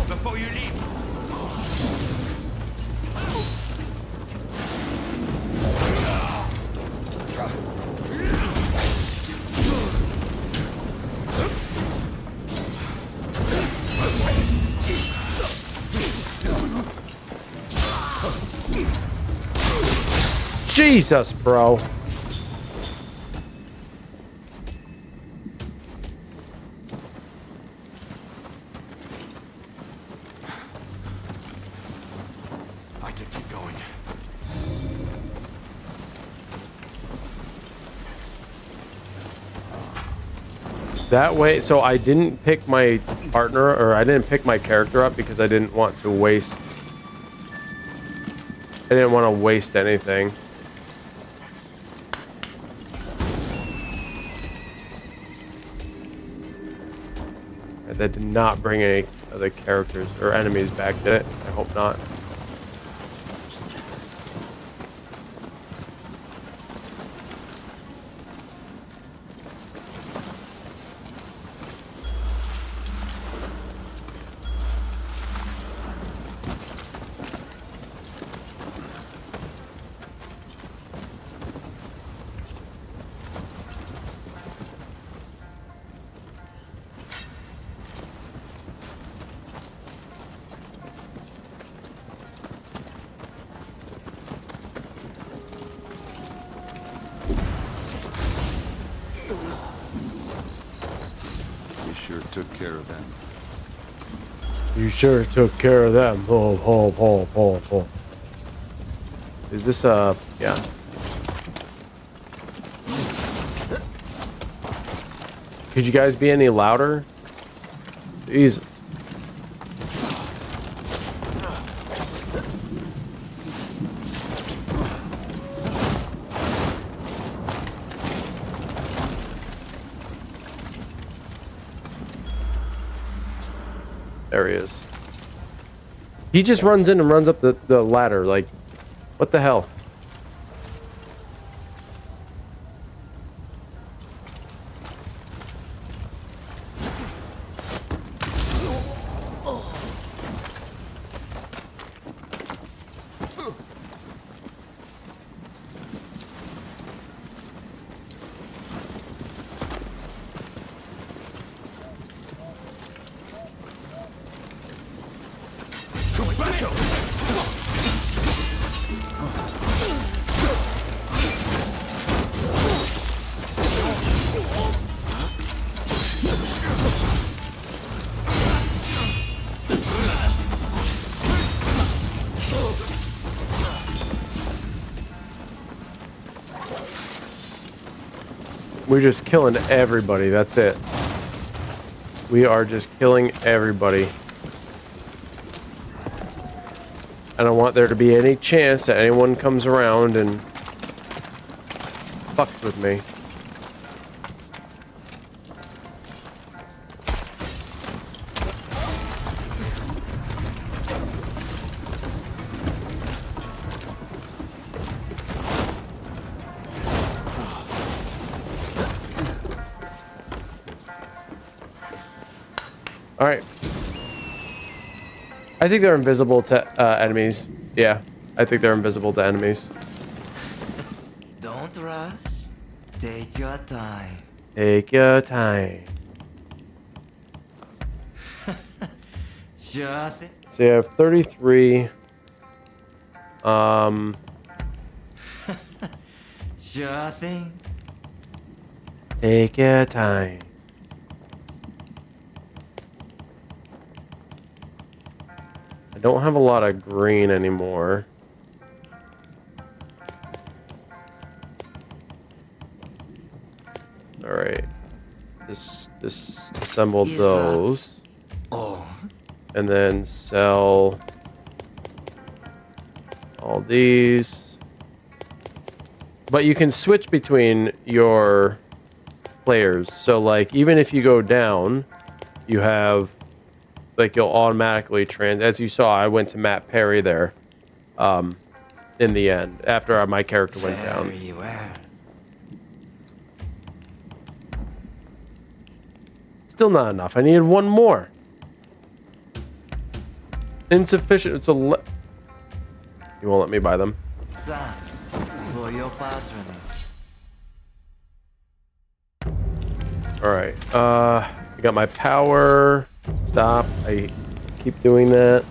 Before you leave. Jesus, bro. I can keep going. That way, so I didn't pick my partner, or I didn't pick my character up because I didn't want to waste... I didn't want to waste anything. That did not bring any other characters or enemies back, did it? I hope not. Sure took care of them. You sure took care of them. Oh. Is this yeah. Could you guys be any louder? Jesus. There he is. He just runs in and runs up the ladder. Like, what the hell? We're just killing everybody. That's it. We are just killing everybody. I don't want there to be any chance that anyone comes around and fucks with me. All right. I think they're invisible to enemies. Yeah, I think they're invisible to enemies. Don't rush. Take your time. Take your time. Sure thing. So you have 33. Sure thing. Take your time. I don't have a lot of green anymore. All right. Disassemble those. And then sell all these. But you can switch between your players. So like even if you go down, you have like you'll automatically as you saw, I went to Matt Perry there in the end after my character went down. Still not enough. I needed one more. Insufficient. It's you won't let me buy them. For your patronage. All right. I got my power. Stop. I keep doing that.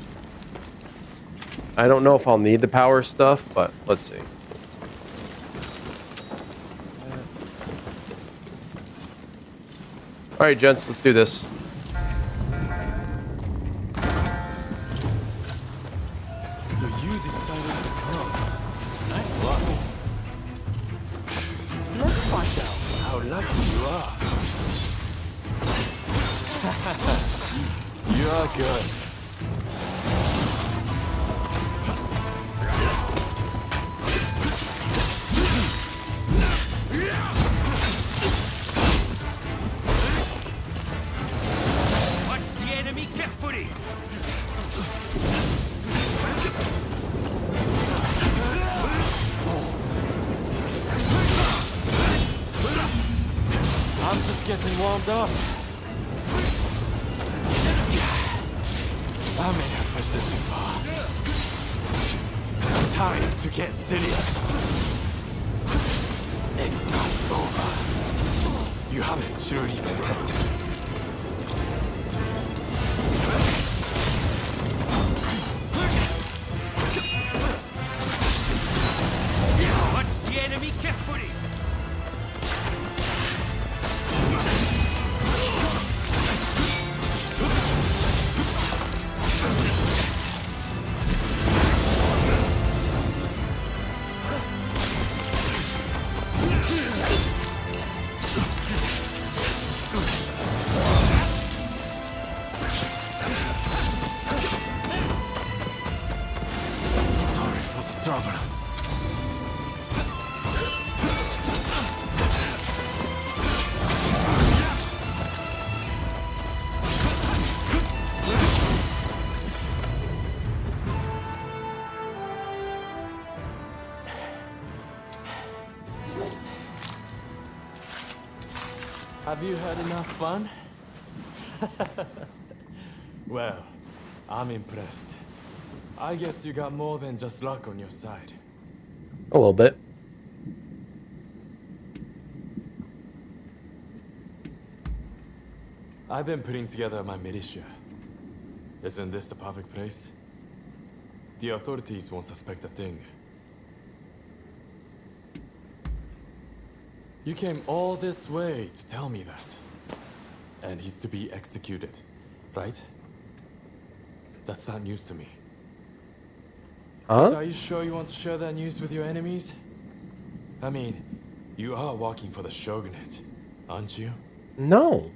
I don't know if I'll need the power stuff, but let's see. All right, gents, let's do this. So you decided to come. Nice luck. Let's find out how lucky you are. You are good. I'm just getting warmed up. I may have pushed it too far. Time to get serious. It's not over. You haven't truly been tested. Watch the enemy carefully. Have you had enough fun? Well, I'm impressed. I guess you got more than just luck on your side. A little bit. I've been putting together my militia. Isn't this the perfect place? The authorities won't suspect a thing. You came all this way to tell me that. And he's to be executed, right? That's not news to me. Huh? But are you sure you want to share that news with your enemies? I mean, you are working for the shogunate, aren't you? No.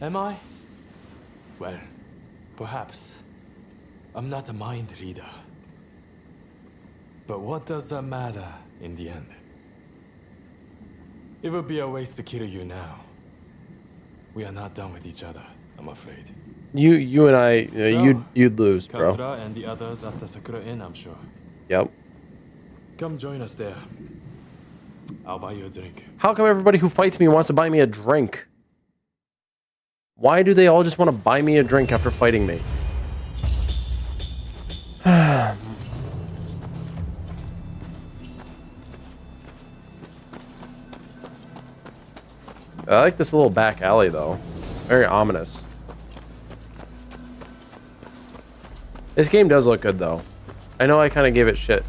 Am I? Well, perhaps. I'm not a mind reader. But what does that matter in the end? It would be a waste to kill you now. We are not done with each other, I'm afraid. You and I, So, you'd lose, bro. Kasura and the others at the Sakura Inn, I'm sure. Yep. Come join us there. I'll buy you a drink. How come everybody who fights me wants to buy me a drink? Why do they all just want to buy me a drink after fighting me? I like this little back alley, though. It's very ominous. This game does look good, though. I know I kind of gave it shit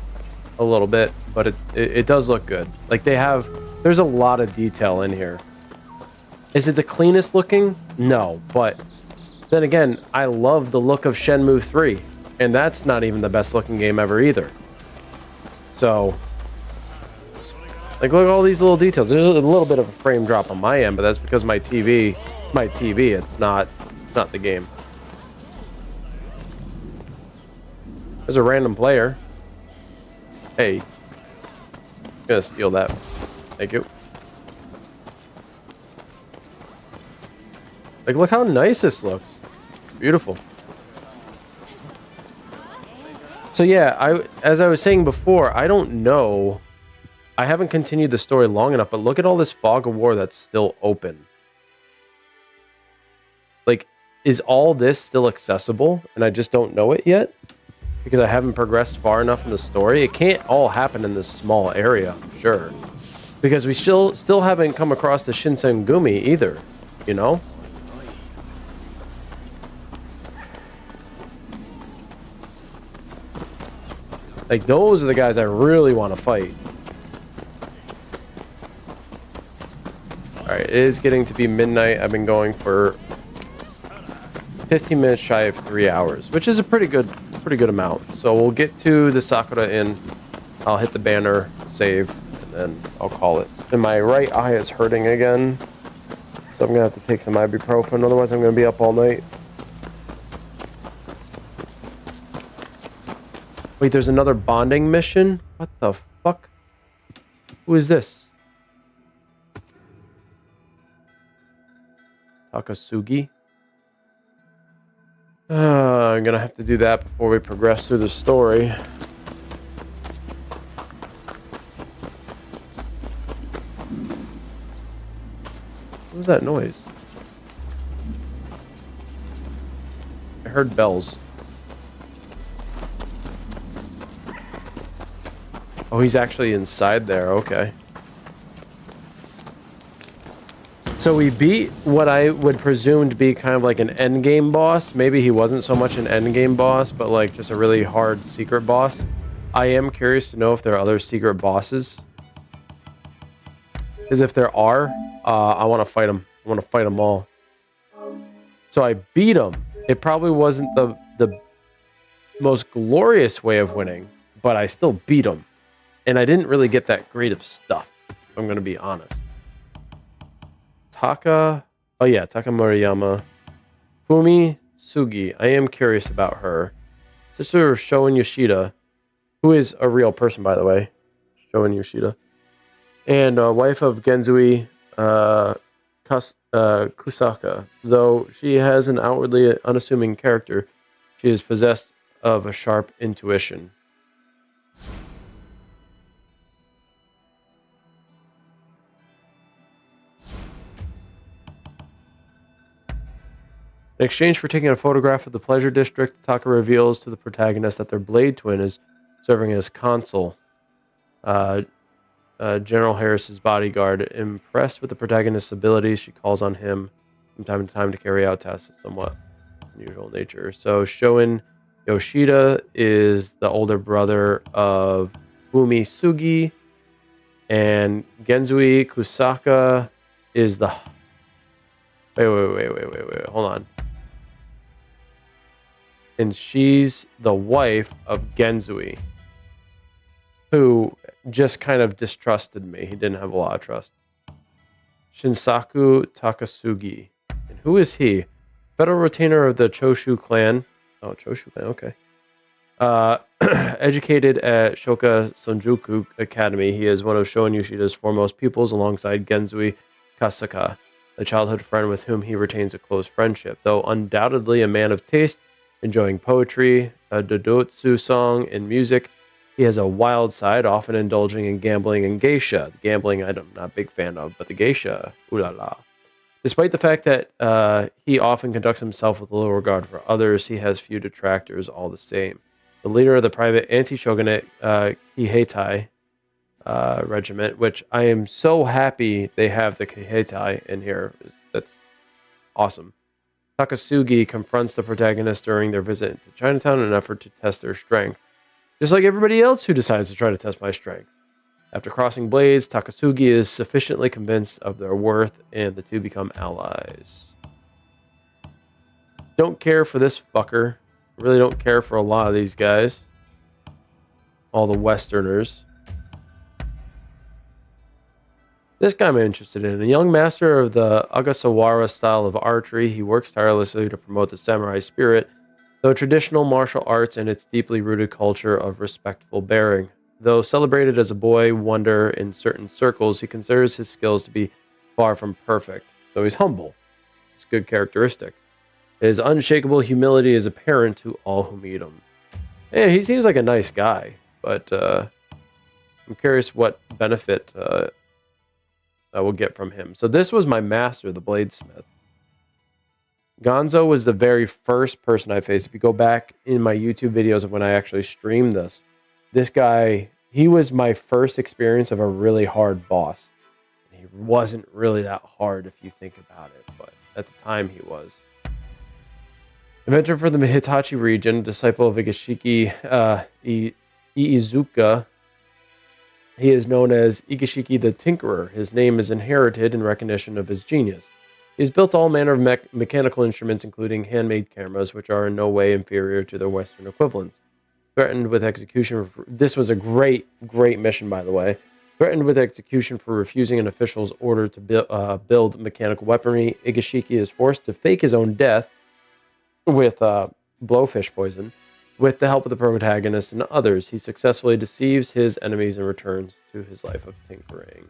a little bit but it does look good. Like there's a lot of detail in here. Is it the cleanest looking? No, but then again, I love the look of Shenmue 3, and that's not even the best looking game ever either. So, like, look at all these little details. There's a little bit of a frame drop on my end, but that's because my TV, it's my TV. It's not the game. There's a random player. Hey, I'm gonna steal that. Thank you. Like, look how nice this looks. Beautiful. So yeah, as I was saying before, I don't know. I haven't continued the story long enough, but look at all this fog of war that's still open. Like, is all this still accessible and I just don't know it yet? Because I haven't progressed far enough in the story. It can't all happen in this small area, I'm sure. Because we still haven't come across the Shinsengumi either, you know? Like, those are the guys I really want to fight. Alright, it is getting to be midnight. I've been going for 15 minutes shy of 3 hours, which is a pretty good amount. So we'll get to the Sakura Inn. I'll hit the banner, save, and then I'll call it. And my right eye is hurting again, so I'm gonna have to take some ibuprofen. Otherwise, I'm gonna be up all night. Wait, there's another bonding mission? What the fuck? Who is this? Takasugi? I'm gonna have to do that before we progress through the story. What was that noise? I heard bells. Oh, he's actually inside there. Okay. So we beat what I would presume to be kind of like an endgame boss. Maybe he wasn't so much an endgame boss, but like just a really hard secret boss. I am curious to know if there are other secret bosses. Because if there are, I want to fight them. I want to fight them all. So I beat him. It probably wasn't the most glorious way of winning, but I still beat him. And I didn't really get that great of stuff, if I'm going to be honest. Oh yeah, Taka Moriyama. Fumi Sugi. I am curious about her. Sister of Shoin Yoshida, who is a real person, by the way. Shoin Yoshida. And wife of Genzui Kusaka. Though she has an outwardly unassuming character, she is possessed of a sharp intuition. In exchange for taking a photograph of the Pleasure District, Taka reveals to the protagonist that their blade twin is serving as consul, General Harris's bodyguard. Impressed with the protagonist's abilities, she calls on him from time to time to carry out tasks of somewhat unusual nature. So Shoin Yoshida is the older brother of Fumi Sugi, and Genzui Kusaka is the... Wait, hold on. And she's the wife of Genzui, who just kind of distrusted me. He didn't have a lot of trust. Shinsaku Takasugi. And who is he? Federal retainer of the Choshu clan. Oh, Choshu clan, okay. Educated at Shoka Sonjuku Academy, he is one of Shoin Yoshida's foremost pupils alongside Genzui Kasaka, a childhood friend with whom he retains a close friendship. Though undoubtedly a man of taste, enjoying poetry, a dodotsu song, and music, he has a wild side, often indulging in gambling and geisha. The gambling I'm not a big fan of, but the geisha, ooh la la. Despite the fact that he often conducts himself with little regard for others, he has few detractors all the same. The leader of the private anti-shogunate Kiheitai regiment, which I am so happy they have the Kiheitai in here. That's awesome. Takasugi confronts the protagonist during their visit to Chinatown in an effort to test their strength. Just like everybody else who decides to try to test my strength. After crossing blades, Takasugi is sufficiently convinced of their worth, and the two become allies. Don't care for this fucker. Really don't care for a lot of these guys. All the Westerners. This guy I'm interested in. A young master of the Ogasawara style of archery, he works tirelessly to promote the samurai spirit, though traditional martial arts and its deeply rooted culture of respectful bearing. Though celebrated as a boy wonder in certain circles, he considers his skills to be far from perfect. So he's humble. It's a good characteristic. His unshakable humility is apparent to all who meet him. Yeah, he seems like a nice guy, but I'm curious what benefit I will get from him. So this was my master, the bladesmith. Gonzo was the very first person I faced. If you go back in my YouTube videos of when I actually streamed this guy, he was my first experience of a really hard boss. He wasn't really that hard if you think about it, but at the time he was. Inventor for the Hitachi region, disciple of Igashiki Iizuka. He is known as Igashiki the Tinkerer. His name is inherited in recognition of his genius. He has built all manner of mechanical instruments, including handmade cameras, which are in no way inferior to their Western equivalents. Threatened with execution. This was a great mission, by the way. Threatened with execution for refusing an official's order to build mechanical weaponry, Igashiki is forced to fake his own death with blowfish poison. With the help of the protagonist and others, he successfully deceives his enemies and returns to his life of tinkering.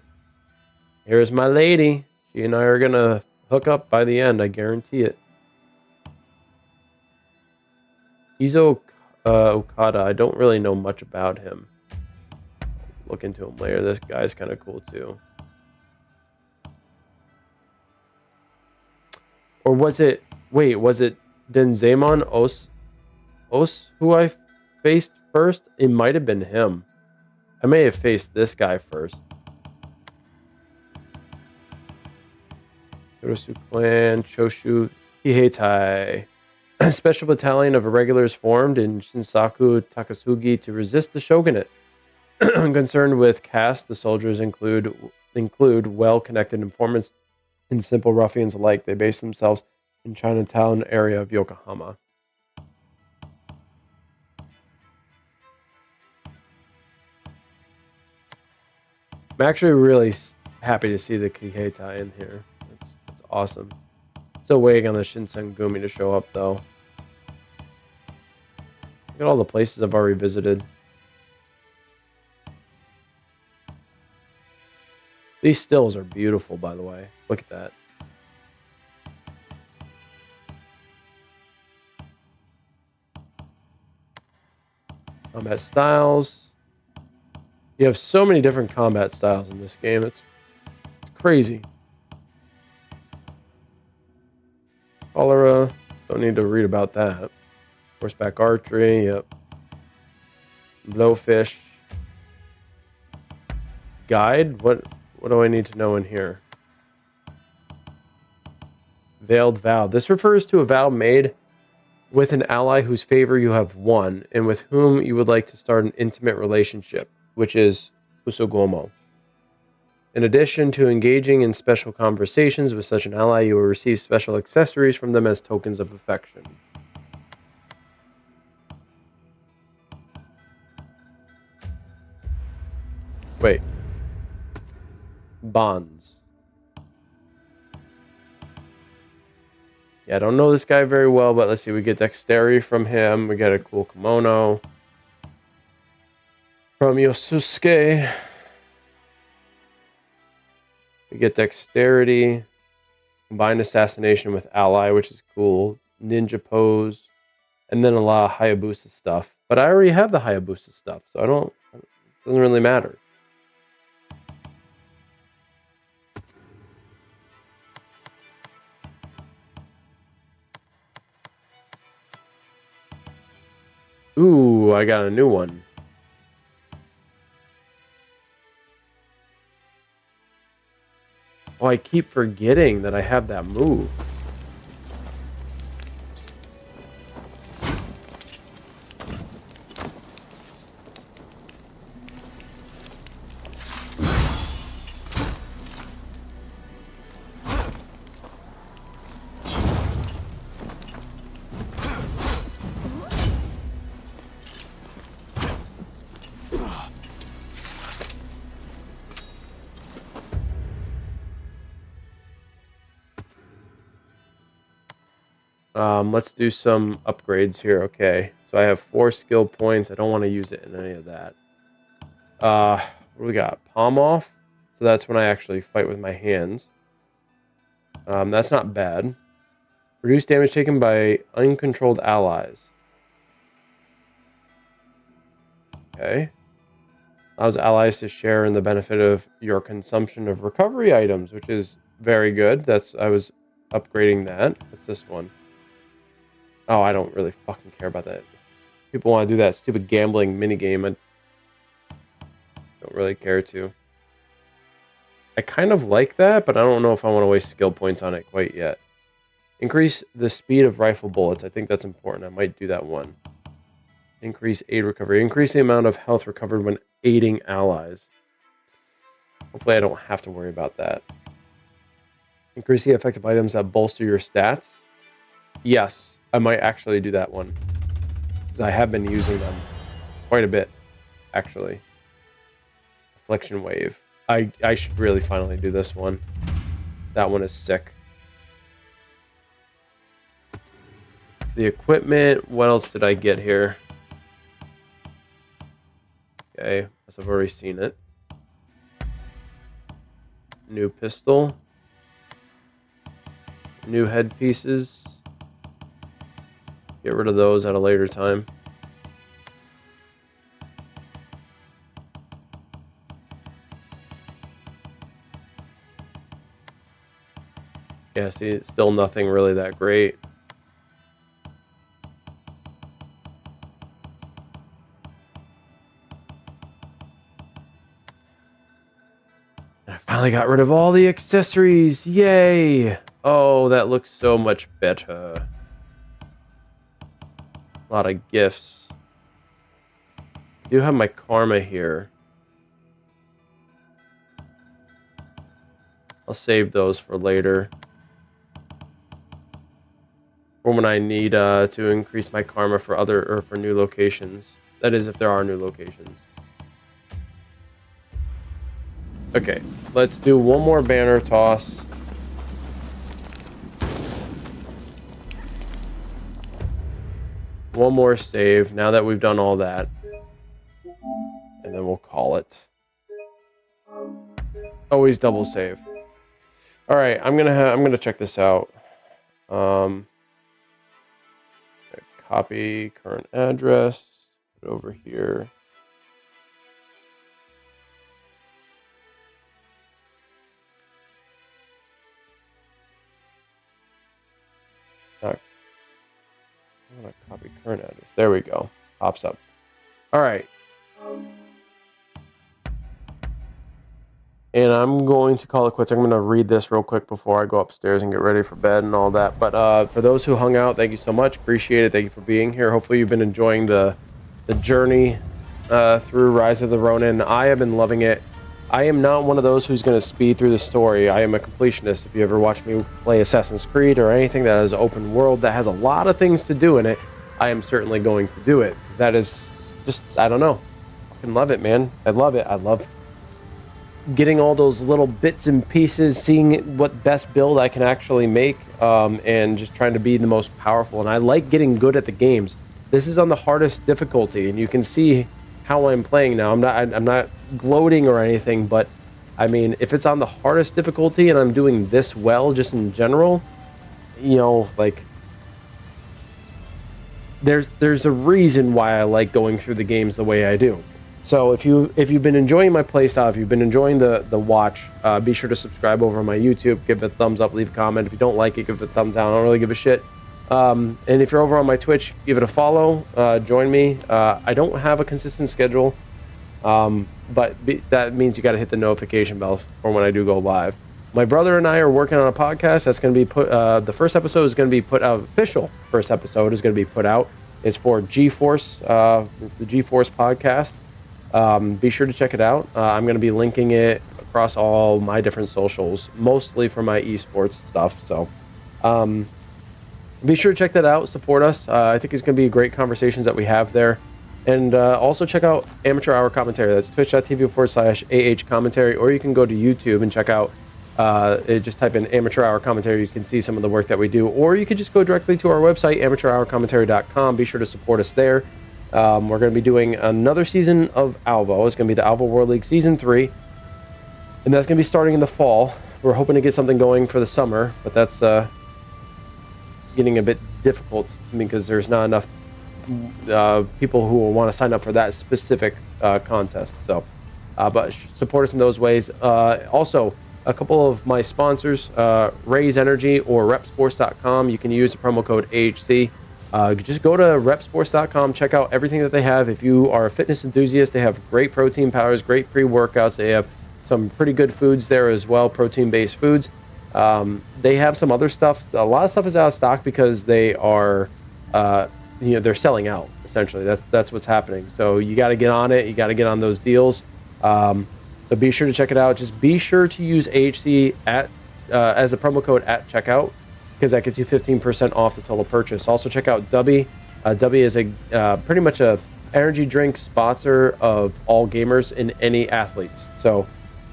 Here's my lady. She and I are going to hook up by the end, I guarantee it. Izo Okada, I don't really know much about him. Look into him later. This guy's kind of cool too. Or was it... Wait, was it Denzemon Os who I faced first? It might have been him. I may have faced this guy first. Yorosu Clan, Choshu Hiheitai. A special battalion of irregulars formed in Shinsaku Takasugi to resist the shogunate. Concerned with caste, the soldiers include well-connected informants and simple ruffians alike. They base themselves in Chinatown area of Yokohama. I'm actually really happy to see the Kiheitai in here. It's awesome. Still waiting on the Shinsengumi to show up, though. Look at all the places I've already visited. These stills are beautiful, by the way. Look at that. Combat styles. You have so many different combat styles in this game. It's crazy. Cholera. Don't need to read about that. Horseback archery. Yep. Blowfish. Guide. What do I need to know in here? Veiled vow. This refers to a vow made with an ally whose favor you have won and with whom you would like to start an intimate relationship, which is usogomo. In addition to engaging in special conversations with such an ally, you will receive special accessories from them as tokens of affection. Wait. Bonds. Yeah, I don't know this guy very well, but let's see. We get dexterity from him. We get a cool kimono from Yosuke. We get dexterity, combined assassination with ally, which is cool. Ninja pose, and then a lot of Hayabusa stuff. But I already have the Hayabusa stuff, so it doesn't really matter. Ooh, I got a new one. Oh, I keep forgetting that I have that move. Let's do some upgrades here. Okay, so I have 4 skill points. I don't want to use it in any of that. What do we got? Palm off. So that's when I actually fight with my hands. That's not bad. Reduce damage taken by uncontrolled allies. Okay. Allows allies to share in the benefit of your consumption of recovery items, which is very good. I was upgrading that. What's this one? Oh, I don't really fucking care about that. People want to do that stupid gambling minigame. I don't really care to. I kind of like that, but I don't know if I want to waste skill points on it quite yet. Increase the speed of rifle bullets. I think that's important. I might do that one. Increase aid recovery. Increase the amount of health recovered when aiding allies. Hopefully I don't have to worry about that. Increase the effective items that bolster your stats. Yes, I might actually do that one. Because I have been using them quite a bit, actually. Affliction Wave. I should really finally do this one. That one is sick. The equipment, what else did I get here? Okay, guess I've already seen it. New pistol. New headpieces. Get rid of those at a later time. Yeah, see, it's still nothing really that great. I finally got rid of all the accessories. Yay! Oh, that looks so much better. A lot of gifts. I do have my karma here. I'll save those for later. Or when I need to increase my karma for for new locations. That is, if there are new locations. Okay, let's do one more banner toss. One more save, now that we've done all that. And then we'll call it. Always double save. Alright, I'm gonna check this out. Copy current address. Put it over here. I'm gonna copy current address. There we go. Pops up. All right. And I'm going to call it quits. I'm going to read this real quick before I go upstairs and get ready for bed and all that. But for those who hung out, thank you so much. Appreciate it. Thank you for being here. Hopefully you've been enjoying the journey through Rise of the Ronin. I have been loving it. I am not one of those who's going to speed through the story. I am a completionist. If you ever watch me play Assassin's Creed or anything that is open world that has a lot of things to do in it, I am certainly going to do it. That is just, I don't know. I fucking love it, man. I love it. I love getting all those little bits and pieces, seeing what best build I can actually make, and just trying to be the most powerful. And I like getting good at the games. This is on the hardest difficulty, and you can see how I'm playing now. I'm not gloating or anything, but I mean, if it's on the hardest difficulty and I'm doing this well, just in general, you know, like there's a reason why I like going through the games the way I do. So if you've been enjoying my playstyle, if you've been enjoying the watch, be sure to subscribe over on my YouTube, give it a thumbs up, leave a comment. If you don't like it, give it a thumbs down. I don't really give a shit. And if you're over on my Twitch, give it a follow. Join me. I don't have a consistent schedule, but that means you got to hit the notification bell for when I do go live. My brother and I are working on a podcast that's going to be put. The first episode is going to be put out. Official first episode is going to be put out. It's for G-Force. It's the G-Force podcast. Be sure to check it out. I'm going to be linking it across all my different socials, mostly for my esports stuff. So. Be sure to check that out. Support us. I think it's going to be great conversations that we have there. And also check out Amateur Hour Commentary. That's twitch.tv/AH Commentary. Or you can go to YouTube and check out Just type in Amateur Hour Commentary. You can see some of the work that we do. Or you could just go directly to our website, amateurhourcommentary.com. Be sure to support us there. We're going to be doing another season of Alvo. It's going to be the Alvo World League Season 3. And that's going to be starting in the fall. We're hoping to get something going for the summer, but that's getting a bit difficult because there's not enough people who will want to sign up for that specific contest. So, but support us in those ways. Also, a couple of my sponsors, Raise Energy or repsports.com. You can use the promo code AHC. Just go to repsports.com, check out everything that they have. If you are a fitness enthusiast, they have great protein powders, great pre-workouts. They have some pretty good foods there as well, protein-based foods. They have some other stuff. A lot of stuff is out of stock because they are, they're selling out. Essentially, that's what's happening. So you got to get on it. You got to get on those deals. So be sure to check it out. Just be sure to use AHC as a promo code at checkout, because that gets you 15% off the total purchase. Also check out Dubby. Dubby is a pretty much a energy drink sponsor of all gamers and any athletes. So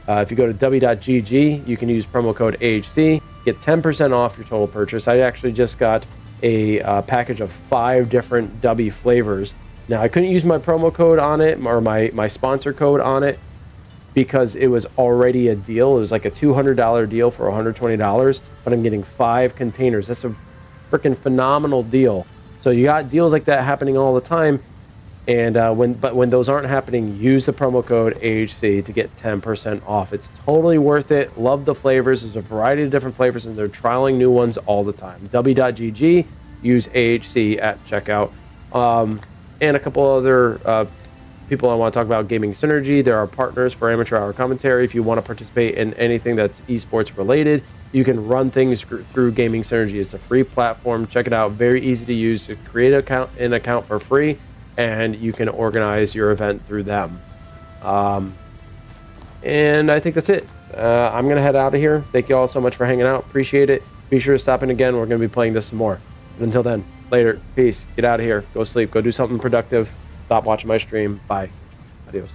if you go to dubby.gg, you can use promo code AHC, get 10% off your total purchase. I actually just got a package of 5 different Dubby flavors. Now I couldn't use my promo code on it or my sponsor code on it, because it was already a deal. It was like a $200 deal for $120, but I'm getting 5 containers. That's a freaking phenomenal deal. So you got deals like that happening all the time. And when those aren't happening, use the promo code AHC to get 10% off. It's totally worth it. Love the flavors. There's a variety of different flavors, and they're trialing new ones all the time. W.GG, use AHC at checkout. And a couple other people I want to talk about, Gaming Synergy. There are partners for Amateur Hour Commentary. If you want to participate in anything that's esports related, you can run things through Gaming Synergy. It's a free platform. Check it out. Very easy to use. To create an account for free, and you can organize your event through them. And I think that's it. I'm going to head out of here. Thank you all so much for hanging out. Appreciate it. Be sure to stop in again. We're going to be playing this some more. But until then, later. Peace. Get out of here. Go sleep. Go do something productive. Stop watching my stream. Bye. Adios.